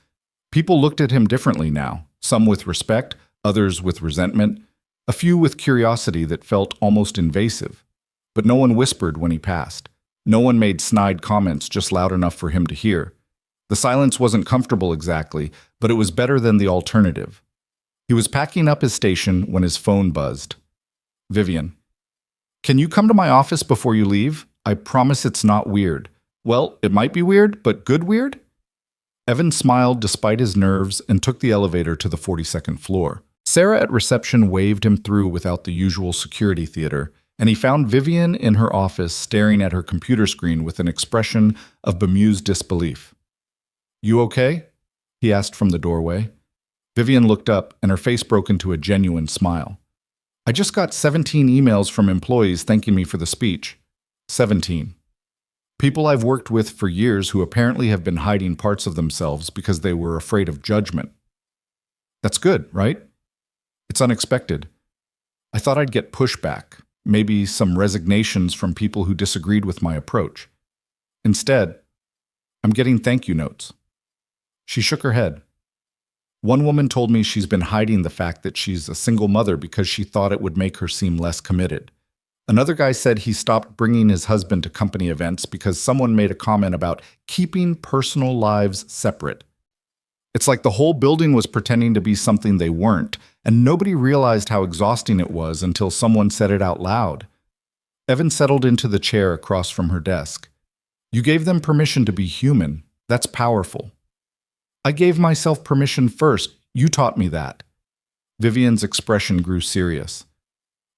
People looked at him differently now, some with respect, others with resentment, a few with curiosity that felt almost invasive. But no one whispered when he passed. No one made snide comments just loud enough for him to hear. The silence wasn't comfortable exactly, but it was better than the alternative. He was packing up his station when his phone buzzed. Vivian. Can you come to my office before you leave? I promise it's not weird. Well, it might be weird, but good weird? Evan smiled despite his nerves and took the elevator to the 42nd floor. Sarah at reception waved him through without the usual security theater, and he found Vivian in her office staring at her computer screen with an expression of bemused disbelief. You okay? He asked from the doorway. Vivian looked up, and her face broke into a genuine smile. I just got 17 emails from employees thanking me for the speech. 17. People I've worked with for years who apparently have been hiding parts of themselves because they were afraid of judgment. That's good, right? It's unexpected. I thought I'd get pushback, maybe some resignations from people who disagreed with my approach. Instead, I'm getting thank you notes. She shook her head. One woman told me she's been hiding the fact that she's a single mother because she thought it would make her seem less committed. Another guy said he stopped bringing his husband to company events because someone made a comment about keeping personal lives separate. It's like the whole building was pretending to be something they weren't, and nobody realized how exhausting it was until someone said it out loud. Evan settled into the chair across from her desk. You gave them permission to be human. That's powerful. I gave myself permission first. You taught me that. Vivian's expression grew serious.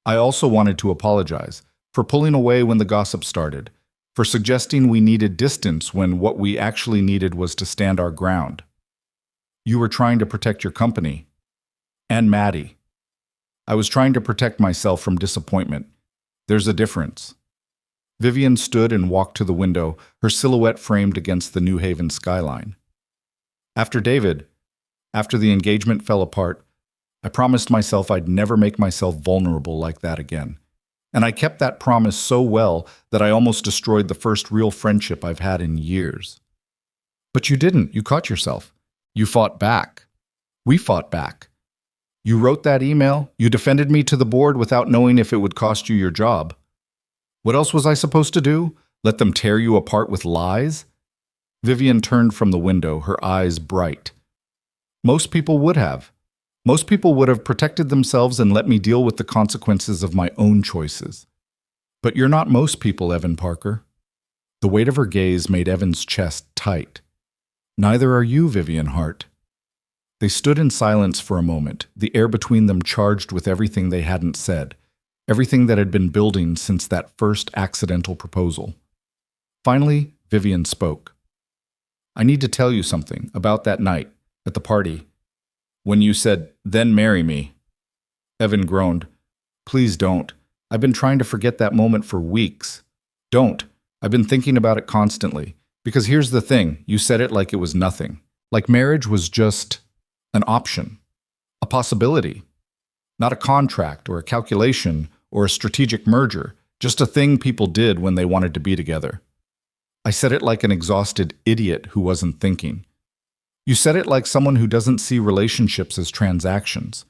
I also wanted to apologize for pulling away when the gossip started, for suggesting we needed distance when what we actually needed was to stand our ground. You were trying to protect your company. And Maddie. I was trying to protect myself from disappointment. There's a difference. Vivian stood and walked to the window, her silhouette framed against the New Haven skyline. After David, after the engagement fell apart, I promised myself I'd never make myself vulnerable like that again. And I kept that promise so well that I almost destroyed the first real friendship I've had in years. But you didn't. You caught yourself. You fought back. We fought back. You wrote that email. You defended me to the board without knowing if it would cost you your job. What else was I supposed to do? Let them tear you apart with lies? Vivian turned from the window, her eyes bright. Most people would have. Most people would have protected themselves and let me deal with the consequences of my own choices. But you're not most people, Evan Parker. The weight of her gaze made Evan's chest tight. Neither are you, Vivian Hart. They stood in silence for a moment, the air between them charged with everything they hadn't said, everything that had been building since that first accidental proposal. Finally, Vivian spoke. I need to tell you something about that night, at the party, when you said, "Then marry me." Evan groaned. Please don't. I've been trying to forget that moment for weeks. Don't. I've been thinking about it constantly. Because here's the thing, you said it like it was nothing. Like marriage was just an option, a possibility. Not a contract or a calculation or a strategic merger, just a thing people did when they wanted to be together. I said it like an exhausted idiot who wasn't thinking. You said it like someone who doesn't see relationships as transactions,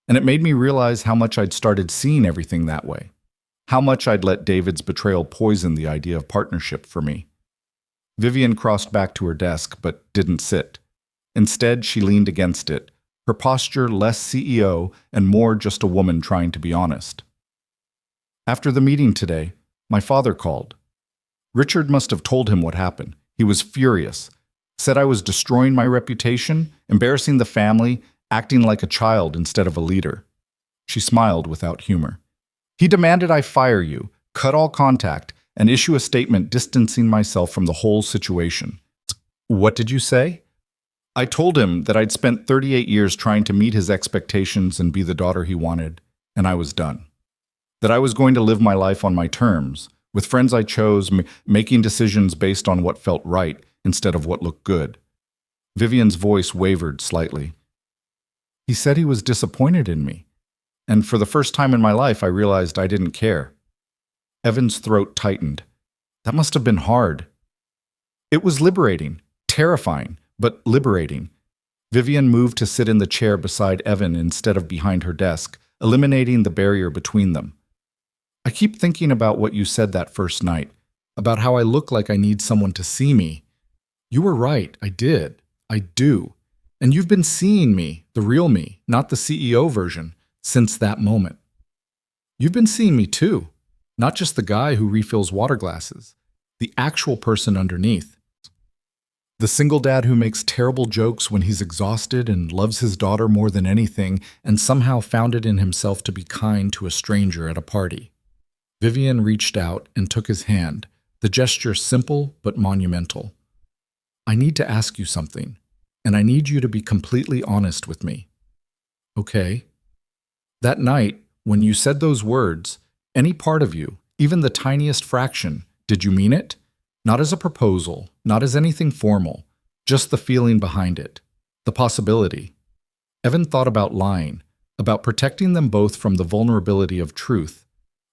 and it made me realize how much I'd started seeing everything that way, how much I'd let David's betrayal poison the idea of partnership for me. Vivian crossed back to her desk, but didn't sit. Instead, she leaned against it, her posture less CEO and more just a woman trying to be honest. After the meeting today, my father called. Richard must have told him what happened. He was furious. Said I was destroying my reputation, embarrassing the family, acting like a child instead of a leader. She smiled without humor. He demanded I fire you, cut all contact, and issue a statement distancing myself from the whole situation. What did you say? I told him that I'd spent 38 years trying to meet his expectations and be the daughter he wanted, and I was done. That I was going to live my life on my terms, with friends I chose, making decisions based on what felt right instead of what looked good. Vivian's voice wavered slightly. He said he was disappointed in me, and for the first time in my life I realized I didn't care. Evan's throat tightened. That must have been hard. It was liberating, terrifying, but liberating. Vivian moved to sit in the chair beside Evan instead of behind her desk, eliminating the barrier between them. I keep thinking about what you said that first night, about how I look like I need someone to see me. You were right, I did. I do. And you've been seeing me, the real me, not the CEO version, since that moment. You've been seeing me too, not just the guy who refills water glasses, the actual person underneath. The single dad who makes terrible jokes when he's exhausted and loves his daughter more than anything and somehow found it in himself to be kind to a stranger at a party. Vivian reached out and took his hand, the gesture simple but monumental. I need to ask you something, and I need you to be completely honest with me. Okay. That night, when you said those words, any part of you, even the tiniest fraction, did you mean it? Not as a proposal, not as anything formal, just the feeling behind it, the possibility. Evan thought about lying, about protecting them both from the vulnerability of truth.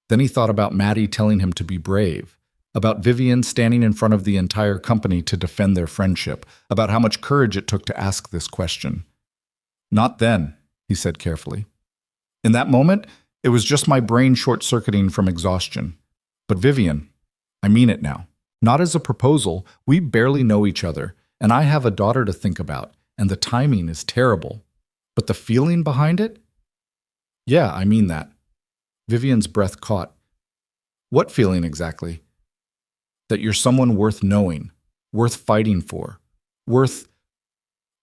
Then he thought about Maddie telling him to be brave, about Vivian standing in front of the entire company to defend their friendship, about how much courage it took to ask this question. Not then, he said carefully. In that moment, it was just my brain short-circuiting from exhaustion. But Vivian, I mean it now. Not as a proposal, we barely know each other, and I have a daughter to think about, and the timing is terrible. But the feeling behind it? Yeah, I mean that. Vivian's breath caught. What feeling exactly? That you're someone worth knowing, worth fighting for, worth...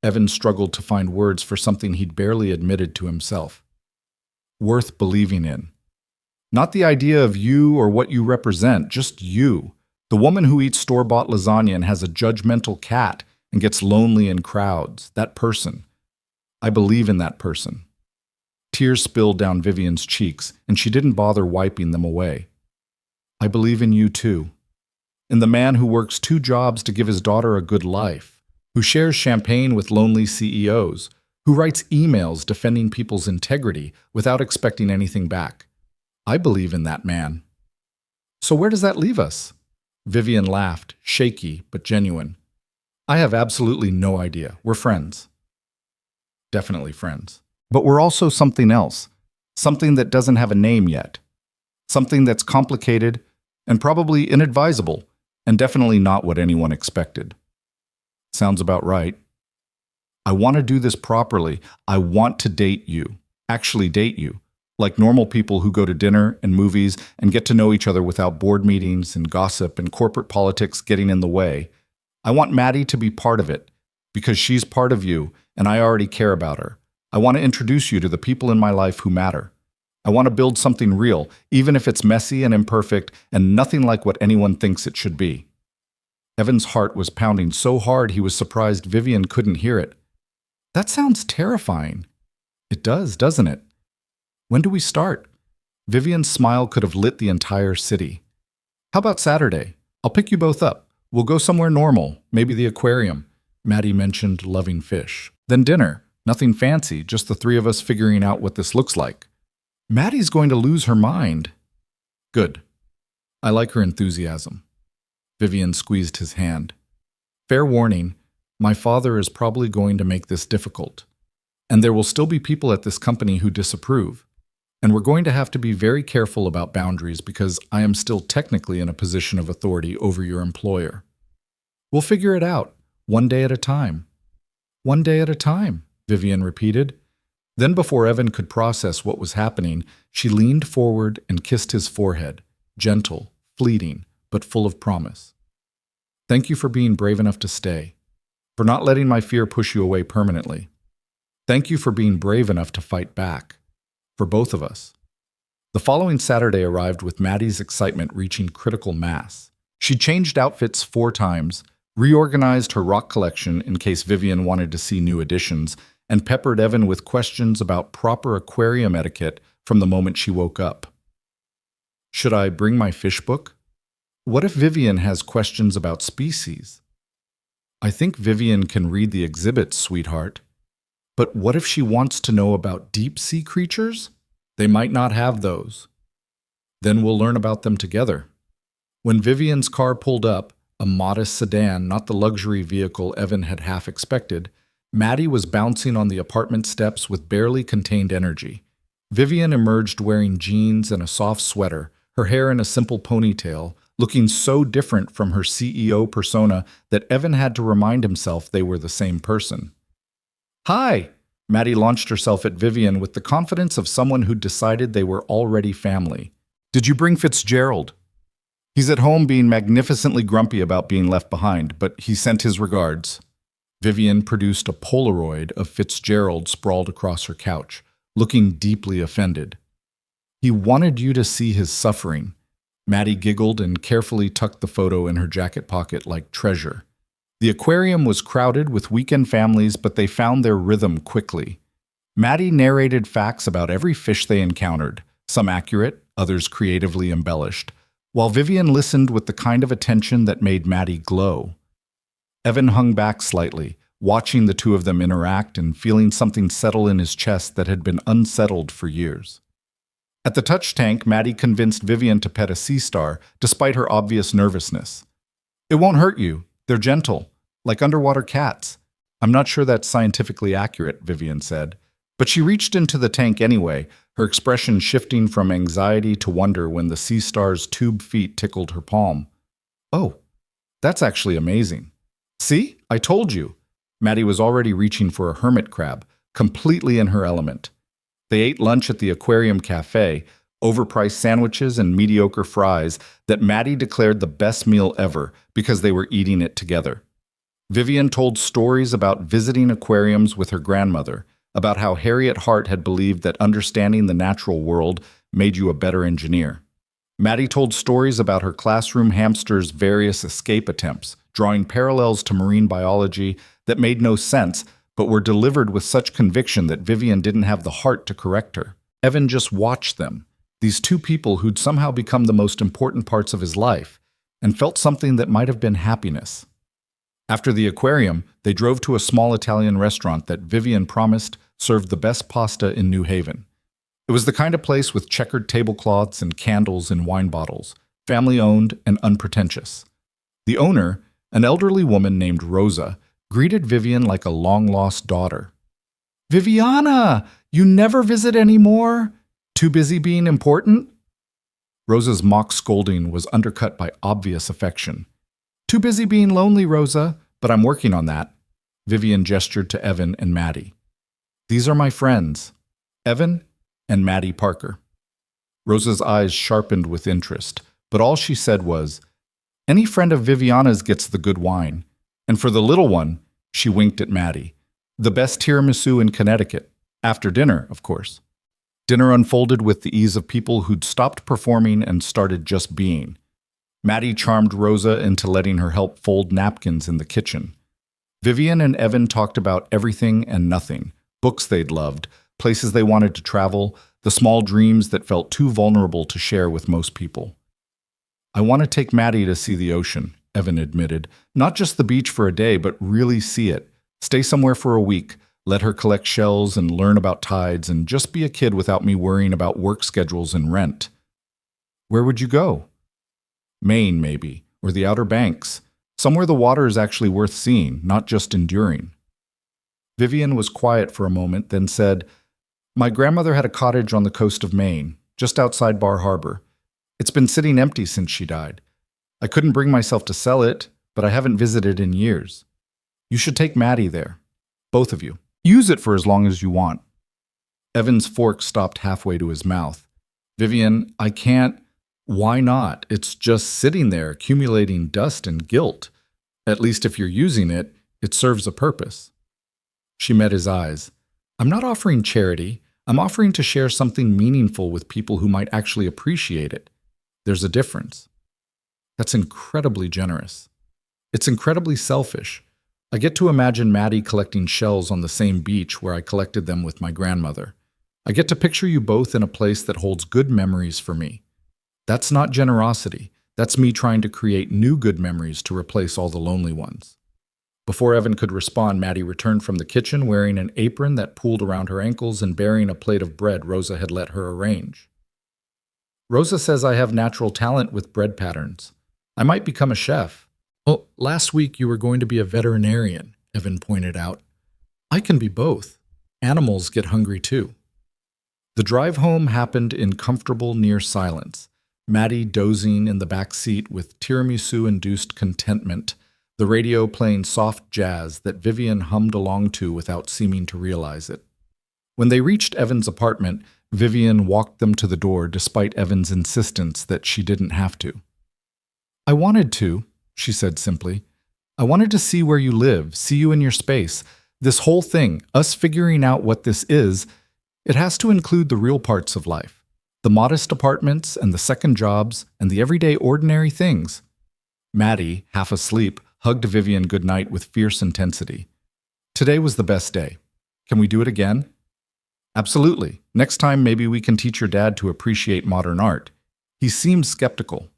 Evan struggled to find words for something he'd barely admitted to himself. Worth believing in. Not the idea of you or what you represent, just you. The woman who eats store-bought lasagna and has a judgmental cat and gets lonely in crowds. That person. I believe in that person. Tears spilled down Vivian's cheeks, and she didn't bother wiping them away. I believe in you too. In the man who works 2 jobs to give his daughter a good life, who shares champagne with lonely CEOs, who writes emails defending people's integrity without expecting anything back. I believe in that man. So where does that leave us? Vivian laughed, shaky but genuine. I have absolutely no idea. We're friends. Definitely friends. But we're also something else. Something that doesn't have a name yet. Something that's complicated and probably inadvisable, and definitely not what anyone expected. Sounds about right. I want to do this properly. I want to date you. Actually date you. Like normal people who go to dinner and movies and get to know each other without board meetings and gossip and corporate politics getting in the way. I want Maddie to be part of it, because she's part of you, and I already care about her. I want to introduce you to the people in my life who matter. I want to build something real, even if it's messy and imperfect and nothing like what anyone thinks it should be. Evan's heart was pounding so hard he was surprised Vivian couldn't hear it. That sounds terrifying. It does, doesn't it? When do we start? Vivian's smile could have lit the entire city. How about Saturday? I'll pick you both up. We'll go somewhere normal, maybe the aquarium. Maddie mentioned loving fish. Then dinner. Nothing fancy, just the 3 of us figuring out what this looks like. Maddie's going to lose her mind. Good. I like her enthusiasm. Vivian squeezed his hand. Fair warning, my father is probably going to make this difficult. And there will still be people at this company who disapprove. And we're going to have to be very careful about boundaries because I am still technically in a position of authority over your employer. We'll figure it out, one day at a time. One day at a time, Vivian repeated. Then before Evan could process what was happening, she leaned forward and kissed his forehead, gentle, fleeting, but full of promise. Thank you for being brave enough to stay, for not letting my fear push you away permanently. Thank you for being brave enough to fight back. For both of us. The following Saturday arrived with Maddie's excitement reaching critical mass. She changed outfits 4 times, reorganized her rock collection in case Vivian wanted to see new additions, and peppered Evan with questions about proper aquarium etiquette from the moment she woke up. Should I bring my fish book? What if Vivian has questions about species? I think Vivian can read the exhibits, sweetheart. But what if she wants to know about deep-sea creatures? They might not have those. Then we'll learn about them together. When Vivian's car pulled up, a modest sedan, not the luxury vehicle Evan had half expected, Maddie was bouncing on the apartment steps with barely contained energy. Vivian emerged wearing jeans and a soft sweater, her hair in a simple ponytail, looking so different from her CEO persona that Evan had to remind himself they were the same person. Hi! Maddie launched herself at Vivian with the confidence of someone who'd decided they were already family. Did you bring Fitzgerald? He's at home being magnificently grumpy about being left behind, but he sent his regards. Vivian produced a Polaroid of Fitzgerald sprawled across her couch, looking deeply offended. He wanted you to see his suffering. Maddie giggled and carefully tucked the photo in her jacket pocket like treasure. The aquarium was crowded with weekend families, but they found their rhythm quickly. Maddie narrated facts about every fish they encountered, some accurate, others creatively embellished, while Vivian listened with the kind of attention that made Maddie glow. Evan hung back slightly, watching the 2 of them interact and feeling something settle in his chest that had been unsettled for years. At the touch tank, Maddie convinced Vivian to pet a sea star, despite her obvious nervousness. It won't hurt you. They're gentle, like underwater cats. I'm not sure that's scientifically accurate, Vivian said. But she reached into the tank anyway, her expression shifting from anxiety to wonder when the sea star's tube feet tickled her palm. Oh, that's actually amazing. See? I told you. Maddie was already reaching for a hermit crab, completely in her element. They ate lunch at the aquarium cafe, overpriced sandwiches and mediocre fries that Maddie declared the best meal ever because they were eating it together. Vivian told stories about visiting aquariums with her grandmother, about how Harriet Hart had believed that understanding the natural world made you a better engineer. Maddie told stories about her classroom hamster's various escape attempts, drawing parallels to marine biology that made no sense but were delivered with such conviction that Vivian didn't have the heart to correct her. Evan just watched them, These two people who'd somehow become the most important parts of his life and felt something that might have been happiness. After the aquarium, they drove to a small Italian restaurant that Vivian promised served the best pasta in New Haven. It was the kind of place with checkered tablecloths and candles in wine bottles, family-owned and unpretentious. The owner, an elderly woman named Rosa, greeted Vivian like a long-lost daughter. "Viviana, you never visit anymore? Too busy being important?" Rosa's mock scolding was undercut by obvious affection. "Too busy being lonely, Rosa, but I'm working on that." Vivian gestured to Evan and Maddie. "These are my friends, Evan and Maddie Parker." Rosa's eyes sharpened with interest, but all she said was, "Any friend of Viviana's gets the good wine. And for the little one," she winked at Maddie, "the best tiramisu in Connecticut. After dinner, of course." Dinner unfolded with the ease of people who'd stopped performing and started just being. Maddie charmed Rosa into letting her help fold napkins in the kitchen. Vivian and Evan talked about everything and nothing, books they'd loved, places they wanted to travel, the small dreams that felt too vulnerable to share with most people. "I want to take Maddie to see the ocean," Evan admitted. "Not just the beach for a day, but really see it. Stay somewhere for a week, let her collect shells and learn about tides, and just be a kid without me worrying about work schedules and rent." "Where would you go?" "Maine, maybe, or the Outer Banks. Somewhere the water is actually worth seeing, not just enduring." Vivian was quiet for a moment, then said, "My grandmother had a cottage on the coast of Maine, just outside Bar Harbor. It's been sitting empty since she died. I couldn't bring myself to sell it, but I haven't visited in years. You should take Maddie there. Both of you. Use it for as long as you want." Evan's fork stopped halfway to his mouth. "Vivian, I can't." "Why not? It's just sitting there, accumulating dust and guilt. At least if you're using it, it serves a purpose." She met his eyes. "I'm not offering charity. I'm offering to share something meaningful with people who might actually appreciate it. There's a difference." "That's incredibly generous." "It's incredibly selfish. I get to imagine Maddie collecting shells on the same beach where I collected them with my grandmother. I get to picture you both in a place that holds good memories for me. That's not generosity. That's me trying to create new good memories to replace all the lonely ones." Before Evan could respond, Maddie returned from the kitchen wearing an apron that pooled around her ankles and bearing a plate of bread Rosa had let her arrange. "Rosa says I have natural talent with bread patterns. I might become a chef." "Oh, last week you were going to be a veterinarian," Evan pointed out. "I can be both. Animals get hungry too." The drive home happened in comfortable near silence, Maddie dozing in the back seat with tiramisu-induced contentment, the radio playing soft jazz that Vivian hummed along to without seeming to realize it. When they reached Evan's apartment, Vivian walked them to the door despite Evan's insistence that she didn't have to. "I wanted to," she said simply. "I wanted to see where you live, see you in your space. This whole thing, us figuring out what this is, it has to include the real parts of life. The modest apartments and the second jobs and the everyday ordinary things." Maddie, half asleep, hugged Vivian goodnight with fierce intensity. "Today was the best day. Can we do it again?" "Absolutely. Next time maybe we can teach your dad to appreciate modern art. He seems skeptical."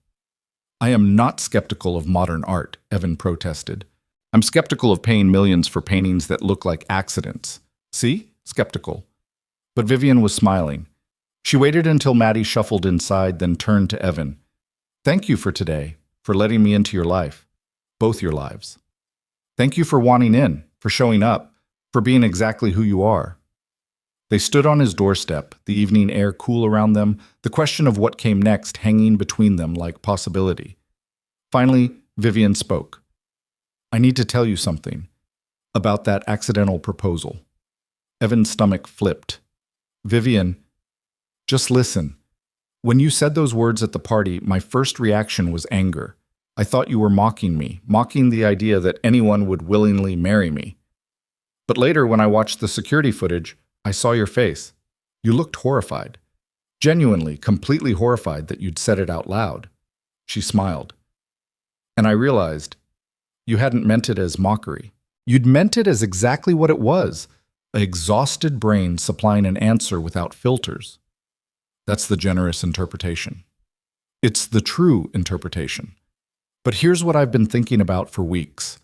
"I am not skeptical of modern art," Evan protested. "I'm skeptical of paying millions for paintings that look like accidents. See? Skeptical." But Vivian was smiling. She waited until Maddie shuffled inside, then turned to Evan. "Thank you for today, for letting me into your life. Both your lives. Thank you for wanting in, for showing up, for being exactly who you are." They stood on his doorstep, the evening air cool around them, the question of what came next hanging between them like possibility. Finally, Vivian spoke. "I need to tell you something about that accidental proposal." Evan's stomach flipped. "Vivian, just listen. When you said those words at the party, my first reaction was anger. I thought you were mocking me, mocking the idea that anyone would willingly marry me. But later, when I watched the security footage, I saw your face. You looked horrified. Genuinely, completely horrified that you'd said it out loud." She smiled. "And I realized you hadn't meant it as mockery. You'd meant it as exactly what it was, an exhausted brain supplying an answer without filters. That's the generous interpretation. It's the true interpretation. But here's what I've been thinking about for weeks.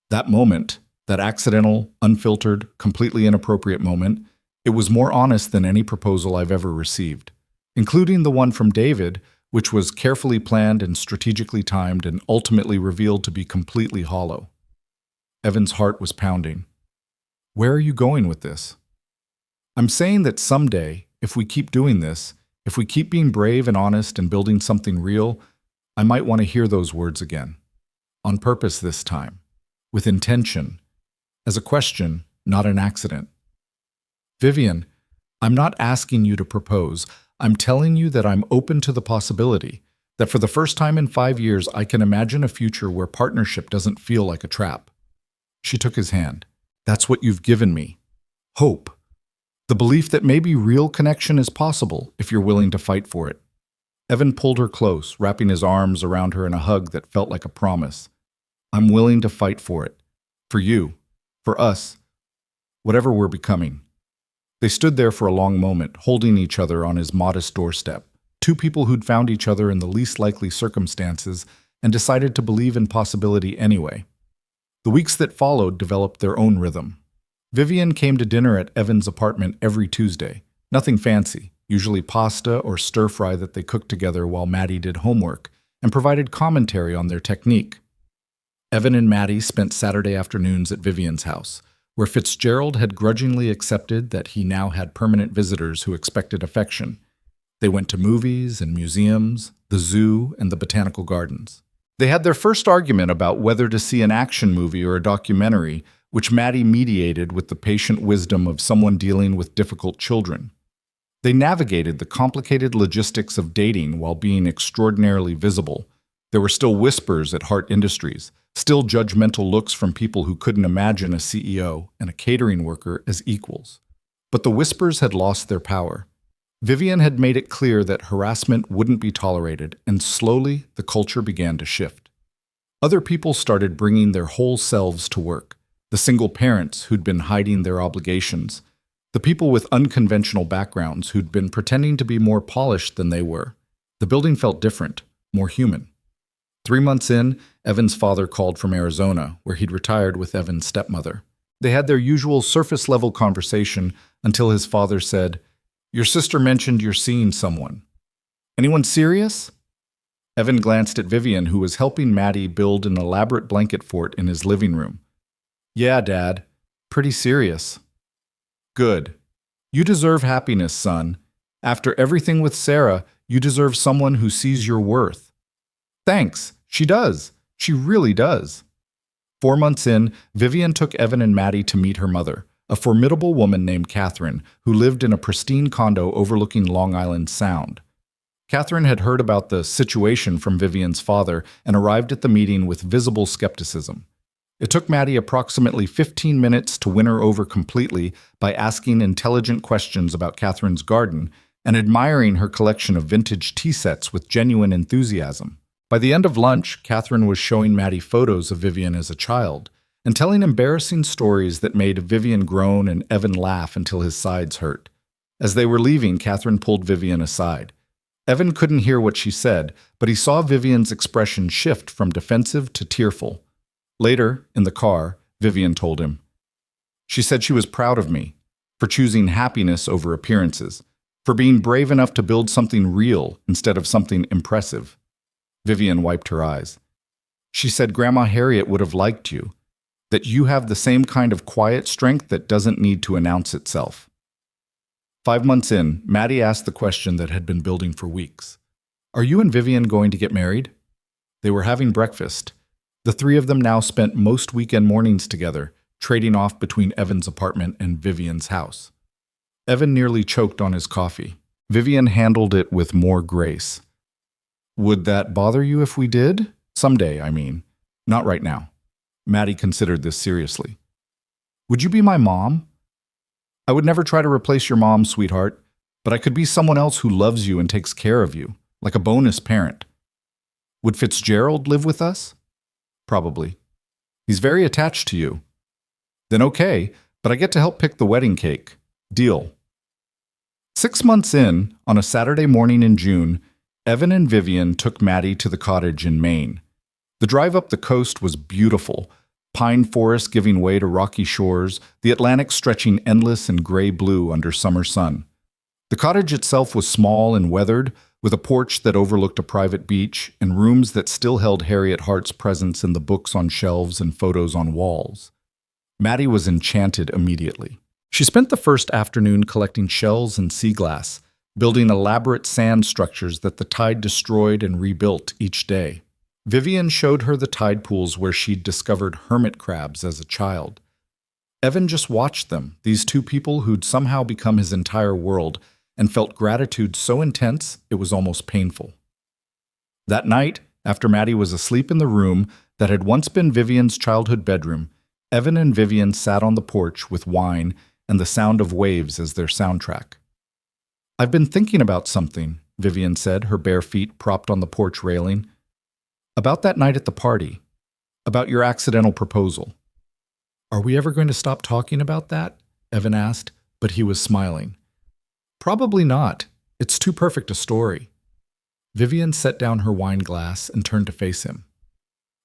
That moment, that accidental, unfiltered, completely inappropriate moment, it was more honest than any proposal I've ever received, including the one from David, which was carefully planned and strategically timed and ultimately revealed to be completely hollow. Evan's heart was pounding. Where are you going with this? I'm saying that someday, if we keep doing this, if we keep being brave and honest and building something real, I might want to hear those words again. On purpose this time. With intention. As a question, not an accident. Vivian, I'm not asking you to propose. I'm telling you that I'm open to the possibility that for the first time in 5 years, I can imagine a future where partnership doesn't feel like a trap. She took his hand. That's what you've given me. Hope. The belief that maybe real connection is possible if you're willing to fight for it. Evan pulled her close, wrapping his arms around her in a hug that felt like a promise. I'm willing to fight for it. For you. For us. Whatever we're becoming. They stood there for a long moment, holding each other on his modest doorstep. Two people who'd found each other in the least likely circumstances and decided to believe in possibility anyway. The weeks that followed developed their own rhythm. Vivian came to dinner at Evan's apartment every Tuesday. Nothing fancy, usually pasta or stir-fry that they cooked together while Maddie did homework, and provided commentary on their technique. Evan and Maddie spent Saturday afternoons at Vivian's house, where Fitzgerald had grudgingly accepted that he now had permanent visitors who expected affection. They went to movies and museums, the zoo, and the botanical gardens. They had their first argument about whether to see an action movie or a documentary, which Maddie mediated with the patient wisdom of someone dealing with difficult children. They navigated the complicated logistics of dating while being extraordinarily visible. There were still whispers at Hart Industries, still judgmental looks from people who couldn't imagine a CEO and a catering worker as equals. But the whispers had lost their power. Vivian had made it clear that harassment wouldn't be tolerated, and slowly the culture began to shift. Other people started bringing their whole selves to work. The single parents who'd been hiding their obligations. The people with unconventional backgrounds who'd been pretending to be more polished than they were. The building felt different, more human. 3 months in, Evan's father called from Arizona, where he'd retired with Evan's stepmother. They had their usual surface-level conversation until his father said, "Your sister mentioned you're seeing someone. Anyone serious?" Evan glanced at Vivian, who was helping Maddie build an elaborate blanket fort in his living room. "Yeah, Dad. Pretty serious." "Good. You deserve happiness, son. After everything with Sarah, you deserve someone who sees your worth." "Thanks. She does. She really does." 4 months in, Vivian took Evan and Maddie to meet her mother, a formidable woman named Catherine, who lived in a pristine condo overlooking Long Island Sound. Catherine had heard about the situation from Vivian's father and arrived at the meeting with visible skepticism. It took Maddie approximately 15 minutes to win her over completely by asking intelligent questions about Catherine's garden and admiring her collection of vintage tea sets with genuine enthusiasm. By the end of lunch, Catherine was showing Maddie photos of Vivian as a child and telling embarrassing stories that made Vivian groan and Evan laugh until his sides hurt. As they were leaving, Catherine pulled Vivian aside. Evan couldn't hear what she said, but he saw Vivian's expression shift from defensive to tearful. Later, in the car, Vivian told him, "She said she was proud of me, for choosing happiness over appearances, for being brave enough to build something real instead of something impressive." Vivian wiped her eyes. "She said Grandma Harriet would have liked you, that you have the same kind of quiet strength that doesn't need to announce itself." 5 months in, Maddie asked the question that had been building for weeks. "Are you and Vivian going to get married?" They were having breakfast. The three of them now spent most weekend mornings together, trading off between Evan's apartment and Vivian's house. Evan nearly choked on his coffee. Vivian handled it with more grace. "Would that bother you if we did? Someday, I mean. Not right now." Maddie considered this seriously. "Would you be my mom?" "I would never try to replace your mom, sweetheart, but I could be someone else who loves you and takes care of you, like a bonus parent." "Would Fitzgerald live with us?" "Probably. He's very attached to you." "Then okay, but I get to help pick the wedding cake. Deal." 6 months in, on a Saturday morning in June, Evan and Vivian took Maddie to the cottage in Maine. The drive up the coast was beautiful, pine forest giving way to rocky shores, the Atlantic stretching endless and gray-blue under summer sun. The cottage itself was small and weathered, with a porch that overlooked a private beach and rooms that still held Harriet Hart's presence in the books on shelves and photos on walls. Maddie was enchanted immediately. She spent the first afternoon collecting shells and sea glass, building elaborate sand structures that the tide destroyed and rebuilt each day. Vivian showed her the tide pools where she'd discovered hermit crabs as a child. Evan just watched them, these two people who'd somehow become his entire world, and felt gratitude so intense it was almost painful. That night, after Maddie was asleep in the room that had once been Vivian's childhood bedroom, Evan and Vivian sat on the porch with wine and the sound of waves as their soundtrack. "I've been thinking about something," Vivian said, her bare feet propped on the porch railing. "About that night at the party. About your accidental proposal." "Are we ever going to stop talking about that?" Evan asked, but he was smiling. "Probably not. It's too perfect a story." Vivian set down her wine glass and turned to face him.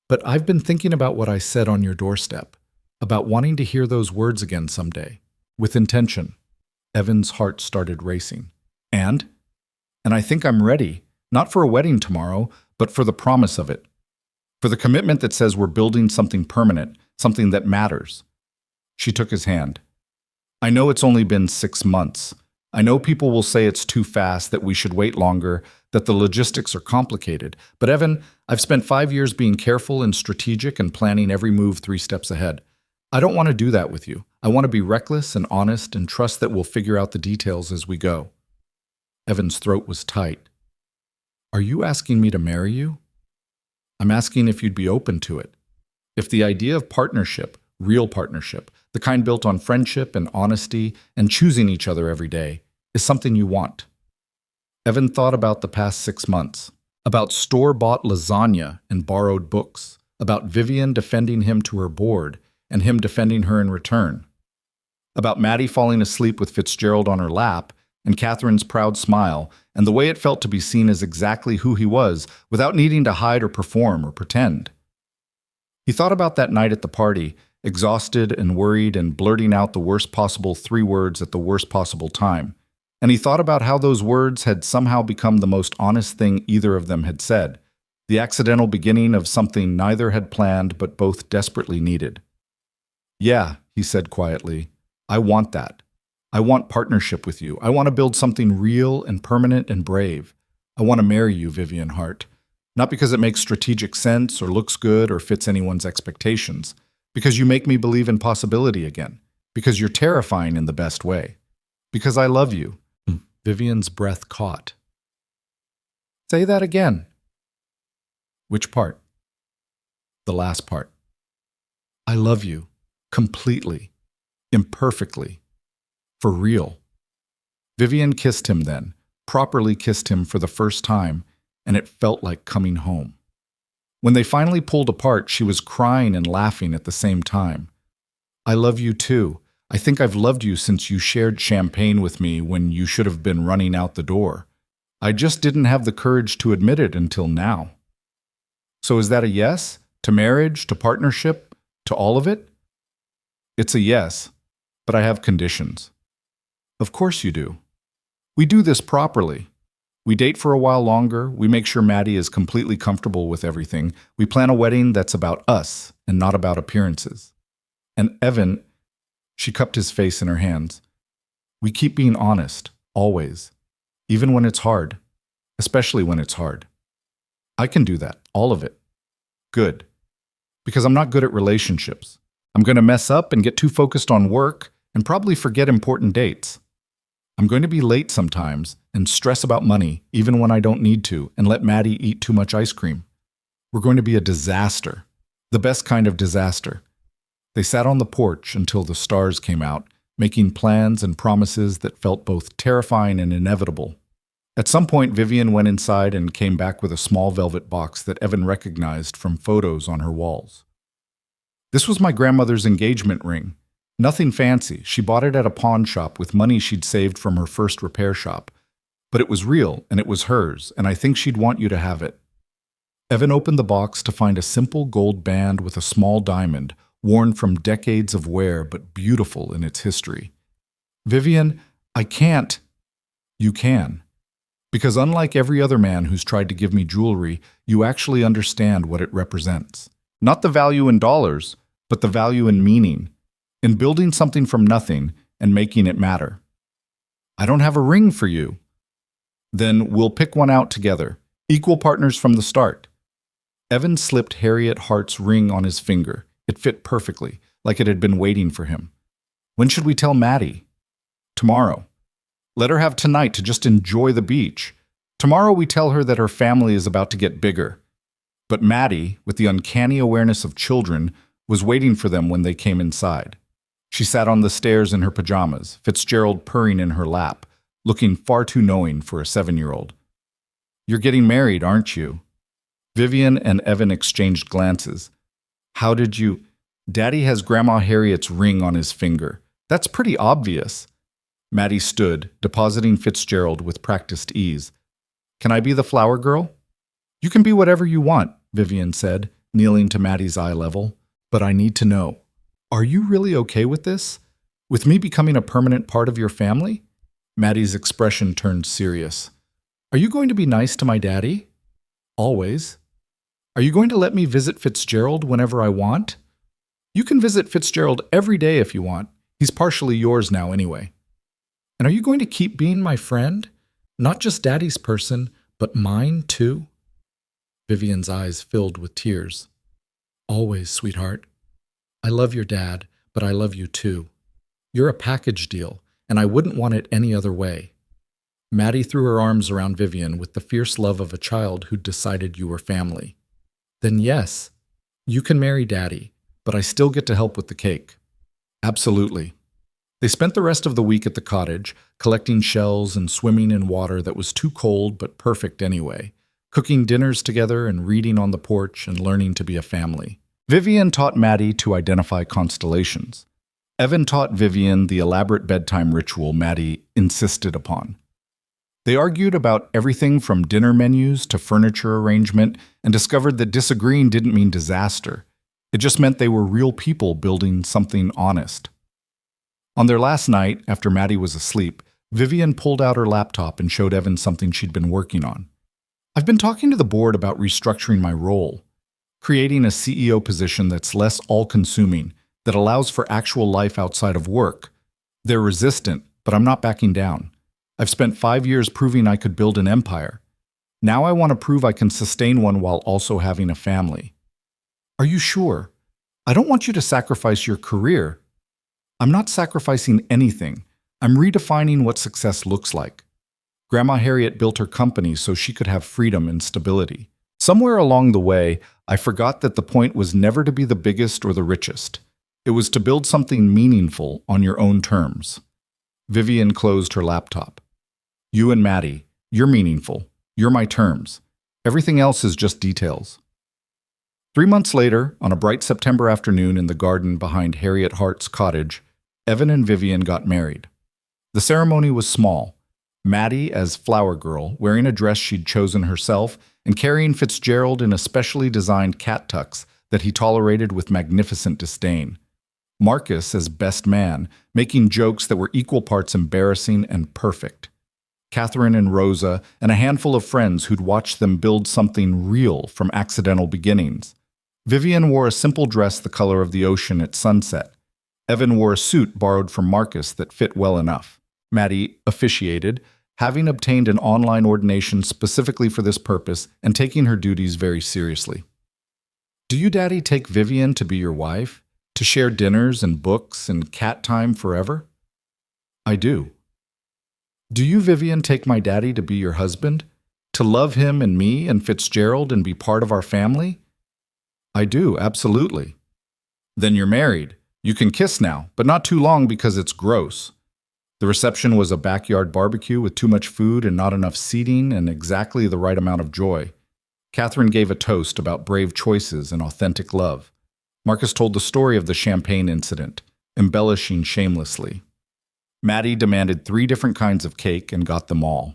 "But I've been thinking about what I said on your doorstep, about wanting to hear those words again someday, with intention." Evan's heart started racing. And I think I'm ready, not for a wedding tomorrow, but for the promise of it. For the commitment that says we're building something permanent, something that matters." She took his hand. "I know it's only been 6 months. I know people will say it's too fast, that we should wait longer, that the logistics are complicated. But Evan, I've spent 5 years being careful and strategic and planning every move 3 steps ahead. I don't want to do that with you. I want to be reckless and honest and trust that we'll figure out the details as we go." Evan's throat was tight. "Are you asking me to marry you?" "I'm asking if you'd be open to it. If the idea of partnership, real partnership, the kind built on friendship and honesty and choosing each other every day, is something you want." Evan thought about the past 6 months, about store-bought lasagna and borrowed books, about Vivian defending him to her board and him defending her in return, about Maddie falling asleep with Fitzgerald on her lap and Catherine's proud smile, and the way it felt to be seen as exactly who he was without needing to hide or perform or pretend. He thought about that night at the party, exhausted and worried and blurting out the worst possible 3 words at the worst possible time. And he thought about how those words had somehow become the most honest thing either of them had said, the accidental beginning of something neither had planned but both desperately needed. "Yeah," he said quietly, "I want that. I want partnership with you. I want to build something real and permanent and brave. I want to marry you, Vivian Hart. Not because it makes strategic sense or looks good or fits anyone's expectations. Because you make me believe in possibility again. Because you're terrifying in the best way. Because I love you." Vivian's breath caught. "Say that again." "Which part?" "The last part." "I love you. Completely. Imperfectly. For real." Vivian kissed him then, properly kissed him for the first time, and it felt like coming home. When they finally pulled apart, she was crying and laughing at the same time. "I love you too. I think I've loved you since you shared champagne with me when you should have been running out the door. I just didn't have the courage to admit it until now." "So is that a yes? To marriage, to partnership, to all of it?" "It's a yes, but I have conditions." "Of course you do. We do this properly. We date for a while longer, we make sure Maddie is completely comfortable with everything, we plan a wedding that's about us and not about appearances. And Evan," she cupped his face in her hands, "we keep being honest, always, even when it's hard, especially when it's hard. I can do that, all of it. Good. Because I'm not good at relationships. I'm going to mess up and get too focused on work and probably forget important dates. I'm going to be late sometimes and stress about money, even when I don't need to, and let Maddie eat too much ice cream. We're going to be a disaster. The best kind of disaster." They sat on the porch until the stars came out, making plans and promises that felt both terrifying and inevitable. At some point, Vivian went inside and came back with a small velvet box that Evan recognized from photos on her walls. "This was my grandmother's engagement ring. Nothing fancy. She bought it at a pawn shop with money she'd saved from her first repair shop. But it was real, and it was hers, and I think she'd want you to have it. Evan opened the box to find a simple gold band with a small diamond, worn from decades of wear but beautiful in its history. Vivian, I can't. You can. Because unlike every other man who's tried to give me jewelry, you actually understand what it represents. Not the value in dollars, but the value in meaning, in building something from nothing and making it matter. I don't have a ring for you. Then we'll pick one out together, equal partners from the start. Evan slipped Harriet Hart's ring on his finger. It fit perfectly, like it had been waiting for him. When should we tell Maddie? Tomorrow. Let her have tonight to just enjoy the beach. Tomorrow we tell her that her family is about to get bigger. But Maddie, with the uncanny awareness of children, was waiting for them when they came inside. She sat on the stairs in her pajamas, Fitzgerald purring in her lap, looking far too knowing for a 7-year-old. You're getting married, aren't you? Vivian and Evan exchanged glances. How did you? Daddy has Grandma Harriet's ring on his finger. That's pretty obvious. Maddie stood, depositing Fitzgerald with practiced ease. Can I be the flower girl? You can be whatever you want, Vivian said, kneeling to Maddie's eye level. But I need to know, are you really okay with this? With me becoming a permanent part of your family? Maddie's expression turned serious. Are you going to be nice to my daddy? Always. Are you going to let me visit Fitzgerald whenever I want? You can visit Fitzgerald every day if you want. He's partially yours now anyway. And are you going to keep being my friend? Not just Daddy's person, but mine too? Vivian's eyes filled with tears. Always, sweetheart. I love your dad, but I love you too. You're a package deal, and I wouldn't want it any other way. Maddie threw her arms around Vivian with the fierce love of a child who'd decided you were family. Then yes, you can marry Daddy, but I still get to help with the cake. Absolutely. They spent the rest of the week at the cottage, collecting shells and swimming in water that was too cold but perfect anyway, cooking dinners together and reading on the porch and learning to be a family. Vivian taught Maddie to identify constellations. Evan taught Vivian the elaborate bedtime ritual Maddie insisted upon. They argued about everything from dinner menus to furniture arrangement and discovered that disagreeing didn't mean disaster. It just meant they were real people building something honest. On their last night, after Maddie was asleep, Vivian pulled out her laptop and showed Evan something she'd been working on. I've been talking to the board about restructuring my role, creating a CEO position that's less all-consuming, that allows for actual life outside of work. They're resistant, but I'm not backing down. I've spent 5 years proving I could build an empire. Now I want to prove I can sustain one while also having a family. Are you sure? I don't want you to sacrifice your career. I'm not sacrificing anything. I'm redefining what success looks like. Grandma Harriet built her company so she could have freedom and stability. Somewhere along the way, I forgot that the point was never to be the biggest or the richest. It was to build something meaningful on your own terms. Vivian closed her laptop. You and Maddie, you're meaningful. You're my terms. Everything else is just details. 3 months later, on a bright September afternoon in the garden behind Harriet Hart's cottage, Evan and Vivian got married. The ceremony was small. Maddie as flower girl, wearing a dress she'd chosen herself and carrying Fitzgerald in a specially designed cat tux that he tolerated with magnificent disdain. Marcus as best man, making jokes that were equal parts embarrassing and perfect. Catherine and Rosa and a handful of friends who'd watched them build something real from accidental beginnings. Vivian wore a simple dress the color of the ocean at sunset. Evan wore a suit borrowed from Marcus that fit well enough. Maddie officiated, having obtained an online ordination specifically for this purpose and taking her duties very seriously. Do you, Daddy, take Vivian to be your wife? To share dinners and books and cat time forever? I do. Do you, Vivian, take my daddy to be your husband? To love him and me and Fitzgerald and be part of our family? I do, absolutely. Then you're married. You can kiss now, but not too long because it's gross. The reception was a backyard barbecue with too much food and not enough seating and exactly the right amount of joy. Catherine gave a toast about brave choices and authentic love. Marcus told the story of the champagne incident. embellishing shamelessly. Maddie demanded 3 different kinds of cake and got them all.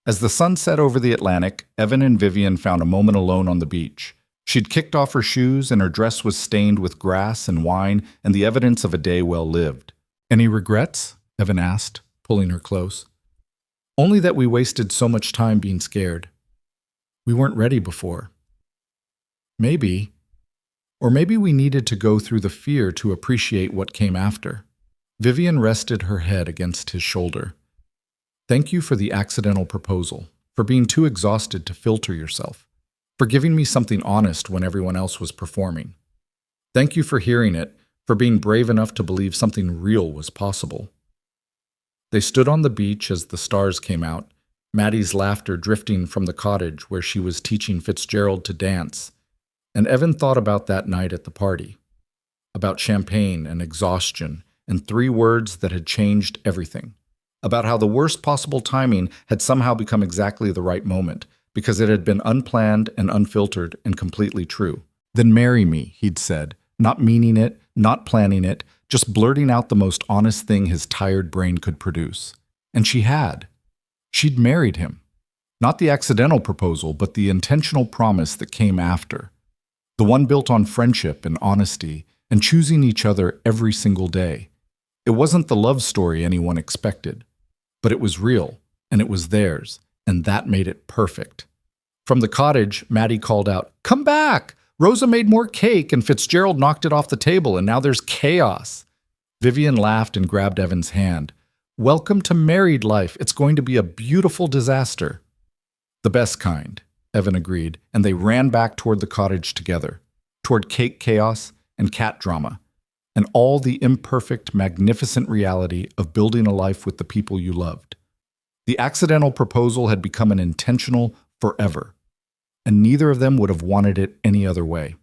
As the sun set over the Atlantic, Evan and Vivian found a moment alone on the beach. She'd kicked off her shoes and her dress was stained with grass and wine and the evidence of a day well lived. Any regrets? Evan asked, pulling her close. Only that we wasted so much time being scared. We weren't ready before. Maybe we needed to go through the fear to appreciate what came after. Vivian rested her head against his shoulder. Thank you for the accidental proposal, for being too exhausted to filter yourself, for giving me something honest when everyone else was performing. Thank you for hearing it, for being brave enough to believe something real was possible. They stood on the beach as the stars came out, Maddie's laughter drifting from the cottage where she was teaching Fitzgerald to dance, and Evan thought about that night at the party, about champagne and exhaustion and 3 words that had changed everything, about how the worst possible timing had somehow become exactly the right moment, because it had been unplanned and unfiltered and completely true. Then marry me, he'd said, not meaning it, not planning it, just blurting out the most honest thing his tired brain could produce. And she had. She'd married him. Not the accidental proposal, but the intentional promise that came after. The one built on friendship and honesty and choosing each other every single day. It wasn't the love story anyone expected, but it was real, and it was theirs, and that made it perfect. From the cottage, Maddie called out, "Come back! Rosa made more cake, and Fitzgerald knocked it off the table, and now there's chaos." Vivian laughed and grabbed Evan's hand. "Welcome to married life. It's going to be a beautiful disaster." "The best kind," Evan agreed, and they ran back toward the cottage together, toward cake chaos and cat drama, and all the imperfect, magnificent reality of building a life with the people you loved. The accidental proposal had become an intentional forever, and neither of them would have wanted it any other way.